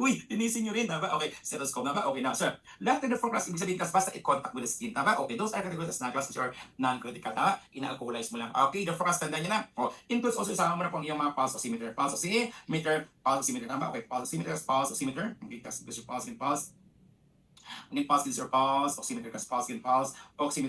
Uy, tinisin nyo rin, tama? Okay, stethoscope, tama? Okay, now, sir. Lahat ng class, ibig sabihin, basta i-contact with the skin, tama? Okay, those are categories na class which are non-critical, tama? Ina-alcoholize mo lang. Okay, the forecast, tandaan nyo na. Oh, includes also, isama mo na po ang iyong mga pulse oximeter. Pulse oximeter, tama? Okay, pulse oximeter. Okay, kasi gusto yung pulse. Ang pulse is your pulse, oximeter kas pulse,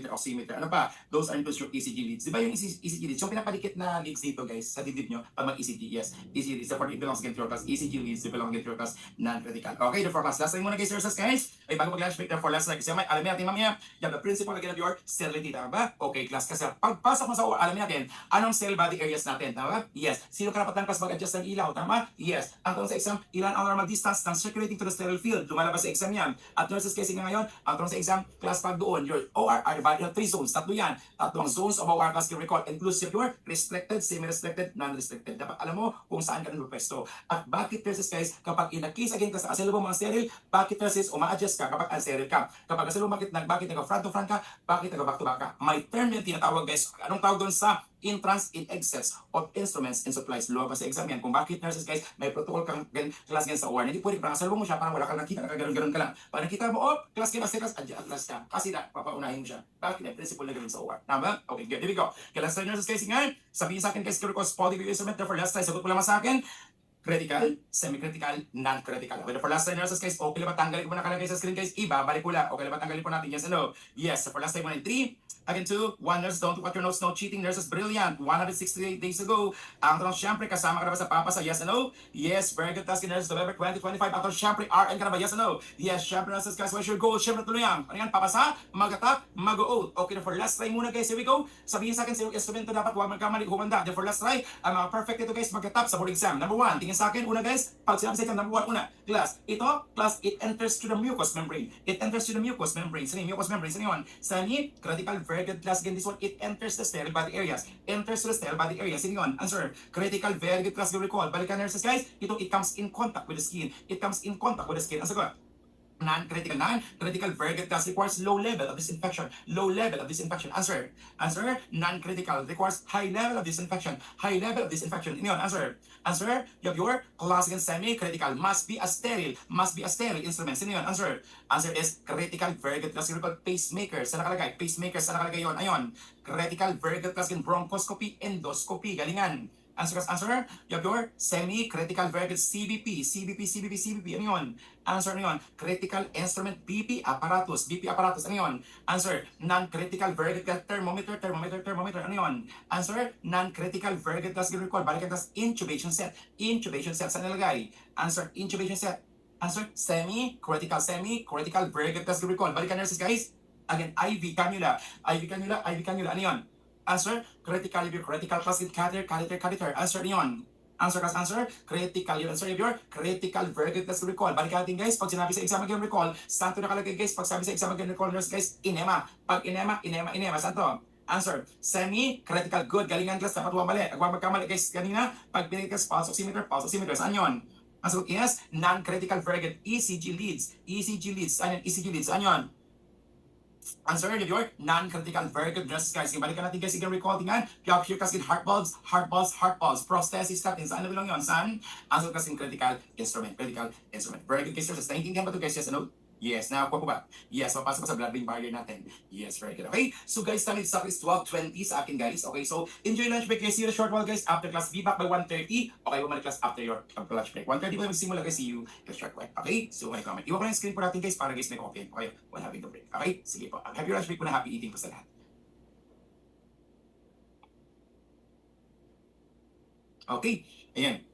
oximeter. Ano pa? Those are includes your ECG leads. Di ba yung ECG leads? Yung pinapadikit na leads dito, guys, sa dibdib nyo, pag mag-ECG, yes. ECG leads, therefore it belongs again to your class. ECG leads, it belongs again to your class, non-critical. Okay, the forecast. Last time muna guys, guys. Ay, bago mag-lunch break, therefore last time, kasi alamin natin mamaya, you have the principle again of your sterility, tama ba? Okay, class, kasi pagpasok mo sa alamin natin, anong cell body areas natin, tama ba? Yes. Sino karapatan class mag-adjust ng ilaw, tama? Yes. Ang tanong sa exam, ilan ang normal distance ng circulating to the sterile field? Lumalabas sa exam yan. At nurses kasi ngayon, ang tanong sa exam, class pag doon, your ORR, you have 3 zones, tatlo yan. Tatlong zones of ORR class can recall, inclusive your restricted, semi-restricted, non-restricted. Dapat alam mo kung saan ka nagpwesto. At bakit nurses guys, kapag in-a-case again class, asilo mo mga sterile, bakit nurses, uma-adjust ka kapag unsterile ka. Kapag asilo bakit nag-front to front ka, bakit nag-back to back ka. May term yan tinatawag guys. Anong tawag doon sa entrance in excess of instruments and supplies. Lumabas sa exam yan. Kung bakit nurses guys, may protocol kang class gan sa OR. Hindi pwede parang salvo mo siya, parang wala kang nakita, nakaganon-ganon ka lang. Pag nakita mo, class gan, adjust class ka. Kasi na, papaunahin mo siya. Bakit na principle na ganoon sa OR. Tama? Okay, good. Here we go. Kaya last time nurses guys, nga, sabihin sa akin guys, critical polyview instrument. Therefore last time, sagot mo lang sa akin, critical, semi-critical, non-critical. Okay, for last time nurses guys, okay lang ba tanggalin ko na nakalagay sa screen guys? Ibabalik ko lang. Okay lang ba tanggalin po natin? Yes and no? Yes. For last time 1 and 3. Again, 2, 1 nurse, don't cut your notes, no cheating. Nurses, brilliant. 168 days ago. Ang tanong, syempre, kasama ka na ba sa papasa? Yes and no? Yes, very good task in nurses, November 2025. Ang tanong, syempre, RN ka na ba? Yes and no? Yes, syempre, nurses, guys, what's your goal? Syempre, tuloy yan. Ano yan? Papasa, mag-attack, mag-o-oath. Okay, for last try muna, guys. Here we go. Sabihin sa akin, sa iyong instrumento dapat huwag magkamali, humanda. For last try, ang mga perfect ito, guys, mag-attack sa board exam. Number 1, tingin sa akin, una, guys, pag sinabi sa exam, number 1, una, class, it enters to the mucous membrane. It enters to the mucous membrane. Saan yung mucous membrane? Saan yun? Saan yung critical, very good class, again, this one, it enters the sterile body areas. Enters to the sterile body areas. Sino yun? Answer. Critical, very good class, recall. Balikan nurses, guys. Ito, it comes in contact with the skin. It comes in contact with the skin. Ang sagot. Non-critical, very good class requires low level of disinfection. Low level of disinfection. Answer. Non-critical requires high level of disinfection. High level of disinfection. Yun, answer. You have your classic and semi-critical. Must be a sterile instrument. Sino yun? Answer is critical, very good class requires pacemaker. Saan nakalagay? Pacemaker. Saan nakalagay yun? Ayon. Critical, very good class in bronchoscopy, endoscopy. Galingan. Answer. You have your semi-critical very good CBP. Ano yun? Answer ano yun? Critical instrument BP apparatus. Ano yun? Answer. Non-critical very good thermometer. Ano yun? Answer. Non-critical very good gas recall. Balikan tas intubation set. Saan nilagay? Answer. Intubation set. Answer. Semi-critical very good gas recall. Balikan nurses guys. Again, IV cannula. Ano yun? Answer, critical plastic catheter. Answer yun. Answer, critical yun. Answer your critical verdict test recall. Balikan natin guys, pag sinabi sa exam again recall, saan to nakalagay guys? Pag sabi sa exam again recall nurse guys, inema. Pag inema, saan to? Answer, semi-critical. Good, galingan class, dapat huwag mali. Huwag magkamali guys, kanina, pag binigkas, pulse oximeter. Saan yun? Answer is non-critical verdict, ECG leads. Saan yun? Answer your non-critical very good nurses guys. Balikan natin guys, recall tingnan. Pure kaskin heart valves, prosthesis natin. Saan lang yun? Saan? Answer kaskin critical instrument. Very good guys. Naintindihan ba ito guys? Yes, ano? Yes, nakakuha ko ba? Yes, mapasok ko sa blood-brain barrier natin. Yes, very good. Okay, so guys, time is 12:20 sa akin guys. Okay, so enjoy lunch break guys. See you in a short while guys. After class, be back by 1:30. Okay, bumalik class after your lunch break. 1:30 pa magsimula guys. See you in a short while. Okay, so may comment. Iwan ko na yung screen po natin guys para guys may copy. Okay, while having the break. Okay, sige po. Happy lunch break po na happy eating po sa lahat. Okay, ayan.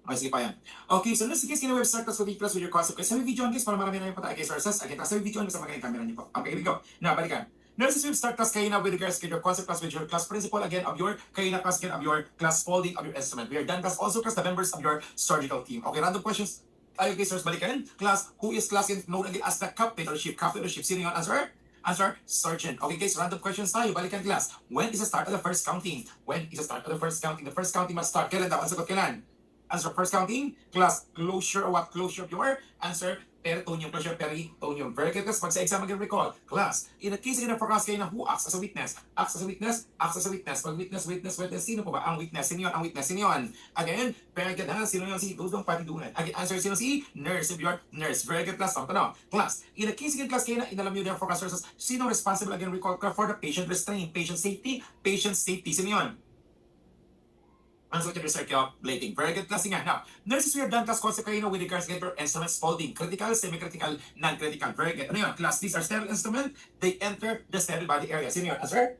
Okay, sige pa yan. Okay, so let's guys, website class with your concept. Guys, sabi video on guys, para marami na yung pata. Okay, sources. Okay, sabi video on guys, magaling camera niyo po. Okay, here we go. Now, balikan. Nurses will start class kayo na with regards to your concept class with your class principal again of your kayo na class again of your class folding of your instrument. We are done class also class the members of your surgical team. Okay, random questions. Tayo guys, source balikan. Class, who is class in known again as the captain or ship? Sino yung answer? Answer, sergeant. Okay guys, random questions tayo. Balikan class. When is the start of the first counting? The first counting must start. Kailan daw? Ang sagot kailan? Answer, first counting, class, closure or what? Closure of your answer, peritoneum, closure, peritoneum. Very good, class. Pag sa exam again recall, class, in the case again for class kayo na who acts as a witness? Acts as a witness. Pag witness, sino po ba? Ang witness, sino yun? Again, very good, ha? Sino yun? Si Dudong Patidunan. Again, answer, sino si? Nurse, if you're nurse. Very good, class. Tanong. Class, in the case again class kayo na, inalam nyo din for class versus, sino responsible again recall for the patient restraint? Patient safety, sino yun? Answer to the circulating. Very good class nga. Now, nurses we are done class concept kayo with regards to instruments folding. Critical, semi-critical, non-critical. Very good. Ano yun? Class, these are sterile instruments. They enter the sterile body area. Sino yun? Answer?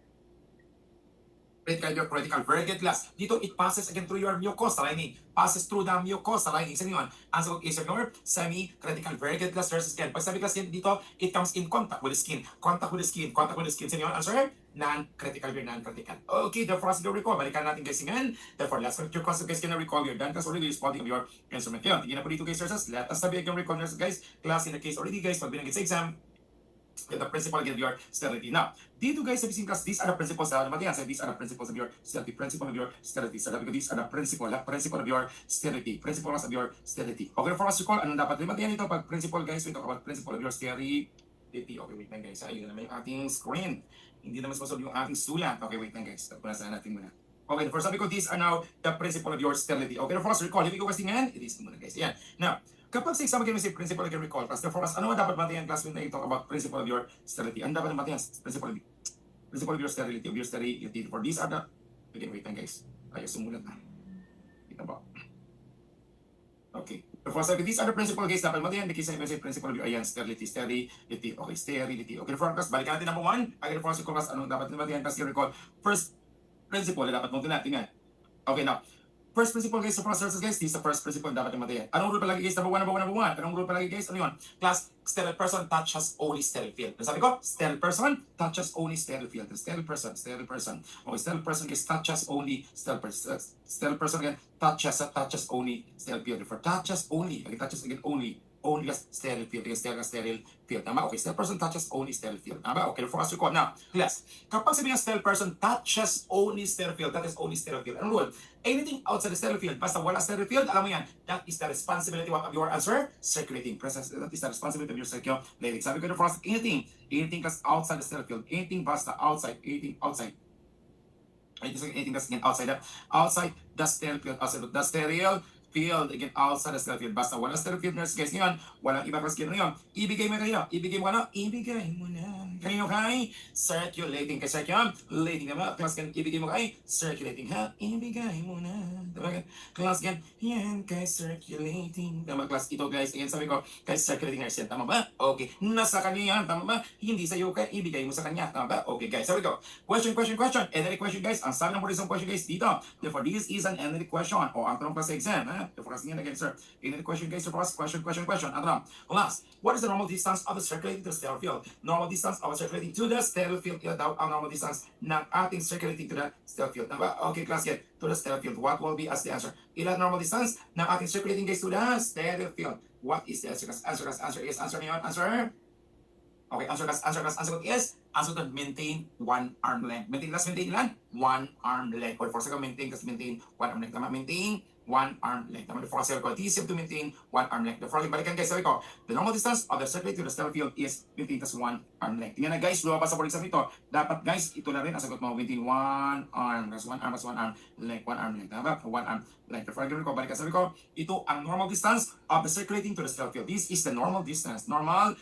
Critical. Very good class. Dito, it passes again through your mucosa lining. Passes through the mucosa lining. Sino yun? Answer is your semi-critical. Very good class versus again. Pag sabi class dito, it comes in contact with the skin. Sino yun? Answer? Non-critical. Okay, therefore, as you recall, balikan natin guys ngayon. Therefore, last your concept guys can recall your done class already responding of your instrument. Yun, tignan na po dito guys, sources. Let us sabi again recall nurses guys. Class in the case already guys, pag binagit sa exam, get the principle again of your sterility. Now, dito guys, sabi class, these are the principles na naman these are the principles of your sterility. Principle of your sterility. Sabi ko, these are the principle of your sterility. Principles of your sterility. Okay, for us to call, anong dapat limatihan ito? Pag principle guys, we talk about principle of your sterility. Okay, wait lang guys. Ayun naman yung ating screen. Hindi naman susunod yung ating sulat. Okay, wait lang guys. Punasan natin muna. Okay, first sabi ko, these are now the principle of your sterility. Okay, for us to recall, hindi ko kasi ngayon, it is muna guys. Yan. Now, kapag sa exam again, may principle again recall class. Therefore, ano dapat matiyan class when I talk about principle of your sterility? Ano dapat matiyan? Principle of your sterility. For these are the... Again, wait lang guys. Ayaw sumulat na. Kita ba? Okay. Therefore, sabi these are the principle guys. Dapat matiyan. The case I say principle of your sterility. Okay, sterility. Okay, for class, balikan natin number 1. Again, for class, anong dapat matiyan class you recall? First principle, dapat mong tinatingan. Okay, now. First principle guys sa processes guys, this is the first principle dapat yung matiyan. Anong rule palagi guys? Number one. Anong rule palagi guys? Ano yun? Class, sterile person touches only sterile field. Sabi ko, sterile person touches only sterile field. Sterile person. Okay, sterile person guys touches only sterile person. Sterile person again touches only sterile field. For touches only, okay, touches again only sterile field. Sterile field. Tama? Okay, sterile person touches only sterile field. Tama? Okay, for us to call. Now, class, kapag sabi ng sterile person touches only sterile field, that is only sterile field. Anong rule? Anything outside the sterile field, basta wala sterile field, alam mo yan, that is the responsibility of your answer, circulating process. That is the responsibility of your circulating. Sabi ko for us, anything that's outside the sterile field, anything basta outside. Anything that's outside the sterile field, again, outside the sterile field. Basta wala sterile field nurse guys ngayon, walang iba kasi ngayon. Ibigay mo na. kayo kay circulating. Kay circulating naman. Class gan, ibigay mo kay circulating ha. Ibigay mo na. Diba? Class gan, yan kay circulating. Tama class, ito guys. Again, sabi ko, kay circulating nurse yan. Tama ba? Okay. Nasa kanya yan. Tama ba? Hindi sa'yo kaya ibigay mo sa kanya. Tama ba? Okay guys. Sabi ko, question. Analytic question guys. Ang sabi ng isang question guys dito. Therefore, this is an analytic question. O ang tanong pa sa exam. Ha? Therefore, kasi again sir. Analytic question guys. Therefore, question. Ang tanong. Class, what is the normal distance of the circulating to the stellar field? Normal distance of the circulating to the stellar field. Ito daw ang normal distance ng ating circulating to the stellar field. Tama ba? Okay class, get to the stellar field. What will be as the answer? Ilan normal distance ng ating circulating guys to the stellar field? What is the answer? Answer is answer niyo. Answer. Okay, answer is answer to maintain one arm length. Maintain ilan? One arm length. Or for second, maintain one arm length. Tama, maintain one arm length. Tama, for second, it is to maintain one arm length. Therefore, balikan guys, sabi ko, the normal distance of the circulating to the stellar field is maintain one arm length. Tingnan na guys, lumabas sa board exam ito. Dapat guys, ito na rin ang sagot mo, maintain one arm. That's one arm length. One arm length. Tama, one arm length. Therefore, gawin ko, balikan sabi ko, ito ang normal distance of the circulating to the stellar field. This is the normal distance. Normal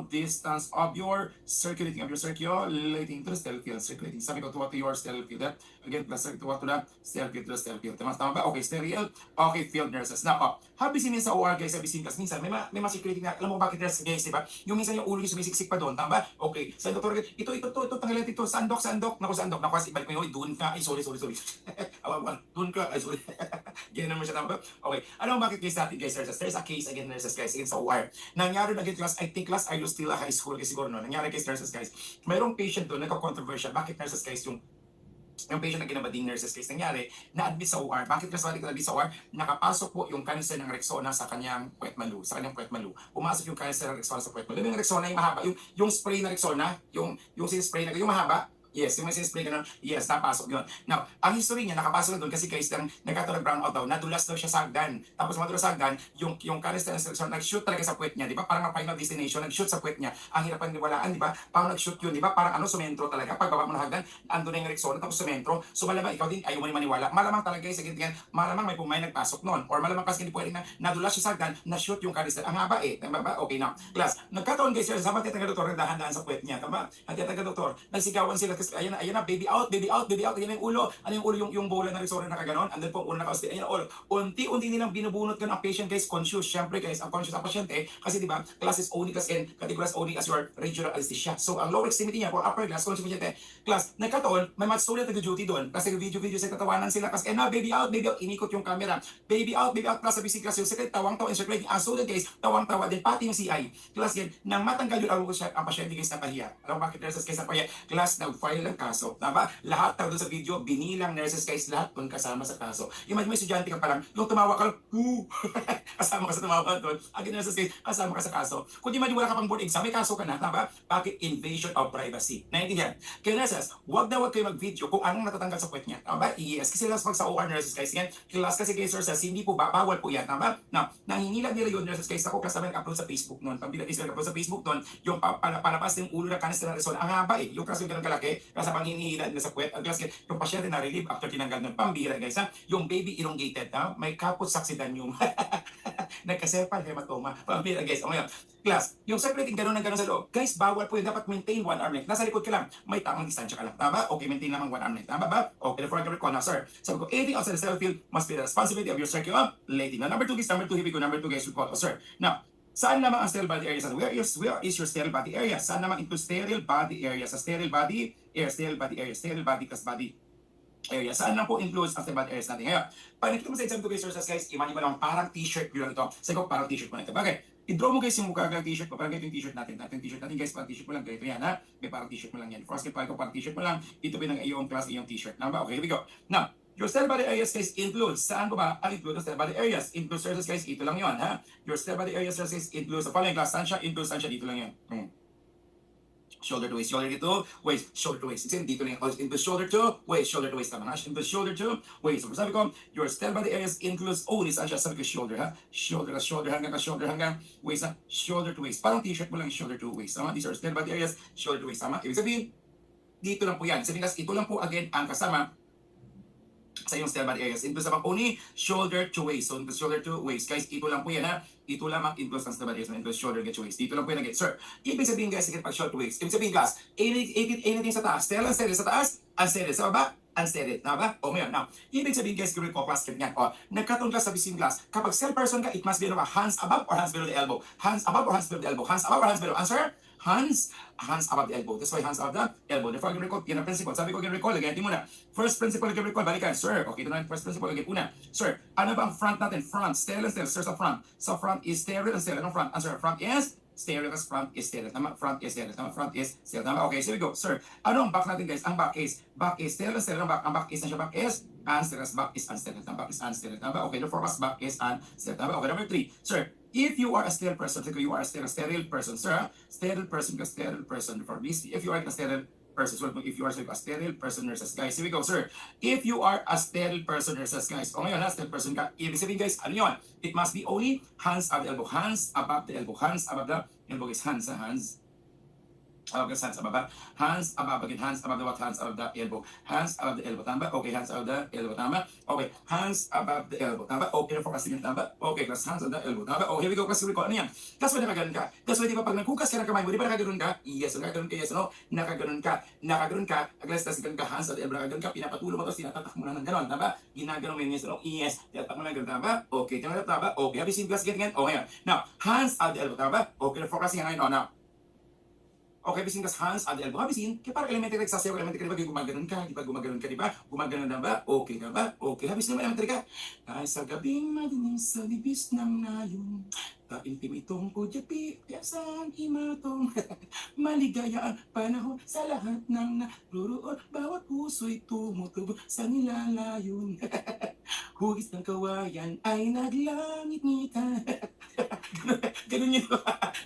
distance of your circulating to the stellar field. Circulating. Sabi ko, to your stellar field. Again, plus to the stellar field. Tama ba? Okay, stereo. Okay, field nurses. Now, habis minsan sa OR guys, habis kasi minsan may mga circulating na, alam mo bakit nurse guys, di ba? Yung minsan yung ulo yung sumisiksik pa doon, tama ba? Okay, sa doktor, ito, tanggalan ito, sandok, naku, kasi ibalik mo yun, doon ka, ay, sorry. Awawan, doon ka, ay, sorry. Ganyan naman siya, tama ba? Okay, alam mo bakit case natin guys, nurses? There's a case again, nurses guys, again sa OR. Nangyari na again class, I think class, I was still a high school kasi siguro no, nangyari case nurses guys. Mayroong patient doon, nagka-controversial, bakit nurses guys, yung patient na ginabading nurses case nangyari, na-admit sa OR. Bakit kasi na-admit sa OR? Nakapasok po yung cancer ng Rexona sa kanyang puwet malu. Pumasok yung cancer ng Rexona sa puwet malu. Yung Rexona yung mahaba, yung spray na Rexona, yung spray na yung mahaba, yes, yung may spray ka yes, napasok yun. Now, ang history niya, nakapasok na doon kasi guys, nagkataon brown out daw, nadulas daw siya sa hagdan. Tapos madulas sa hagdan, yung cancer ng Rexona, nag-shoot talaga sa puwet niya, di ba? Parang ang final destination, nag-shoot sa puwet niya. Ang hirapan niwalaan, di ba? Parang nag-shoot yun, di ba? Parang sumentro talaga. Pagbaba mo ng hagdan, ando na yung Rexona, tapos sumentro. So malamang ikaw din, ayaw mo ni maniwala. Malamang talaga guys, malamang may pumay nagpasok noon. Or malamang kasi hindi pwedeng na nadulas siya sa hagdan, na-shoot yung cancer. Ang haba eh. Tama ba? Okay na. Class, nagkataon guys, sa mga taga-doktor, dahan-dahan sa puwet niya. Tama? Ang taga-doktor, nagsigawan sila kasi ayan na, baby out. Ayan yung ulo. Ano yung ulo, yung bola na Rexona na nakaganon. Andun po, ulo naka-austin. Ayan ulo. Unti-unti nilang binubunot ko ng patient guys, conscious. Siyempre guys, ang conscious ang pasyente, kasi di ba, class is only class N, categorized only as your regional anesthesia. So, ang lower extremity niya for upper class, conscious pasyente, class, nagkataon, may match student nag-duty doon. Kasi video sa tatawanan sila. Kasi, baby out, inikot yung camera. Baby out, class, sabi si class, yung secret, tawang-tawa, and circulating. Ang student guys, tawang-tawa din, pati yung CI. Class yan, nang matanggal yung ang pasyente guys na pahiya. Alam bakit nurses guys na pahiya? Class, nag-file ng kaso. Tama? Lahat tao doon sa video, binilang nurses guys, lahat doon kasama sa kaso. Imagine mo, estudyante ka pa lang, yung tumawa ka lang, kasama ka sa tumawa doon. Again, nurses guys, kasama ka sa kaso. Kung di man wala ka pang board exam, may kaso ka na, tama? Bakit? Invasion of privacy. Naintindihan? Kaya nurses, wag kayo mag-video kung anong natatanggal sa puwet niya. Tama? Yes. Kasi last pag sa OR nurses guys, yan, class kasi guys, nurses, hindi po bawal po yan. Tama? Now, nangingilag nila yun nurses guys, ako class naman nag-upload sa Facebook noon. Pag bilang nag-upload sa Facebook noon, yung palapas ng ulo na cancer ng Rexona, ang haba eh. Yung class yung ganun kalaki, kasi pang hinihila nila sa puwet, ang class yung pasyente na relieve after tinanggal ng pambira guys ha. Yung baby elongated ha, may kaput saxidanium. Nagka-sepal hematoma. Pambira guys. O ngayon, class, yung circulating gano'n sa loob, guys, bawal po yun. Dapat maintain one arm length. Nasa likod ka lang, may tamang distansya ka lang. Tama? Okay, maintain lamang one arm length. Tama ba? Okay, therefore, I can recall now, sir. Sabi ko, anything outside the stellar field must be the responsibility of your circulating. Now, number two guys, number two guys, recall. Oh, sir. Now, saan naman ang sterile body area? Where is your sterile body area? Saan naman into sterile body area? Sa sterile body plus body area. Saan lang po includes ang sterile body areas natin ngayon? Pag nakita mo sa exam ko guys, imagine mo lang parang t-shirt yun lang ito. Sabi ko, parang t-shirt mo lang ito. Bakit? I-draw mo guys yung mukha ng t-shirt mo. Parang ganito yung t-shirt natin. Guys, parang t-shirt mo lang. Ganito yan ha. May parang t-shirt mo lang yan. First ko parang t-shirt mo lang. Ito pinang iyong class, iyong t-shirt. Ba? Okay, here we go. Now, your sterile body areas guys includes, saan ko ba ang include ang sterile body areas? Includes surfaces guys, ito lang yun ha. Your sterile body areas guys includes the following class, tansya, includes tansya, dito lang yun. Shoulder to waist, shoulder to waist, shoulder to waist. It's dito lang yung into shoulder to waist, tama na. Into shoulder to waist. So sabi ko, your sterile body areas includes only, saan siya? Sabi ko shoulder ha. Shoulder hanggang waist ha. Shoulder to waist. Parang t-shirt mo lang shoulder to waist. Tama? These are sterile body areas, shoulder to waist. Tama? Ibig sabihin, dito lang po yan. Sabihin kasi ito lang po again ang kasama sa iyong sternal areas. Influence naman only shoulder to waist. So, shoulder to waist. Guys, ito lang po yan ha. Ito lang ang influence ng sternal areas. Influence shoulder to waist. Dito lang po yan again. Sir, ibig sabihin guys, pag shoulder to waist. Ibig sabihin guys, anything sa taas. Sterile sa taas, unsterile. Sa baba, unsterile. Tama ba? O ngayon, now, ibig sabihin guys, gawin ko class ganyan. O, nagkatong class sa visible glass. Kapag cell person ka, it must be hands above or hands below the elbow. Hands above or hands below the elbow. Hands above or hands below. Answer? Hands above the elbow. That's why hands above the elbow. Therefore, again recall, yun ang principle. Sabi ko, again recall, again muna. First principle, again recall, balikan. Sir, okay, ito na yung first principle, again una. Sir, ano ba ang front natin? Front, sterile and sterile. Sir, sa front. So, front is sterile and sterile. Anong front? Answer, front is sterile as front is sterile. Tama, front is sterile. Tama, front is sterile. Tama, okay, so we go. Sir, ano ang back natin, guys? Ang back is sterile and sterile. Ang back is na siya, back is unsterile. Back is unsterile. Tama, back is unsterile. Tama, okay, therefore, back is unsterile. Tama, okay, number 3. Sir, if you are a sterile person, you are a sterile person, sir, sterile person for this. If you are a sterile person, so if you are a sterile person, nurses, guys, here we go, sir. If you are a sterile person, nurses, guys, o ngayon, sterile person ka, ibig sabihin, guys, ano yun? It must be only hands above the elbow, hands above the elbow, hands above the elbow, guys, hands above the hands above, hands above again, hands above the what? Hands above the elbow, hands above the elbow, tama? Okay, hands above the elbow, tama? Okay, hands above the elbow, tama? Okay, focus din, tama? Okay, class, hands above the elbow, tama? Okay, here we go, class, recall, ano yan? Class, ba nakaganon ka? Class, di ba pag naghukas ka ng kamay mo, di ba nakaganon ka? Yes, nakaganon ka, yes, no? Nakaganon ka, aglas, tas ganon ka, hands above the elbow, nakaganon ka, pinapatulo mo to, tinatatak mo na ng ganon, tama? Ginaganon mo yun, yes, no? Yes, tinatak mo na ganon, tama? Okay, tama? Okay, have you seen class, ganyan? Oh, ngayon, now, hands above the elbow, tama? Okay, focus nga ngayon, oh, now, okay, bisin kas hands at the elbow. Habisin, kaya parang elementary ka, sasayaw elementary ka, di ba gumaganon ka, di ba gumaganon ka, di ba? Gumaganon na ba? Okay na ba? Okay, habisin naman elementary ka. Ay sa gabing madilim sa libis ng nayon, taintim itong kudyapi, piyasan himatong, maligaya ang panahon sa lahat ng naruroon, bawat puso'y tumutubo sa nilalayon. Hugis ng kawayan ay naglangit-ngitan. Ganun yun.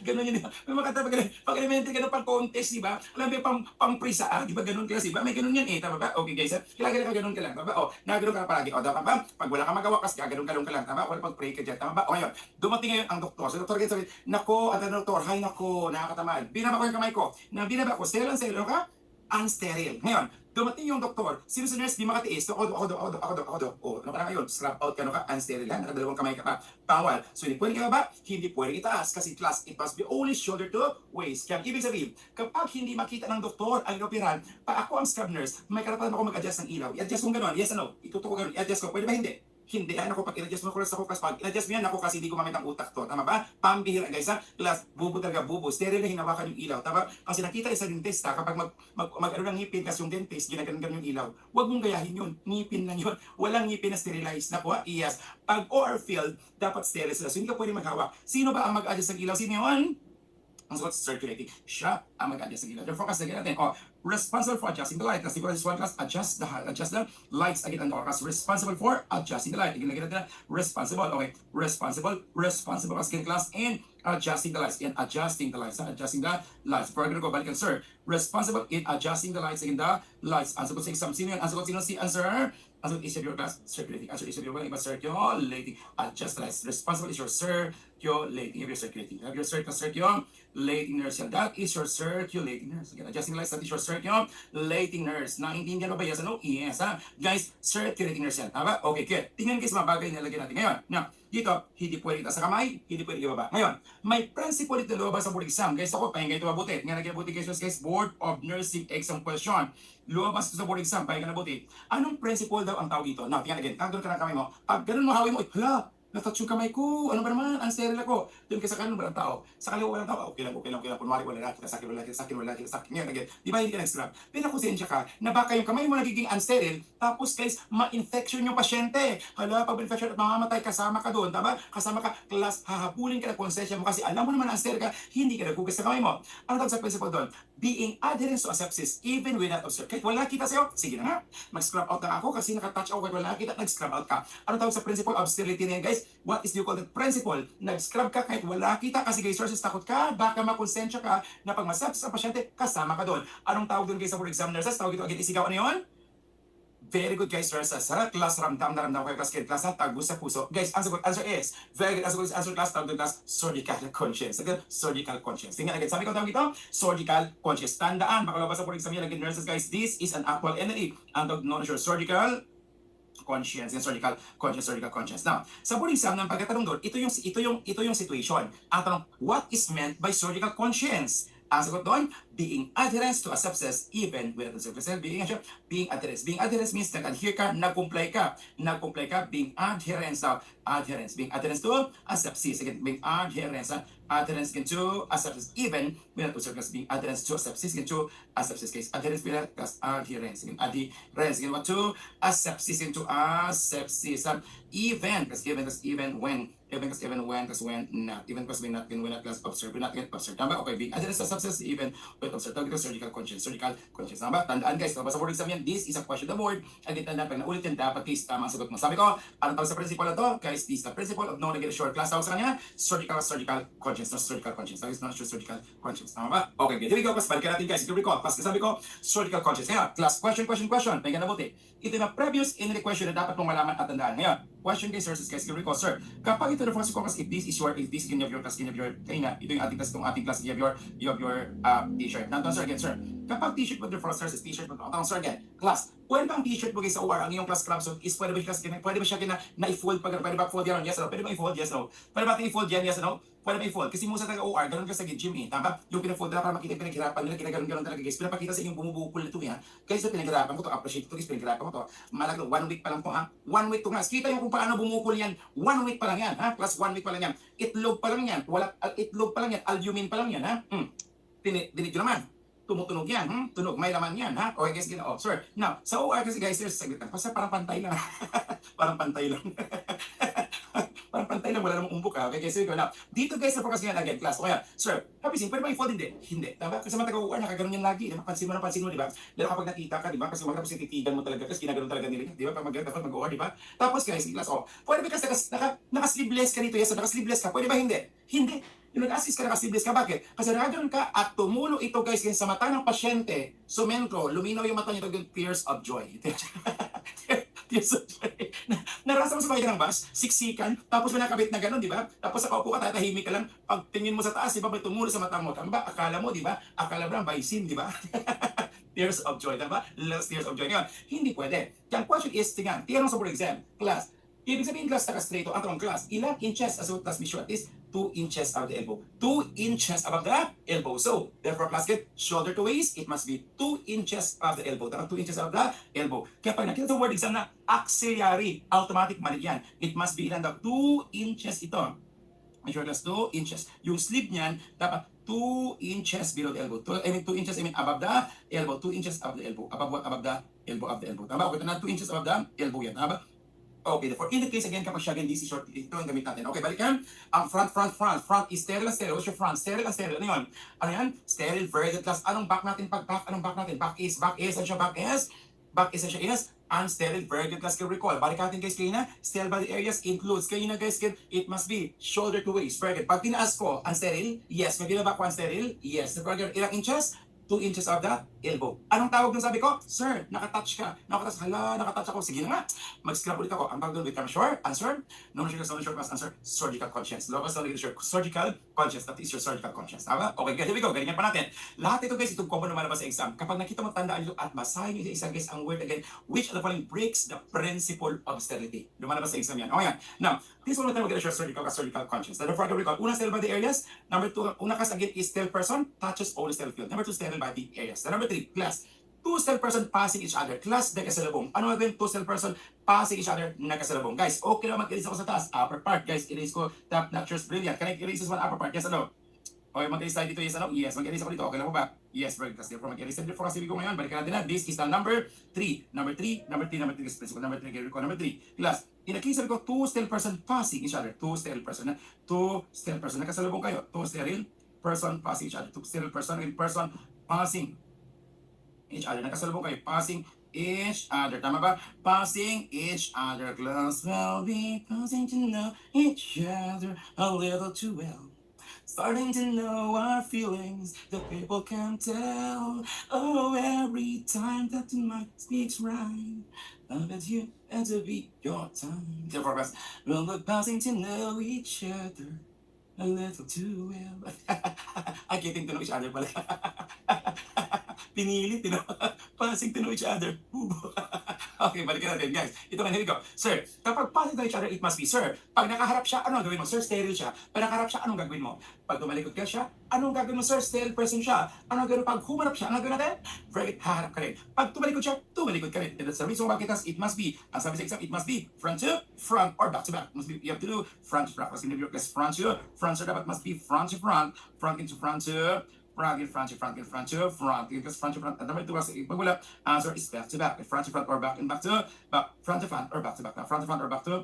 Ganun yun. May makata pag elementary ganun pang contest, di ba? Alam mo pang pre-sa, di ba? Ganun class, di ba? May ganun yan tama ba? Okay guys, kailangan ka ganun ka lang, tama ba? O, nagano'n ka palagi. O, tama ba? Pag wala kang magawa kasi ganun ka lang, tama? Wala pag pray ka dyan, tama ba? O, ngayon, dumating ngayon ang doktor. So, doktor ganyan sabi, nako, at ang doktor, hay nako, nakakatamad. Binaba ko yung kamay ko. Binaba ko, sterile ka? Unsterile. Ngayon, dumating yung doktor, sino sa nurse, di makatiis. Ako. O, ano ka na ngayon? Scrap out ka, ano ka? Unsterile lang. Nakadalawang kamay ka pa. Bawal. So, hindi pwede ka ba? Hindi pwede itaas. Kasi class, it must be only shoulder to waist. Kaya, ibig sabihin, kapag hindi makita ng doktor ang inoperan, pa ako ang scrub nurse, may karapatan ako mag-adjust ng ilaw. I-adjust mo gano'n. Yes, ano? Ituto ko gano'n. I-adjust ko. Pwede ba hindi? Hindi, ako pag in-adjust mo ko sa pag in-adjust mo yan, ako kasi hindi gumamit ang utak to. Tama ba? Pambihira guys ha? Class, bubo talaga, bubo. Sterile na hinawakan yung ilaw. Tama? Kasi nakita sa dentist ha, kapag mag-ano ng ngipin, kasi yung dentist, ginaganon yung ilaw. Huwag mong gayahin yun. Ngipin lang yun. Walang ngipin na sterilized. Naku ha? Yes. Pag OR field, dapat sterile sila. So hindi ka pwede maghawak. Sino ba ang mag-adjust ng ilaw? Sino yun? Ang sukat circulating. Siya ang mag-adjust ng ilaw. Therefore, kasi natin, responsible for adjusting the light. Kasi this one class, adjust the lights again and class. Responsible for adjusting the light. Again, lagyan natin responsible. Okay, responsible as class and adjusting the lights. And adjusting the lights. Adjusting the lights. Before I'm gonna go balikan, sir. Responsible in adjusting the lights. Again, the lights. Answer ko sa exam. Sino yan? Sino si answer? Answer is your class. Circulating. Answer is your iba circulating. Adjust the lights. Responsible is your circulating. Have your circulating. Have your circulating nurse. That is your circulating nurse. Again, adjusting the lights. That is your circulating nurse. Naintindihan mo ba? Yes, ano? Yes, ha? Guys, circulating nurse yan. Tama? Okay, good. Tingnan guys, mga bagay na lagyan natin. Ngayon, dito, hindi pwede itaas sa kamay, hindi pwede ibaba. Ngayon, may principle ito lumabas sa board exam. Guys, ako, pahinga ito mabuti. Nga lagyan mabuti guys, board of nursing exam question. Lumabas ito sa board exam, pahinga na mabuti. Anong principle daw ang tawag dito? Now, tingnan again, tagdoon ka ng kamay mo. Pag ganun mo, hawin mo, hala, natouch yung kamay ko. Ano ba naman? Unsterile ako. Doon ka sa kanan walang tao. Sa kaliwa walang tao. Okay lang. Kunwari wala nakita. Sakit. Ngayon, again. Di ba hindi ka nag-scrub? Pero konsensya ka na baka yung kamay mo nagiging unsterile, tapos guys, ma-infection yung pasyente. Hala, pag infection at mamamatay, kasama ka doon. Tama? Kasama ka, class, hahabulin ka na konsensya mo kasi alam mo naman unsterile ka, hindi ka naghugas sa kamay mo. Ano tawag sa principle doon? Being adherent to asepsis even without observe. Kahit wala kita sa'yo, sige na nga. Mag-scrub out na ako kasi nakatouch ako kahit wala kita, nag-scrub out ka. Ano tawag sa principle of sterility na yan, guys? What is you call the principle? Nag-scrub ka kahit wala kita kasi guys, sources takot ka, baka makonsensya ka na pag masapis ang pasyente, kasama ka doon. Anong tawag doon guys sa board exam nurses? Tawag ito again, isigaw ano yun? Very good guys, nurses. Sa class, ramdam kayo class, class na tagus sa puso. Guys, answer is, very good, answer class, tawag doon class, surgical conscience. Surgical conscience. Tingnan again, sabi ko tawag ito, surgical conscience. Tandaan, baka labas sa board exam yan, again nurses guys, this is an actual NLE. Ang tawag known as your surgical conscience, yung surgical conscience. Now, sa board exam ng pagkatanong doon, ito yung situation. Ang tanong, what is meant by surgical conscience? Ang sagot doon, being adherence to a substance even without the surface. Being adherence. Being adherence means nag-adhere ka, nag-comply ka. Nag-comply ka, being adherence. Now, adherence. Being adherence to a substance. Again, being adherence. Adherence to a substance even without the surface. Being adherence to a substance to a substance case. Adherence plus adherence. Again, adherence. Again, what to? A substance into a substance. Even, because even when, because when not, even because when not, when not, plus observe, when not, get observe. Tama? Okay, being adherence to substance, even with observe. Tawag ito surgical conscience. Tama? Tandaan guys, sa board exam yan, this is a question of the board. Again, tandaan, pag naulit yan, dapat case tama ang sagot mo. Sabi ko, anong tawag sa principle na to? Guys, this is the principle of no negative short class. Tawag sa kanya, surgical conscience. No, surgical conscience. Tawag is not surgical conscience. Tama ba? Okay, here we go. Pas, balikan natin guys. If you recall, pas, sabi ko, surgical conscience. Ngayon, class, question. May ganabuti. Ito yung previous in the question na dapat mong malaman at tandaan. Ngayon, question kay sources guys, recall, sir, kapag ito refers to if this is your, skin of your class, kaya nga, ito yung ating class, you have your t-shirt. Now, sir, again, sir, kapag t-shirt mo refers to t-shirt mo, sir, again, class, pwede bang t-shirt mo guys sa OR, ang iyong class club suit is pwede ba siya na-i-fold, pwede ba fold yan, yes or no? Pwede ba i-fold, yes or no? Pwede ba i-fold yan, yes or no? Pwede ba i-fold? Kasi mo sa taga-OR, ganun ka sa gym eh, tama? Yung pina-fold na para makita yung pinaghirapan nila, kinaganon talaga guys. Pinapakita sa inyong bumubukol nito ha. Guys, so pinaghirapan ko to, appreciate to guys, pinaghirapan ko to. Malaki 1 week pa lang to ha. 1 week to guys. Kita yung kung paano bumukol yan. 1 week pa lang yan ha. Plus 1 week pa lang yan. Itlog pa lang yan. Itlog pa lang yan. Albumin pa lang yan ha. Dinig nyo naman. Tumutunog yan. Tunog. May laman yan ha. Okay guys, sir. Now, sa OR kasi guys, there's saglit lang. Basta parang pantay lang. Parang pantay lang. Parang pantay lang, wala namang umbok ha. Okay, so now, dito guys, sa focus nga again, class. O kaya, sir, happy pwede ba i-fold? Hindi. Diba? Kasi mga taga-UR, nakaganon yan lagi. Diba? Pansin mo, diba? Lalo kapag nakita ka, diba? Kasi magkapos titigan mo talaga, kasi ginaganon talaga nila. Diba? Pag mag-UR, diba? Tapos guys, class, pwede ba kasi naka-sleeveless ka dito, yes, naka-sleeveless ka, pwede ba hindi? Hindi. Yung nag-assist ka, naka-sleeveless ka, bakit? Kasi nakaganon ka at tumulo ito guys, sa mata ng pasyente, sumentro, luminaw yung mata niya, tears of joy. Tears of joy. Narasa mo sa mga ng bus, siksikan, tapos may nakabit na gano'n, di ba? Tapos sa kaupo ka, tatahimik ka lang, pag tingin mo sa taas, di ba, may tumulo sa mata mo, tamba, akala mo, di ba? Akala mo lang, baisin, di ba? Tears of joy, tamba? Last tears of joy. Ngayon, hindi pwede. Yung question is, tingnan sa board exam, class, ibig sabihin class, naka-straight o ang class, ilang inches as well as be sure at least 2 inches above the elbow. 2 inches above the elbow. So, therefore, class, get shoulder to waist, it must be 2 inches above the elbow. Tama, 2 inches above the elbow. Kaya pag nakita sa word exam na auxiliary, automatic mali yan. It must be ilan daw? 2 inches ito. Make sure class, 2 inches. Yung sleeve niyan, dapat 2 inches below the elbow. 2 inches, above the elbow. 2 inches above the elbow. Above what? Above the elbow. Tama? Okay, ito na 2 inches above the elbow yan. Tama ba? Okay, therefore, in the case again, kapag siya again, this is short, ito ang gamit natin. Okay, balikan. Ang front. Front is sterile. What's your front? Sterile. Ano yun? Ano yan? Sterile, very good class. Anong back natin? Anong back natin? Back is, ano siya? Back is, ano siya? Is unsterile, very good class. Can recall. Balik natin guys, kayo na. Sterile body areas includes, kayo na guys, it must be shoulder to waist. Very good. Pag tinaas ko, unsterile? Yes. May ginaba ko unsterile? Yes. Therefore, ilang inches? 2 inches of the elbow. Anong tawag nung sabi ko? Sir, nakatouch ka. Nakatouch ako. Sige na nga. Mag-scrap ulit ako. Ang tawag doon, wait, sure? Answer? No, answer. Surgical conscience. Lobas na sure. Surgical conscience. That is your surgical conscience. Tama? Okay, guys, here we go. Ganyan pa natin. Lahat ito guys, itong common lumalabas sa exam. Kapag nakita mo, tandaan nyo at basahin nyo sa isang guys ang word again, which of the following breaks the principle of sterility. Lumalabas sa exam yan. Okay yan. Now, this one tayo mag-get surgical conscience. Therefore, recall. Una, sterile body areas. Number 2, una kas again is sterile person, touches all sterile field. Number 2, sterile body areas. Number 3, class. 2 sterile person passing each other. Class, nagkasalubong. Ano ba yung 2 sterile person passing each other, nagkasalubong? Guys, okay na mag-erase ako sa taas. Upper part, guys. Erase ko. Top notchers, brilliant. Can I erase this one upper part? Yes, ano? Okay, mag-erase tayo dito. Yes, ano? Yes, mag-erase ako dito. Okay lang po ba? Yes, very good. Therefore, mag-erase. Therefore, kasi ko ngayon, balikan natin na. This is the number 3. Number 3 is principle. Number 3, number 3. Class, in the case sabi ko, 2 sterile person passing each other. 2 sterile person. 2 sterile person. Nagkasalubong kayo. 2 sterile person passing each other. 2 sterile person passing each other. Nakasalubong kayo. Passing each other. Tama ba? Passing each other. Class will be passing to know each other a little too well. Starting to know our feelings that people can't tell. Oh, every time that the mic speaks right, I bet you and to be your time. Therefore, class, we'll be passing to know each other a little too well. I can't think to know each other pala. Pinilit, passing to know each other. Okay, balikan natin guys. Ito man, here we go. Sir, kapag positive each other, it must be, sir. Pag nakaharap siya, ano ang gawin mo? Sir, sterile siya. Pag nakaharap siya, anong gagawin mo? Pag tumalikod ka siya, anong gagawin mo? Sir, sterile person siya. Anong gagawin mo? Pag humarap siya, anong gagawin natin? Very good, haharap ka rin. Pag tumalikod siya, tumalikod ka rin. And that's the reason why it must be, ang sabi sa exam, it must be front to front or back to back. Must be, you have to do front to back. Kasi hindi yung front to dapat must be front to front into front to front to front. Because front to front. At naman ito kasi pag wala, answer is back to back. Front to front or back and back to back. Front to front or back to back. Front to front or back to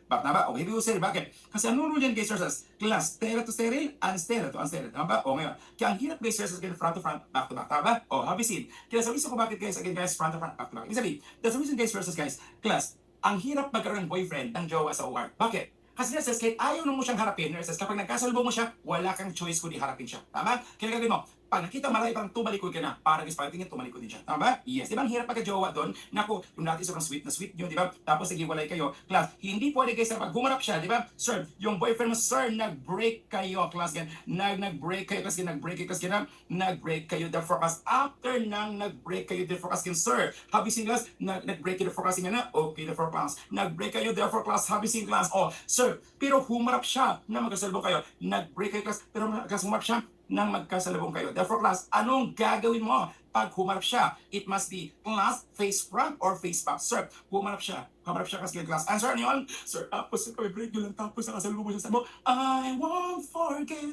back na ba? Okay, hindi ko sir, bakit? Kasi ang rule yan guys, sirs, class, sterile to sterile, unsterile to unsterile. Tama ba? O ngayon, kaya ang hirap guys, sirs, again, front to front, back to back. Tama ba? O, have you seen? Kaya sa reason ko bakit guys, again guys, front to front, back to back. Ibig sabihin, that's the reason guys, versus guys, class, ang hirap magkaroon ng boyfriend, ng jowa sa OR. Bakit? Kasi nurses, kahit ayaw mo siyang harapin, nurses, kapag nagkasalubong mo siya, wala kang choice kundi harapin siya. Tama? Kaya gagawin mo, pag nakita marami pang tumalikod ka na, parang is pag tingin tumalikod din siya. Tama ba? Yes. Di ba ang hirap pagka-jowa doon? Naku, yung dati sobrang sweet na sweet nyo, di ba? Tapos naghiwalay kayo. Class, hindi pwede guys na pag humarap siya, di ba? Sir, yung boyfriend mo, sir, nag-break kayo. Class, gan. Nag-break kayo. Kasi nag-break kayo. Kasi nag-break kayo. Therefore, kasi after nang nag-break kayo, therefore, kasi sir, happy sing class, nag-break kayo. Therefore, kasi na, okay, therefore, class. Nag-break kayo. Therefore, class, happy sing class. Oh, sir, pero humarap siya na magkasalubong kayo. Nag-break kayo, class, pero humarap siya nang magkasalubong kayo. Therefore, class, anong gagawin mo pag humarap siya? It must be, class, face front or face back. Sir, humarap siya. Humarap siya kasi class. Answer ano yun? Sir, tapos kami break nyo lang tapos nakasalubong mo siya sa mo. I won't forget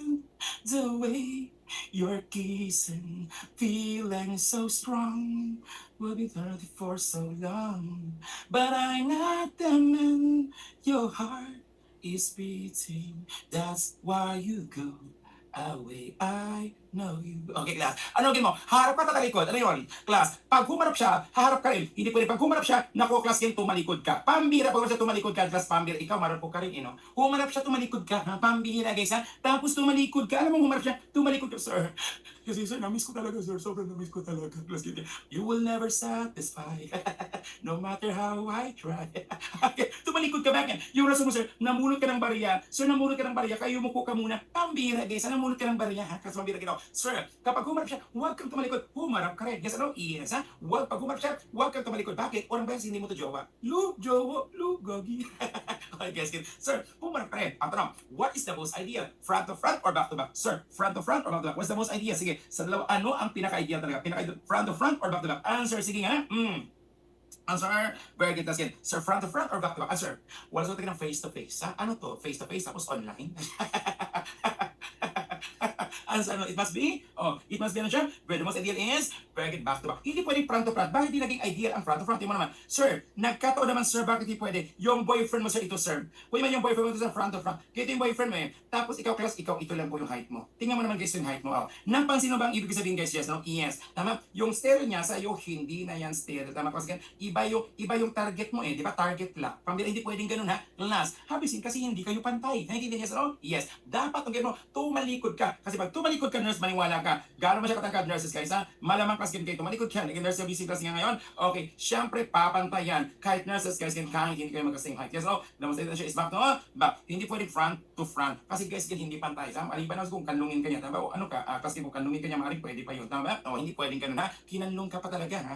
the way you're kissing, feeling so strong. We'll be 30 for so long, but I'm not the man your heart is beating. That's why you go away, I know you. Okay, class. Ano gawin mo? Harap ka tatalikod. Ano yun? Class, pag humarap siya, haharap ka rin. Hindi pwede pag humarap siya, naku, class, yan, tumalikod ka. Pambira, pag siya tumalikod ka, class, pambira. Ikaw, marupok ka rin, no? Humarap siya, tumalikod ka. Ha? Pambira, guys, ha? Tapos tumalikod ka. Alam mo, humarap siya, tumalikod ka, sir. Kasi, sir, namiss ko talaga, sir. Sobrang namiss ko talaga. Class, you will never satisfy. No matter how I try. Okay, tumalikod ka back. Yung rason mo, sir, namulot ka ng bariya. Sir, namulot ka ng bariya, kayo umupo ka muna. Pambira, guys, namulot ka ng bariya, ha? Kasi pambira ginawa. Sir, kapag humarap siya, huwag kang tumalikod. Humarap ka rin. Yes, ano? Yes, ha? Huwag, pag humarap siya, huwag kang tumalikod. Bakit? Orang ba yan, hindi mo to jowa? Jowa, gagi. Okay, guys, sir, humarap ka rin. Ang tanong, what is the most ideal? Front to front or back to back? Sir, front to front or back to back? What's the most ideal? Sige, sa dalawa, ano ang pinaka-ideal talaga? Front to front or back to back? Answer, sige nga. Answer, very good. Sir, front to front or back to back? Answer, wala sa tingin ng face to face. Ha? Ano to? Face to face tapos online? Answer, it must be, it must be ano siya? Where the most ideal is, very good, back to back. Hindi pwede front to front. Bakit hindi naging ideal ang front to front? Tingnan mo naman, sir, nagkataon naman, sir, bakit hindi pwede? Yung boyfriend mo, sir, ito, sir. Pwede man yung boyfriend mo ito sa front to front. Kaya ito yung boyfriend mo eh. Tapos ikaw, class, ikaw, ito lang po yung height mo. Tingnan mo naman, guys, yung height mo. Napansin mo ba ang ibig sabihin, guys? Yes, no? Yes. Tama? Yung stereo niya sa iyo, hindi na yan stereo. Tama? Kasi iba yung target mo eh. Di ba? Target lock. Pambira, hindi pwedeng ganun, ha? Last, habisin kasi hindi kayo pantay. Naintindihan niya, no? Yes. Dapat, ang gano'n, tumalikod ka. Kasi pag tumalikod ka, nurse, maniwala ka. Gano'n mo siya katangkad, nurses, guys, ha? Malamang kasi kayo tumalikod ka. Naging nurse yung busy class nga ngayon. Okay, syempre, papantayan. Kahit nurses, guys, kahit hindi kayo magkasing height. Yes, no? Demonstration siya is back to back. Hindi pwedeng front to front. Kasi, guys, hindi pantay. Tama? Aliban na kung kanlungin ka niya. Tama? O ano ka? Kasi kung kanlungin ka niya, maaaring pwede pa yun. Tama? O, hindi pwedeng ganun, ha? Kinanlung ka pa talaga, ha?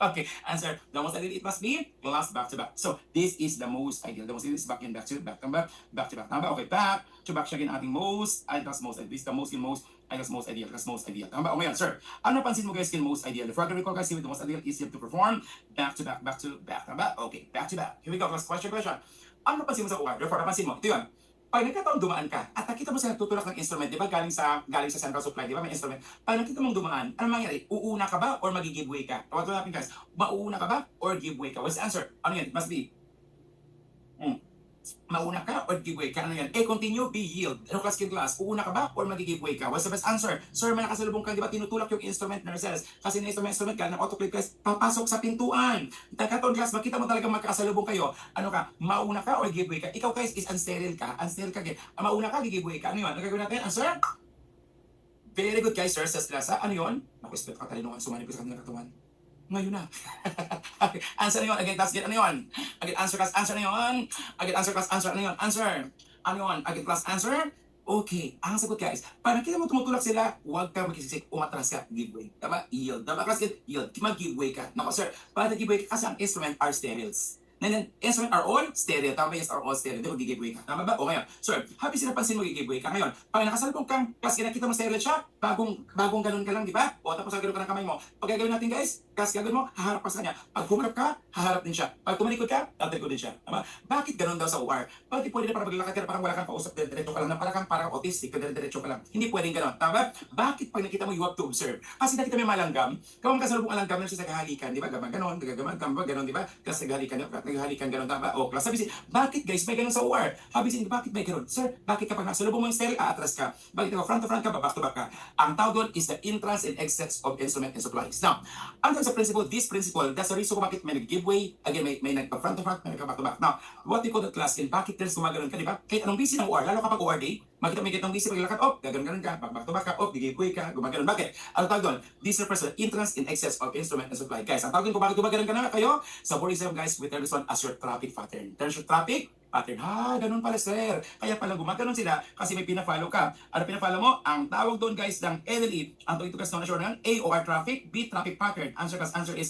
Okay, answer. The most ideal, it must be class back to back. So, this is the most ideal. The most ideal is back and back to back. Tama? Back to back. Tama? Okay, back to back siya ating most ideal. Most ideal. This is the most most ideal. That's most ideal. Tama ba? O ngayon, sir, ano napansin mo guys most ideal? If we're gonna recall guys, the most ideal is to perform back to back, back to back. Tama ba? Okay, back to back. Here we go, class. Question. Ano napansin mo sa OR? Therefore, napansin mo. Ito yun. Pag nagkataon dumaan ka, at nakita mo sa nagtutulak ng instrument, di ba galing sa central supply, di ba may instrument? Pag nakita mong dumaan, ano mangyari? Uuna ka ba or magi-giveaway ka? Tawag natin guys, mauuna ka ba or giveaway ka? What's the answer? Ano yan? It must be. Mauna ka or giveaway ka? Ano yan? Continue, be yield. Ano class? Uuna ka ba or magi-giveaway ka? What's the best answer? Sir, may nakasalubong ka, di ba tinutulak yung instrument nurses? Kasi na instrument ka, ng autoclave guys, papasok sa pintuan. Nagkataon class, makita mo talaga magkasalubong kayo. Ano ka? Mauna ka or giveaway ka? Ikaw guys is unsterile ka. Unsterile ka. Mauna ka, giveaway ka. Ano yun? Ano gagawin natin? Answer? Very good guys, sir, sa class. Ano yun? Naku-expect ka talinungan. Sumanib ko sa kanilang katawan. Ngayon na. Okay. Answer na yun. Again, class, get ano yun? Again, answer class, answer na yun. Again, answer class, answer ano yun? Answer. Ano yun? Again, class, answer. Okay, ang sagot guys, pag nakita mo tumutulak sila, huwag kang magsisik, umatras ka, giveaway. Tama? Yield. Tama? Class it, yield. Mag-giveaway ka. Nako sir, para giveaway ka kasi ang instrument are stereos. Then, instrument are all stereo. Tama? Yes, are all stereo. Hindi, mag-giveaway ka. Tama ba? O ngayon, sir, happy sila pansin mo giveaway ka. Ngayon, pag nakasalubong kang class, nakita mo stereo siya, bagong ganun ka lang, di ba? O tapos gagawin ka ng kamay mo. Pag gagawin natin guys, class gagawin mo, haharap ka sa kanya. Pag humarap ka, haharap din siya. Pag tumalikod ka, talikod din siya. Tama? Bakit ganun daw sa OR? Bakit pwede na parang maglalakad ka na parang wala kang kausap, diretso ka lang, na parang autistic, diretso ka lang. Hindi pwedeng ganun. Tama? Bakit pag nakita mo, you have to observe? Kasi nakita mo yung malanggam, kawang kasalubong alanggam na siya sa kahalikan, di ba? Gamang ganon, ganon, di ba? Kasi naghahalikan ganon, tama? O, class, sabi siya, bakit guys, may ganon sa OR? Sabi siya, bakit may ganon? Sir, bakit kapag nasalubong mo yung stereo, aatras ka? Bakit kapag front to front ka, back to back ka? Ang tawag doon is the entrance and exits of instrument and supplies. Now, under sa principle, this principle, that's the reason kung bakit may nag-giveaway, again, may nagpa-front to front, may nagpa-back to back. Now, what we call the class, and bakit there's gumagano'n ka, di ba? Kahit anong busy ng OR, lalo kapag OR day, makita may kitang busy, paglalakad, gagano'n ka, back to back ka, giveaway ka, gumagano'n. Bakit? Ano tawag doon? This refers to entrance and exits of instrument and supply. Guys, ang tawag doon kung bakit gumagano'n ka na kayo, sa board exam, guys, we term this one as your traffic pattern. There's your traffic pattern. Ganun pala sir. Kaya pala gumagano'n sila kasi may pina-follow ka. Ano pina-follow mo? Ang tawag doon guys ng LLE. Ang tawag ito guys na sure ng A o R traffic, B traffic pattern. Answer is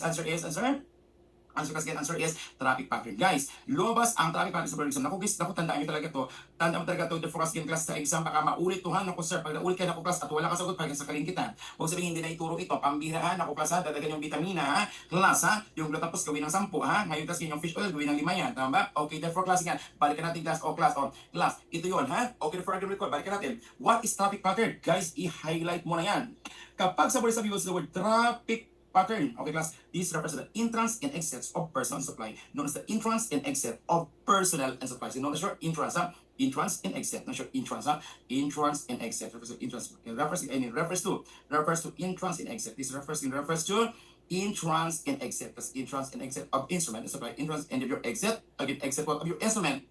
traffic pattern. Guys, lumabas ang traffic pattern sa board exam. Naku guys, tandaan nyo talaga to. Tandaan mo talaga to the focus game class sa exam. Baka maulit to ha. Naku sir, pag naulit ka naku class at wala ka sagot, pag sa kalingitan. Huwag sabihin hindi na ituro ito. Pambira ha. Naku class ha. Dadagan yung vitamina ha. Class ha. Yung glutatos gawin ng 10 ha. Ngayon class yung fish oil gawin ng 5 yan. Tama ba? Okay, therefore class yan. Balikan natin class o class. Class. Ito yun ha. Okay, therefore again recall. Balikan natin. What is traffic pattern? Guys, i-highlight mo na yan. Kapag sa board exam you use the word traffic pattern. Okay, class. This refers to the entrance and exits of personal supply, known as the entrance and exit of personnel and supplies. You know, the short entrance, huh? Entrance and exit. Not sure entrance, huh? Entrance and exit. Refers to entrance. Refers to entrance and exit. This refers to entrance and exit. That's entrance and exit of instrument and supply. Entrance and of your exit. Again, exit of your instrument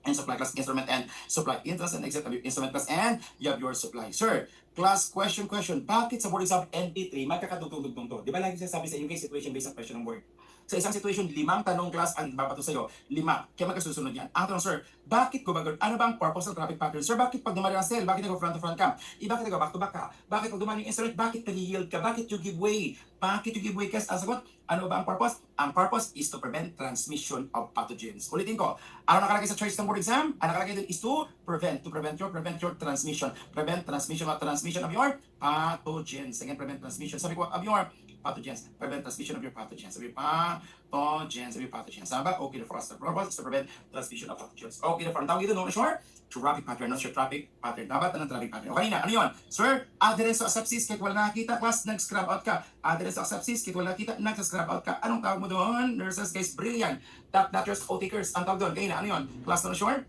and supply class, instrument and supply, entrance and exit of your instrument class, and you have your supply. Sir, class, question, bakit sa board exam NP3 magkakatutugtog to? Di ba lagi sinasabi sa inyo guys, situation based on question ng word? Sa isang situation, 5 tanong class ang babato sa'yo. 5. Kaya magkasusunod yan. Ang tanong, sir, bakit gumagano? Ano ba ang purpose ng traffic pattern? Sir, bakit pag dumali ang cell, bakit nag-front to front ka? Bakit nag-back to back ka? Bakit pag dumali yung instrument, bakit nag-yield ka? Bakit you give way? Bakit you give way? Kasi ang sagot, ano ba ang purpose? Ang purpose is to prevent transmission of pathogens. Ulitin ko, ano nakalagay sa choice ng board exam? Ang nakalagay din is to prevent your transmission. Prevent transmission of your pathogens. Again, prevent transmission. Sabi ko, of your pathogens. Prevent transmission of your pathogens. Sabi pathogens. Sabi ba? Okay, for us, the purpose is to prevent transmission of pathogens. Okay, ang tawag ito, no? Sure? Traffic pattern, not your traffic pattern. Dapat ng traffic pattern. Okay na, ano yun? Sir, adherence to asepsis, kahit wala nakakita, class, nag-scrub out ka. Adherence to asepsis, kahit wala nakakita, nag-scrub out ka. Anong tawag mo doon? Nurses, guys, brilliant. Doctors, O-takers. Ang tawag doon, kaya na, ano yun? Class na sure?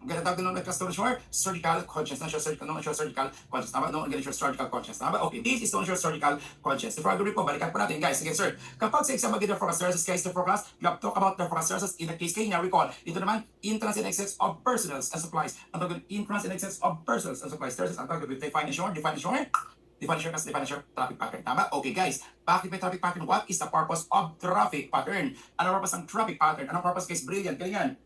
Ang ganda tawag doon ng class na sure? Surgical conscience. Not sure surgical conscience. Tama? No, again, surgical conscience. Tama? Okay, this is not sure surgical conscience. The program po, balikan po natin, guys. Again, sir, kapag sa exam mag-get forecast services, guys, the forecast, you have to talk about the forecast services in the case kayo na recall. Ito naman, entrance and exits of personnels and supplies. Ang tawag doon, entrance and exits of personnels and supplies. Services, ang tawag doon, define sure, traffic pattern. Tama? Okay, guys. Bakit may traffic pattern? What is the purpose of traffic pattern? Ano purpose ng traffic pattern? Anong purpose, guys? Brilliant. Galingan.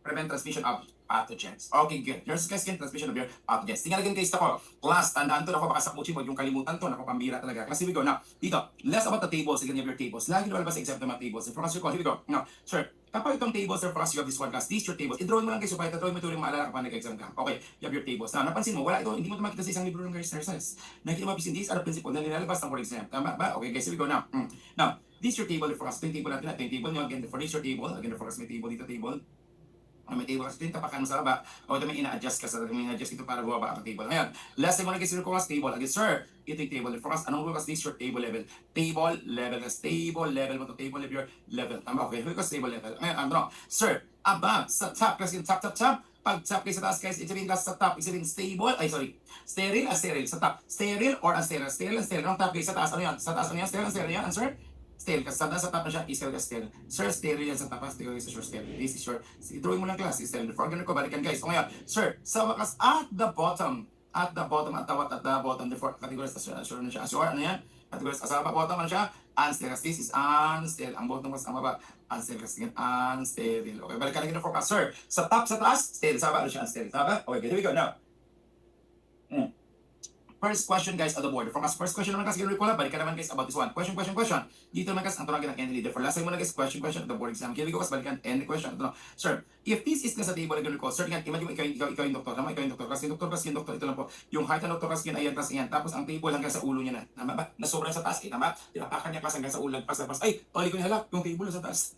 Prevent transmission of pathogens. Okay, good. There's guys, transmission of your pathogens. Tingnan again guys ako. Class, tandaan to. Ako baka sa coaching, huwag yung kalimutan to. Ako pambira talaga. Class, here we go. Now, dito, less about the tables. Again, you have your tables. Lagi lumalabas sa exam ng mga tables. For us, here we go. Now, sir, kapag itong tables, sir, for us, you have this one class. These your tables. I-drawing mo lang guys. So, kahit drawing mo ito yung maalala kapag nag-exam ka. Okay, you have your tables. Now, napansin mo, wala ito. Hindi mo ito makita sa isang libro ng guys, nurses. Nakikita mo, these are the principle na nilalabas ng for exam. Tama ba? Okay, guys, here we go now. Now, this your table for us. Ito yung table natin. Ito yung table nyo. Again, for this your table. Again, for us, may table dito, table. May table kasi ito yung tapakan mo sa baba. O ito may ina-adjust ka sa ina-adjust ito para bumaba ang table. Ngayon, last time mo nag-isip ko mas table. Again, sir, ito yung table. For us, anong bukas this your table level? Table level. Table level mo to table level your level. Tama, okay. Because table level. Ngayon, ano? Sir, above, sa top, kasi top. Pag top kayo sa taas, guys, it's sabihin sa top, it's sabihin stable, sterile, sa top. Sterile or unsterile? Sterile. Anong top kayo sa taas? Ano yan? Sa taas, ano yan? Sterile yan? Answer? Sterile. Kasi sa top na siya, is sterile. Sir, sterile yan sa top. Sterile is your sterile. This is your, drawing mo ng class, is sterile. Before ganun ko, balikan guys. O ngayon, sir, sa wakas, at the bottom, therefore, categories, sure na siya. Sure, ano yan? Categories, sa bottom, ano siya? unsterile. This is unsterile. Ang bottom class, ang baba, unsterile. Kasi unsterile. Okay, balikan lagi ng forecast, sir. Sa top, sa taas, sterile. Sa baba, ano siya, unsterile. Tama? Okay, here we go now. First question guys on the board. From us first question naman kasi recall, balikan naman guys about this one. Question. Dito naman guys ang tunagan ng end leader. For last time muna guys, question on the board exam. Here we go guys, balikan end question. Ito, sir, if this is sa table again recall, sir, imagine mo ikaw yung doktor. Tama, ikaw yung doktor. Kasi yung doktor, ito lang po. Yung height ng doktor kasi ayan, tapos ayan. Tapos ang table hanggang sa ulo niya na. Tama ba? Na sobrang sa taas, tama? Tinapakan niya class hanggang sa ulo, pas. Ay, pali ko niya yung table sa taas.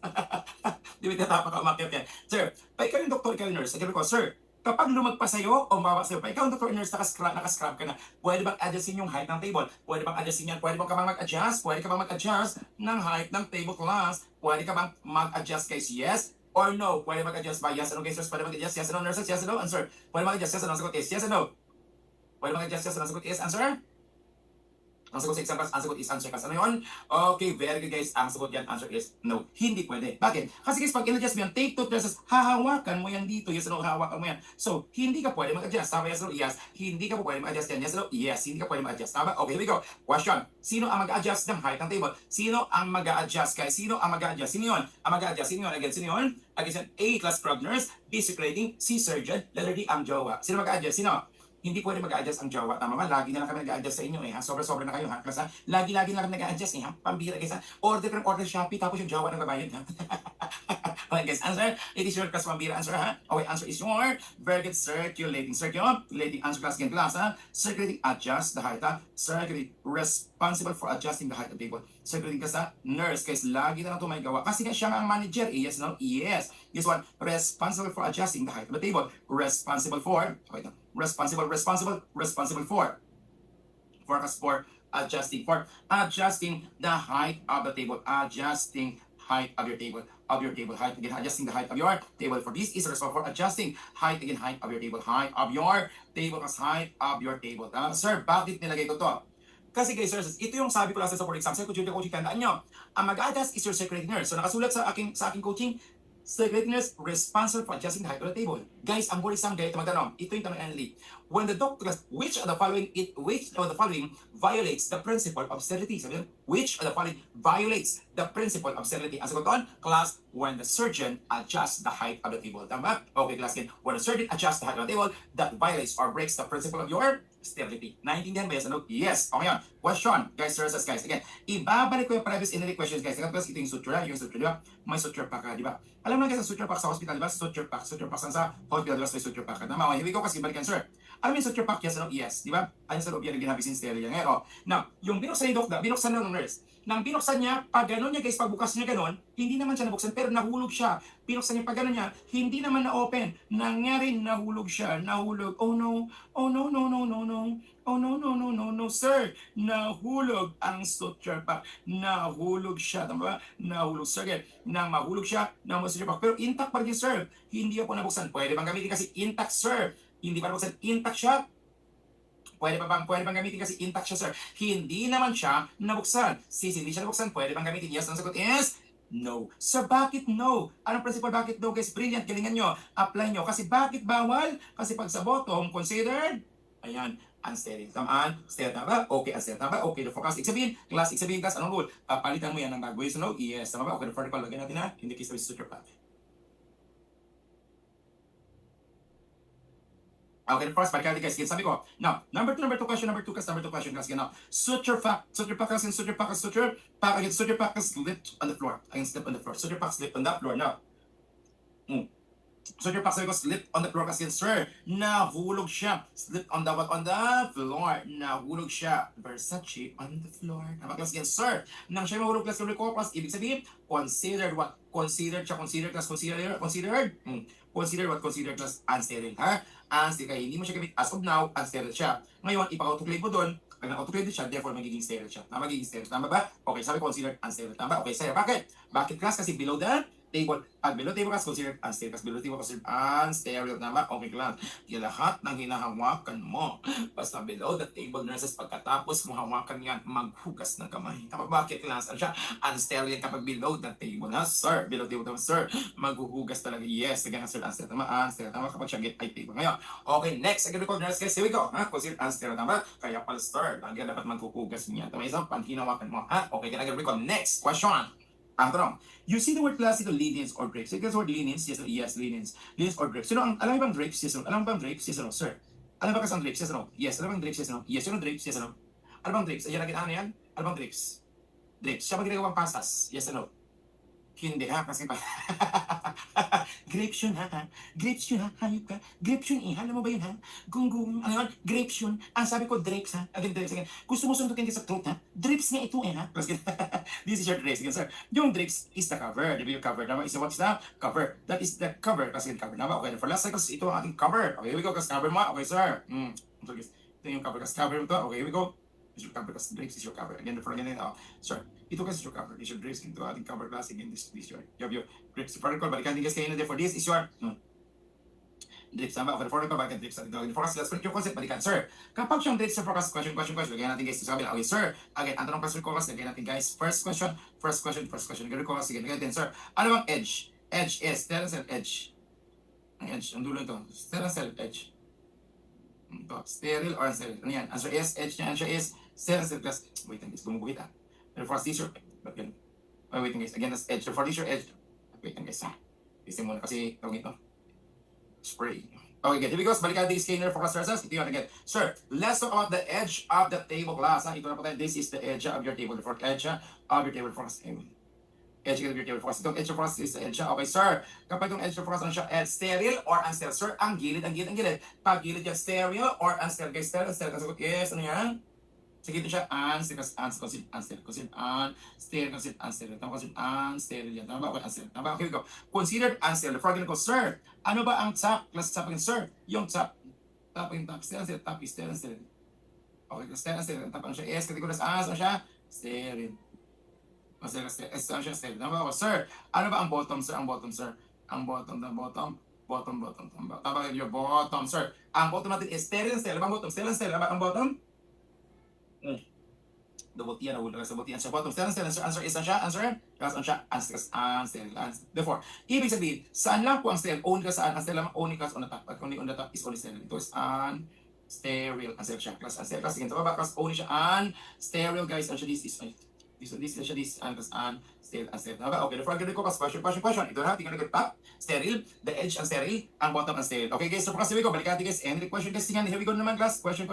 Di ba tinapakan ka umakyat yan? Sir, pa ikaw yung doktor, ikaw yung nurse. Again recall, sir, kapag lumagpas sa'yo o mababa sa'yo, pa ikaw ang doctor nurse, nakascrub ka na, pwede bang adjustin yung height ng table? Pwede bang adjustin yan? Pwede bang ka bang mag-adjust? Pwede ka bang mag-adjust ng height ng table class? Pwede ka bang mag-adjust guys? Yes or no? Pwede mag-adjust ba? Yes or no guys? Pwede mag-adjust? Yes or no nurses? Yes or no? Answer. Pwede mag-adjust? Yes or no? Sagot is yes or no? Pwede mag-adjust? Yes or no? Sagot is answer. Ang sagot sa exam class, ang sagot is answer class. Ano yun? Okay, very good guys. Ang sagot yan, answer is no. Hindi pwede. Bakit? Kasi guys, pag in-adjust mo yan, take 2 classes, hahawakan mo yan dito. Yes or no? Hahawakan mo yan. So, hindi ka pwede mag-adjust. Tama, yes or no? Yes. Hindi ka pwede mag-adjust yan. Yes or no? Yes. Hindi ka pwede mag-adjust. Tama? Okay, here we go. Question. Sino ang mag-adjust ng height ng table? Sino ang mag-adjust guys? Sino ang mag-adjust? Sino yun? Ang mag-adjust. Sino yun? Again, sino yun? Again, A class scrub nurse, B secreting, C surgeon, letter D ang jowa. Sino mag-adjust? Sino? Hindi pwede mag-a-adjust ang jowa. Tama ba? Lagi na lang kami nag-a-adjust sa inyo eh. Ha? Sobra-sobra na kayo ha. Kasi lagi-lagi na kami nag-a-adjust eh. Ha? Pambira guys ha. Order ka ng order Shopee tapos yung jowa nang babayad ha. Okay guys, answer. It is your class pambira answer ha. Okay, answer is your very good circulating. Circulating answer class again class ha. Circulating adjust the height ha. Circulating responsible for adjusting the height of table. Circulating ka sa nurse guys. Lagi na lang ito may gawa. Kasi nga siya nga ang manager eh. Yes, no? Yes. This one, responsible for adjusting the height of the table. Responsible for, okay ito. Responsible for forecast for adjusting the height of the table, adjusting height of your table height again, adjusting the height of your table. For this is responsible for adjusting height again, height of your table as height of your table. Sir, bakit nilagay ko to? Kasi guys, sir, ito yung sabi ko last sa for exam. Sa coaching, tandaan nyo, ang mag-adjust is your secretary nurse. So nakasulat sa aking coaching, secretary nurse responsible for adjusting the height of the table. Guys, ang board exam ganito magtanong. Ito yung tanong only. When the doctor which of the following violates the principle of sterility? Sabi yun, which of the following violates the principle of sterility? Ang sagot doon, class, when the surgeon adjusts the height of the table. Tama? Okay, class, again. When the surgeon adjusts the height of the table, that violates or breaks the principle of your sterility. Naintindihan ba yes? Ano? Yes. Okay yan. Question. Guys, guys. Again, ibabalik ko yung previous injury questions, guys. Kasi ito yung suture, di ba? May suture pack ka, di ba? Alam mo guys, ang suture pack sa hospital, di ba? Suture pack sa hospital, di ba? May suture pack ka. Tama, here we go kasi balikan, sir. Alam mo yung suture pack, yes, ano? Yes, di ba? Ayun sa loob yan, ginabi sin stereo yan. Ngayon, now, yung binuksan ni doktor, binuksan ng nurse. Nang binuksan niya, pag gano'n niya guys, pagbukas niya gano'n, hindi naman siya nabuksan, pero nahulog siya. Binuksan niya, pag gano'n niya, hindi naman na-open. Nangyari, nahulog siya. Nahulog. Oh no. Oh no, no, no, no, no. Oh no, no, no, no, no, sir. Nahulog ang suture pack. Nahulog siya. Tama ba? Nahulog, sir. Again, nang mahulog siya, nahulog suture pack. Pero intact pa rin, sir. Hindi ako nabuksan. Pwede bang gamitin kasi intact, sir? Hindi pa nabuksan. Intact siya. Pwede bang gamitin kasi intact siya, sir? Hindi naman siya nabuksan. Since hindi siya nabuksan, pwede bang gamitin? Yes, ang sagot is no. So, bakit no? Anong principle bakit no, guys? Brilliant, galingan nyo. Apply nyo. Kasi bakit bawal? Kasi pag sa bottom, considered, ayan, unsterile. Tamaan, sterile tama ba? Okay, unsterile tama ba? Okay, the forecast. Sabihin, class, anong rule? Palitan mo yan ng bago. Yes, no? Yes, tama ba? Okay, the vertical, lagyan natin ha. In the case of suture pack. Okay, the first part, guys, sabi ko. Now, number two question, guys, now. Suture pack is suture pack is slipped on the floor. Slip on the floor. Suture pack slipped on the floor. Now, suture pack sabi ko, slipped on the floor kasi, sir, nahulog siya. Slipped on the what? On the floor. Nahulog siya. Versace on the floor. Tama, class, again, sir. Nang siya mahulog, class, ibig sabihin, considered what? Considered class, considered class unsterile, ha? Unsterile kaya hindi mo siya gamit as of now, unsterile siya. Ngayon, ipa-autoclave mo doon, pag na-autoclave siya, therefore magiging sterile siya. Magiging sterile. Tama ba? Okay, sabi considered unsterile. Tama? Okay, sir. Bakit? Bakit class? Kasi below the table. Pag below table class, considered unstable. Kasi below table, considered unstable. Tama? Okay class. Kaya lahat ng hinahawakan mo, basta below the table nurses, pagkatapos mo hawakan yan, maghugas ng kamay. Tama ba? Kaya class, ano siya? Unstable yan kapag below the table. Ha, sir? Below table, tama, sir? Maghuhugas talaga. Yes, again, sir, unstable. Tama, unstable. Tama kapag siya get ay table. Ngayon, okay, next, again, record nurses, guys, here we go. Ha? Considered unstable. Tama? Kaya pala, sir, lagi dapat maghuhugas niya. Tama, isang panhinawakan mo. Ha? Okay, can I get record? Next question. Ang tanong, you see the word classical linens or drapes. So, the word linens, yes, yes, linens. Linens or drapes. Sino ang, alam mo bang drapes, yes, no? Alam mo bang drapes, yes, no, sir? Alam mo ba kasi ang drapes, yes, no? Yes, alam mo bang drapes, yes, no? Yes, yun ang drapes, yes, no? Alam mo bang drapes? Ayan, ano yan? Alam mo bang drapes? Drapes. Siya ba ginagawang pastas? Yes, no? Hindi ha, kasi pa. Grapes yun ha. Grapes yun ha, hayop ka. Grapes yun eh, alam mo ba yun ha? Gung, ano yun? Grapes yun. Ang sabi ko, drapes ha. Again, drapes again. Gusto mo sundukin ka sa throat ha? Drapes nga ito eh ha. This is your drapes again, sir. Yung drapes is the cover. Di ba yung cover? Diba? Is what's the cover? That is the cover. Kasi yung cover. Diba? Okay, for last cycles, ito ang ating cover. Okay, here we go. Kasi cover mo. Okay, sir. So, ito yung cover. Kasi cover mo to. Okay, here we go. Is your cover. Kasi drapes is your cover. Again, for again, sir. Ito kasi your cover. Is your drapes into ating cover class. Again, this your. You have your drapes. For recall, balikan din guys kayo na for this is your drapes. Tama? Okay, for recall, balikan drapes. Forecast, let's print your concept. Balikan, sir. Kapag siyang drapes sa forecast, question. Lagyan natin guys sa kabila. Okay, sir. Again, ang tanong class recall, lagyan natin guys. First question. Again, recall, again, then, sir. Ano bang edge? Edge is, stereo cell edge. Ang edge, ang dulo ito. Stereo cell edge. Ito, sterile or unsterile. Ano yan? Answer is, edge niya, answer is, stereo cell plus, wait, guys, gumuguhit ah. For this your, but yun. Oh, wait guys, again, that's edge. For this your edge. Wait guys, ha. Isip muna kasi, tawag ito. Spray. Okay, good. Here we go. Balikan natin yung scanner for class results. Ito yun again. Sir, let's talk about the edge of the table class. Ha? Ito na po tayo. This is the edge of your table. The edge of your table for class. Edge of your table for class. Itong edge of class is the edge. Okay, sir. Kapag itong edge of class, ano siya? Sterile or unsterile? Sir, ang gilid. Pag gilid yan, sterile or unsterile? Guys, sterile. Kasagot, yes. Ano yan? Sige, ito siya, unsterile. Yan. Tama ba? Unsterile. Tama ba? Okay, we go. Considered unsterile. For example, sir, ano ba ang top? Class top again, sir. Yung top. Top yung top. Sterile. Top is sterile. Okay, sterile. Ang top ano siya? Yes, categories as. Ano siya? Sterile. Sterile. Ano siya? Sterile. Tama ba? Sir, ano ba ang bottom, sir? Ang bottom. Tama ba yung bottom, sir? Ang bottom natin is sterile. Ba ang bottom? Sterile. Ba ang bottom? Dubutian na ulo sa butian sa bottom. Answer is answer. Unsterile. Therefore, ibig sabihin, saan lang po ang sterile? Only ka saan? Ang sterile lang only ka on the top. At only on the top is only sterile. Ito is unsterile. Unsterile siya. Unsterile. Sige, sa baba, only siya unsterile, guys. Ano siya? This is unsterile. Okay, therefore, I'm gonna go question. Ito na, tingnan ko top, sterile, the edge unsterile, ang bottom unsterile. Okay, guys, so kasi we go, balikan natin guys, any question guys, tingnan, here we go naman class, question.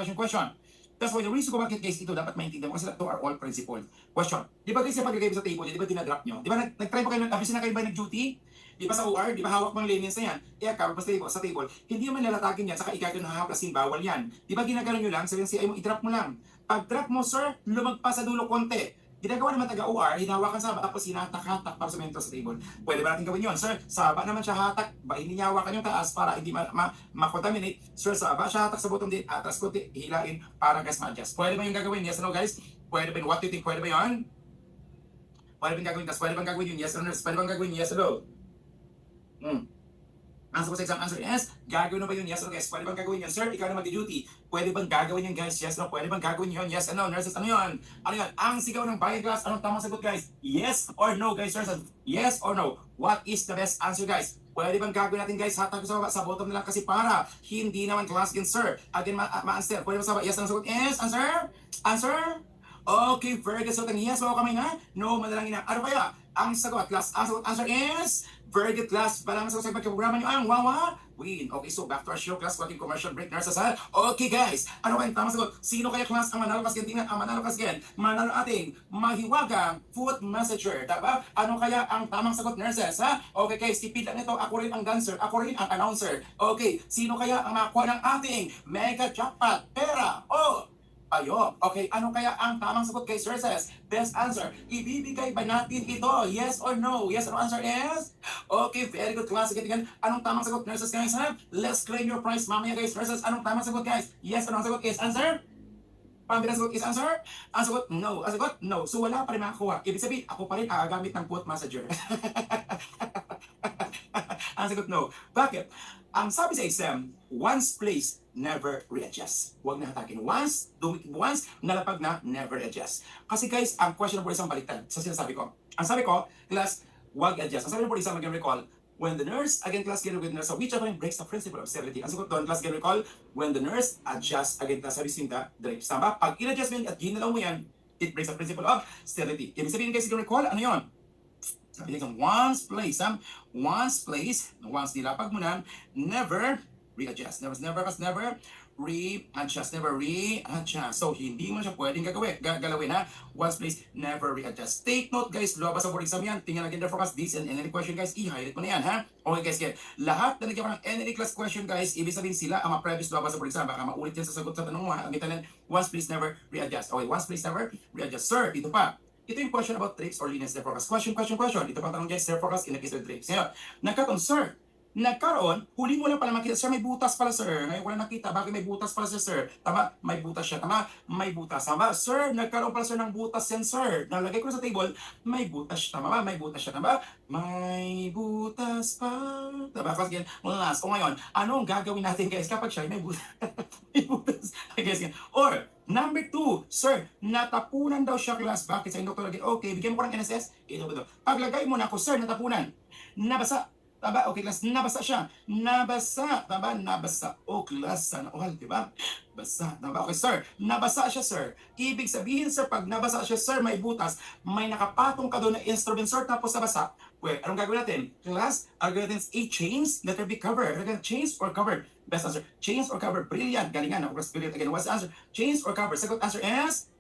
That's why the reason ko bakit guys ito dapat maintindihan mo kasi ito are all principle. Question. Di ba guys yung paglagay sa table, di ba dinadrop nyo? Di ba nag-try pa kayo, abis na kayo ba nag-duty? Di ba sa OR, di ba hawak mo ang linens na yan? I-cover sa table. Hindi mo lalatagin yan, saka ikagano hahaplasin, bawal yan. Di ba ginagano nyo lang, sabihin siya ay mo, i-drop mo lang. Pag drop mo sir, lumagpas sa dulo konti. Ginagawa naman taga-OR, hinawakan sa haba, tapos hinatak-hatak para sumento sa table. Pwede ba natin gawin yun? Sir, sa haba naman siya hatak, ba hindi niya hawakan yung taas para hindi ma-contaminate. Sir, sa haba siya hatak sa bottom din, atas ko hilain para guys ma-adjust. Pwede ba yung gagawin? Yes or no guys? Pwede ba yun? What do you think? Pwede ba yun? Pwede ba yung gagawin? Pwede bang gagawin yun? Yes or no? Pwede bang gagawin? Yes or no? Answer ko sa exam, answer yes. Gagawin na ba yun? Yes or no, guys? Pwede bang gagawin yun? Sir, ikaw na mag-duty. Pwede bang gagawin yun, guys? Yes or no? Pwede bang gagawin yun? Yes or no? Nurses, ano yun? Ano yun? Ang sigaw ng bayan class. Anong tamang sagot, guys? Yes or no, guys? Nurses, yes or no? What is the best answer, guys? Pwede bang gagawin natin, guys? Hatag ko sa baba, sa bottom nila kasi para hindi naman class again, sir. Again, ma-answer. Pwede ba sa baba? Yes ang sagot? Yes, answer? Answer? Okay, very good. So, yes, o kami na? No, manalangin na. Ano kaya? Ang sagot, class. Ang sagot, answer is very good, class. Parang sa pagkaprograma nyo ang wawa win. Okay, so back to our show, class. Konting commercial break, nurses, ha? Okay, guys. Ano kayong tamang sagot? Sino kaya, class, ang manalo kasi tingnan? Ang manalo kasi manalo ating mahiwagang foot messenger. Diba? Ano kaya ang tamang sagot, nurses, ha? Okay, guys. Tipid lang ito. Ako rin ang dancer. Ako rin ang announcer. Okay, sino kaya ang makakuha ng ating mega jackpot? Pera. Oh! Ayun. Okay, ano kaya ang tamang sagot kay nurses? Best answer. Ibibigay ba natin ito? Yes or no? Yes or no answer is? Okay, very good class. Again, anong tamang sagot nurses guys ha? Let's claim your prize mamaya guys. Nurses, anong tamang sagot guys? Yes or no sagot is answer? Pag ang sagot is answer, ang sagot no. Ang sagot no. So wala pa rin makakuha. Ibig sabihin, ako pa rin aagamit ng foot massager. Ang sagot no. Bakit? Ang sabi sa exam, once placed, never readjust. Huwag na hatakin. Once nalapag na, never adjust. Kasi guys, ang question for isang baliktad sa sinasabi ko. Ang sabi ko, class, huwag adjust. Ang sabi for isang mag-recall, when the nurse, again, class, get with nurse, so which of them breaks the principle of sterility? Ang sagot doon, class, get recall, when the nurse adjusts, again, class, sabi sinta, drapes. Tama? Pag in-adjustment at ginalaw mo yan, it breaks the principle of sterility. Ibig sabihin guys, get recall, ano yun? Sabi nito, once once nilapag mo na, never readjust. Never readjust. So, hindi mo siya pwedeng galawin ha. Once place, never readjust. Take note guys, lumabas sa board exam yan. Tingnan natin the forecast, this and any question guys, i-highlight mo na yan ha. Okay guys, lahat na nagyan ko ng any class question guys, ibig sabihin sila ang ma-previous lumabas sa board exam. Baka maulit yan sa sagot sa tanong mo ha. Ang itanin, once please, never readjust. Okay, once please, never readjust. Sir, ito pa. Ito yung question about drapes or linen stair forecast. Question. Ito pang tanong dyan, stair forecast in the case of drapes. Ngayon, nagkataon, sir, nagkaroon, huli mo lang pala makita, sir, may butas pala, sir. Ngayon, wala nakita, bakit may butas pala, sir? Tama, may butas siya. Tama, may butas. Tama, sir, nagkaroon pala, sir, ng butas yan, sir. Nalagay ko sa table, may butas. Tama ba? May butas siya. Tama? May butas pa. Tama, kasi yan, last. O ngayon, anong gagawin natin, guys, kapag siya may butas? May butas. Guys, or, number 2, sir, natapunan daw siya class. Bakit sa doktor lagi? Okay, bigyan mo ko ng NSS. Ito ba ito? Paglagay mo na ako, sir, natapunan. Nabasa. Taba, okay class, nabasa siya. Nabasa. Taba, nabasa. O class, sana all, di ba? Basa. Taba, okay sir. Nabasa siya, sir. Ibig sabihin, sir, pag nabasa siya, sir, may butas, may nakapatong ka doon na instrument, sir, tapos nabasa. Well, anong gagawin natin? Class, ang gagawin natin is a chains, let it be covered. Chains or covered? Best answer. Chains or cover. Brilliant. Galingan. Brilliant again. What's the answer? Chains or cover. Second answer is...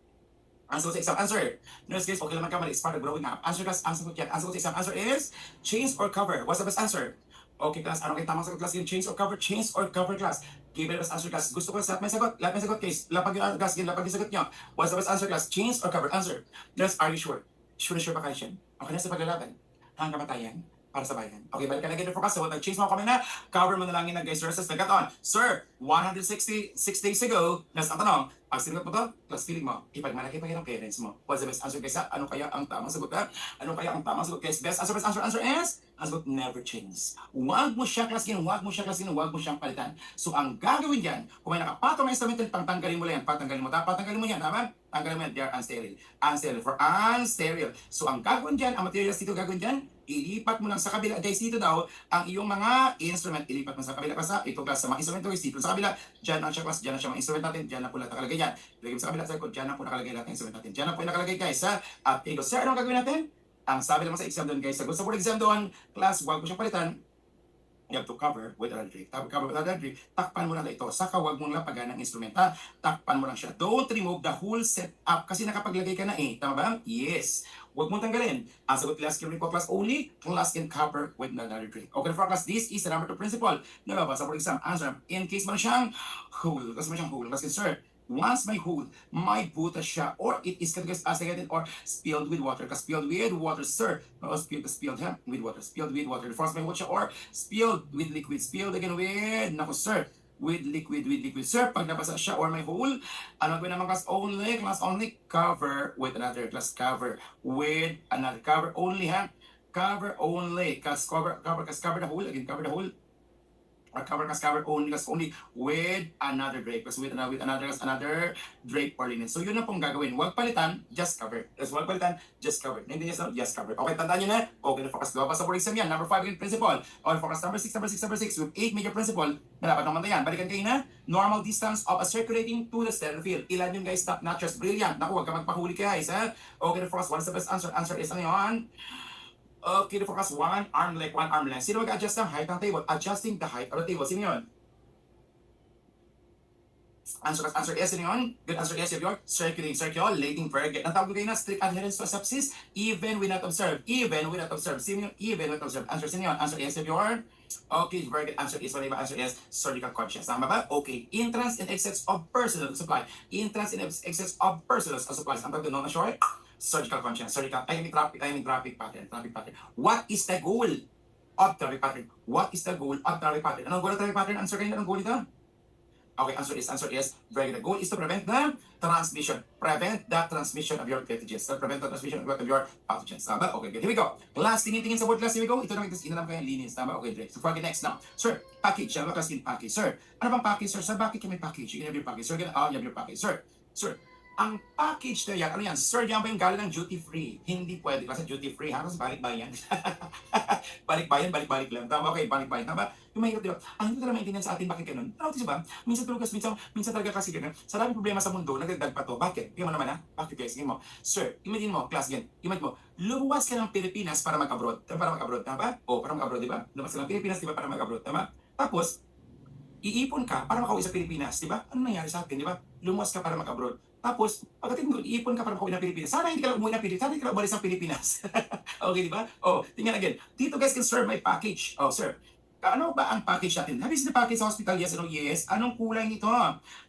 Answer sa exam. Answer. Nurse case, okay naman ka, it's part of growing up. Answer class, answer ko yan. Answer sa exam. Answer is chains or cover. What's the best answer? Okay class, ano kayo tamang sagot class yun? Chains or cover? Chains or cover class? Give it the best answer class. Gusto ko lahat may sagot. Lahat may sagot case. Lapag yung class, lapag yung sagot nyo. What's the best answer class? Chains or cover? Answer. Nurse, are you sure? Sure ba kayo siya? Okay na sa paglalaban. Hanggang kamatayan para sa bayan. Okay, balik ka na again for class. So, nag-change mo kami na. Cover mo na lang yun na guys. Sir, nagkataon. Sir, 166 days ago, nasa ang tanong, pag sinagot mo to, class feeling mo, ipagmalaki pa yun ang parents mo. What's the best answer guys? Ano kaya ang tamang sagot ha? Ano kaya ang tamang sagot guys? Best answer is, ang sagot never change. Huwag mo siya class gin, huwag mo siyang palitan. So, ang gagawin dyan, kung may nakapatong na instrument, pangtanggalin mo lang yan. Patanggalin mo yan, tama? Tanggalin mo yan, they are unsterile. Unsterile. So, ang gagawin dyan, ang materials dito gagawin dyan, ilipat mo lang sa kabila. Guys, dito daw, ang iyong mga instrument, ilipat mo sa kabila. Kasi ito class, sa mga instrument guys, dito sa kabila, dyan ang siya class, dyan ang siya mga instrument natin, dyan na po lahat nakalagay yan. Ilagay mo sa kabila, sa likod, dyan na po nakalagay lahat ng instrument natin. Dyan na po nakalagay guys, ha? At ito, sir, anong gagawin natin? Ang sabi naman sa exam doon guys, sagot sa board exam doon, class, huwag mo siyang palitan. You have to cover with another drape. Cover with another drape. Takpan mo lang ito. Saka huwag mong lapagan ng instrumenta. Takpan mo lang siya. Don't remove the whole setup kasi nakapaglagay ka na eh. Tama ba? Yes. Huwag mong tanggalin. Ang sagot class can recall class only. Class can cover with another drape. Okay for class, this is the number 2 principle. Nababasa for exam. Answer. In case mo na siyang hole. Kasi mo siyang hole. Class can sir. Once may hole, may butas siya, or it is categorized or spilled with water. Kasi spilled with water, sir. Spilled with water. Spilled with water. The first may hole siya, or spilled with liquid. Spilled again with, naku sir, with liquid. Sir, pag nabasa siya or may hole, ano gawin naman class only, cover with another. Class cover with another. Cover only, ha? Cover only. Kasi cover the hole. Again, cover the hole. Or cover only with another drape. Kasi with another drape or linen. So yun na pong gagawin. Huwag palitan, just cover. Huwag palitan, just cover. Hindi niya just cover. Okay, tandaan nyo na. Okay, na focus. Lumabas sa board exam yan. Number 5 yung principle. Okay, focus number 6. With 8 major principle na dapat naman yan. Balikan kayo na. Normal distance of a circulating to the sterile field. Ilan yung guys, top notches. Brilliant. Naku, huwag ka magpahuli guys. Ha? Okay, na focus. What is the best answer? Answer is ano yun? Okay, the focus, one arm length. Sino mag-adjust ng height ng table? Adjusting the height of the table. Sino yun? Answer is, sino yun? Good answer is, your circulating very good. Natawag ko kayo na strict adherence to asepsis, even we not observe. Sino yun? Even we not observe. Answer, sino yun? Answer is, your okay, very good. Answer is, what ba? Answer is, surgical conscience. Tama ba? Okay. Entrance and excess of personal supply. Ang tawag doon na short? Surgical conscience. I mean traffic pattern. What is the goal of traffic pattern? Anong goal of traffic pattern? Answer kayo na, anong goal ito? Okay, answer is very good. The goal is to prevent the transmission. Prevent the transmission of your pathogens. Prevent the transmission of your pathogens. Tama? Okay, good. Here we go. Class, tingin-tingin sa word class. Here we go. Ito naman, ito naman kayo linis. Tama? Okay, great. So, for the next now. Sir, package. Ano ba class in package? Sir, ano bang package, sir? Sa bakit may package? You can have your package. Sir, you have your package. Sir, ang package na yan, ano yan? Sir, yan ba yung galing ng duty free? Hindi pwede kasi duty free. Ha? Kasi balik-bayan. Balik-balik lang. Tama? Okay, balik-bayan. Tama? Yung mahirap, di ba? Ang hindi talaga maintindihan sa atin, bakit ganun? Notice ba? Minsan talaga, minsan talaga kasi ganun. Sa daming problema sa mundo, nagdagdag pa to. Bakit? Tingnan mo naman ha? Bakit guys? Tingnan mo. Sir, imagine mo, class yan. Imagine mo, lumuwas ka ng Pilipinas para mag-abroad. Para mag-abroad, tama ba? O, para mag-abroad, di ba? Lumuwas ka ng Pilipinas, di ba? Para mag-abroad, tama? Tapos, iipon ka para makauwi sa Pilipinas, di ba? Ano nangyari sa atin, di ba? Lumuwas ka para mag-abroad. Tapos, pagdating doon, iipon ka para makauwi ng Pilipinas. Sana hindi ka lang umuwi ng Pilipinas. Sana hindi ka lang umalis ng Pilipinas. Okay, di ba? Oh, tingnan again. Dito guys can serve my package. Oh, sir. Ano ba ang package natin? Have you seen the package sa hospital? Yes or no? Yes. Anong kulay nito?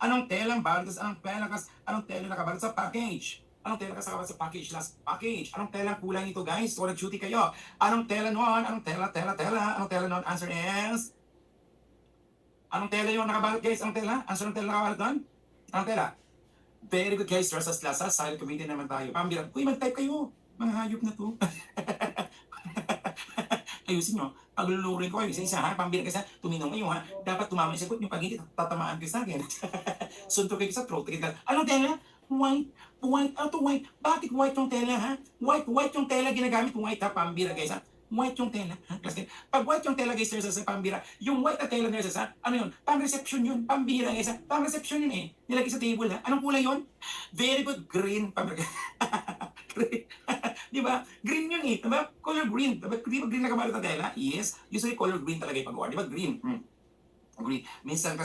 Anong telang balot? Anong telang nakabalot sa package? Anong tela nakabalot sa package? Last package. Anong telang kulay nito, guys? So, nag-duty kayo. Anong tela noon? Anong tela? Anong tela noon? Answer is... Anong tela yung nakabalot, guys? Anong tela? Answer ng tela nakabalot doon? Anong tela? Very good, guys. Sa klasa, silent committee naman tayo. Pambilang, uy, mag-type kayo. Mga hayop na to. Ayusin nyo. Paglulurin ko kayo, isa-isa ha. Pambira kasi tuminong kayo ha. Dapat tumama yung sagot nyo. Pag hindi, tatamaan kayo sa akin. Suntok kayo sa throat. Anong tela? White. Ano to white? Bakit white yung tela ha? White yung tela ginagamit. White ha, pambira guys ha. White yung tela. Ha? Kasi pag white yung tela guys, sa pambira, yung white na tela nila sa ano yun? Pang-reception yun. Pambira guys ha. Pang-reception yun eh. Nilagay sa table ha. Anong kulay yun? Very good. Green. Pambira. Green. Di ba? Green yun eh. Diba? Color green. Diba? Di ba green na kabalot na tela? Yes. Usually color green talaga yung pag-uwa. Di ba? Green. Green. Minsan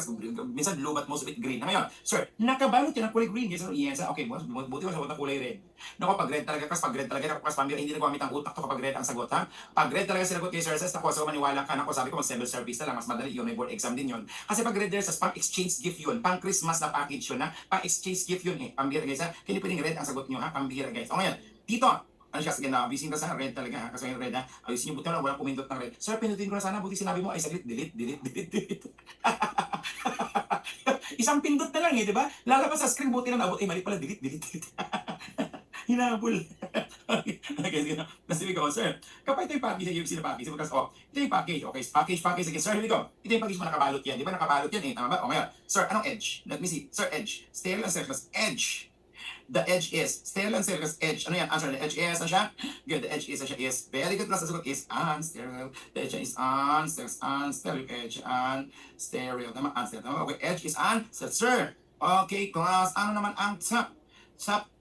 blue but most of it green. Ngayon, sir, nakabalot yan ang kulay green. Yes, yes. Okay, buti mo sa ng kulay red. No, pag red talaga, pag red talaga, kasi pambira, hindi nagwamit ang utak to kapag red ang sagot, ha? Pag red talaga sinagot kay sir, naku, so maniwala ka, naku, sabi ko, mag-civil service na lang, mas madali yun, may board exam din yun. Kasi pag red sa pang exchange gift yun, pang Christmas na package yun, ha? Pang exchange gift yun, eh. Pambira, guys, ha? Hindi pwedeng red ang sagot nyo, ha? Pambira, guys. O ngayon, dito, ano siya, sige na, busy ka sa red talaga ha, kasi yung red ha, ayusin yung buti na, walang pumindot ng red. Sir, pindutin ko na sana, buti sinabi mo, ay saglit, delete. Isang pindot na lang eh, di ba? Lalabas sa screen, buti na nabot, eh, mali pala, delete. Hinabol. Okay, sige na. Kasi we go, sir. Kapag ito yung package, yung sila package, because, oh, ito yung package, okay, package, again, sir, here we go. Ito yung package mo nakabalot yan, di ba? Nakabalot yan eh, tama ba? O ngayon, sir, anong edge? Let me see, sir, edge. Stereo and surface, edge. The edge is, stereo and surface edge. Ano yan? Answer, the edge is, ano siya? Good, the edge is, ano siya is. Very good, plus sagot is unstereo. The edge is unstereo, edge, unstereo. Tama, unstereo. Tama, okay, edge is sir. Okay, class, ano naman ang top? Top.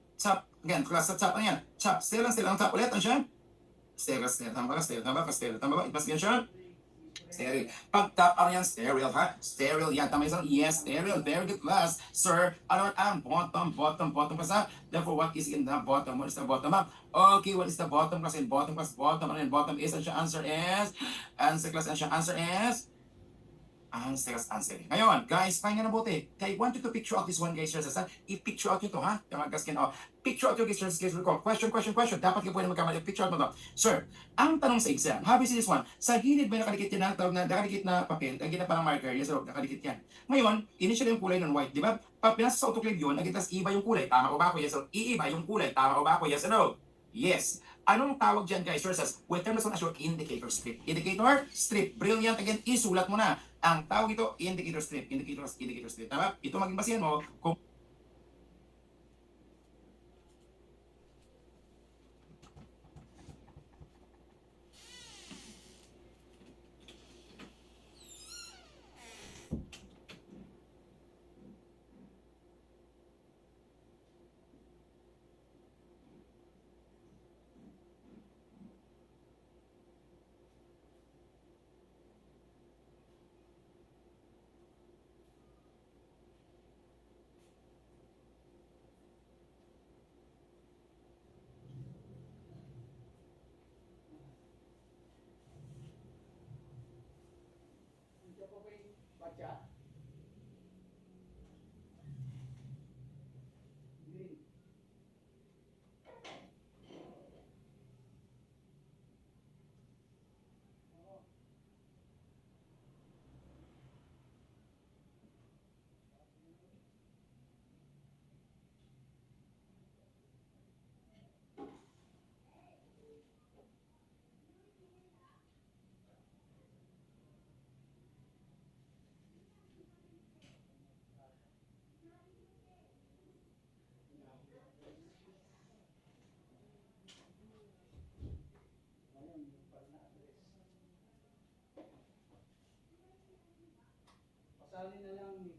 Again, class, top, ano yan? Top, stereo ang top ulit, ano siya? Stereo, tama ba? Tama ba? Mas ganyan siya? Stereo. Pag top, ano yan? Stereo, ha? Stereo yan. Tama yun? Yes, stereo. Very good, class. Sir, ano ang bottom class, ha? Therefore, what is in the bottom? What is the bottom, ha? Okay, what is the bottom class? In bottom class, bottom. Ano yan? Bottom is, ano siya? Answer class, ano siya? Answer is, answer. Ngayon, guys, pahinga na buti. I want you to picture out this one, guys. I-picture out nyo to, ha? Picture out your guys. Question. Dapat ka pwede magkamali. Picture out mo to. Sir, ang tanong sa exam, have you seen this one? Sa gilid ba nakadikit yan nakadikit na papel, ang gina parang marker, yes, so, nakadikit yan. Ngayon, initially yung kulay ng white, di ba? Pag pinasa sa autoclave yun, nagitas iba yung kulay, tama o ba ako? Yes, so, iiba yung kulay, tama o ba ako? Yes, no? Yes. Anong tawag dyan, guys? Sir, we term this one as your indicator strip. Indicator strip. Brilliant. Again, isulat mo na. Ang tawag ito, indicator strip. Indicator strip. Tama? Ito maging basihan mo kung isali na lang ni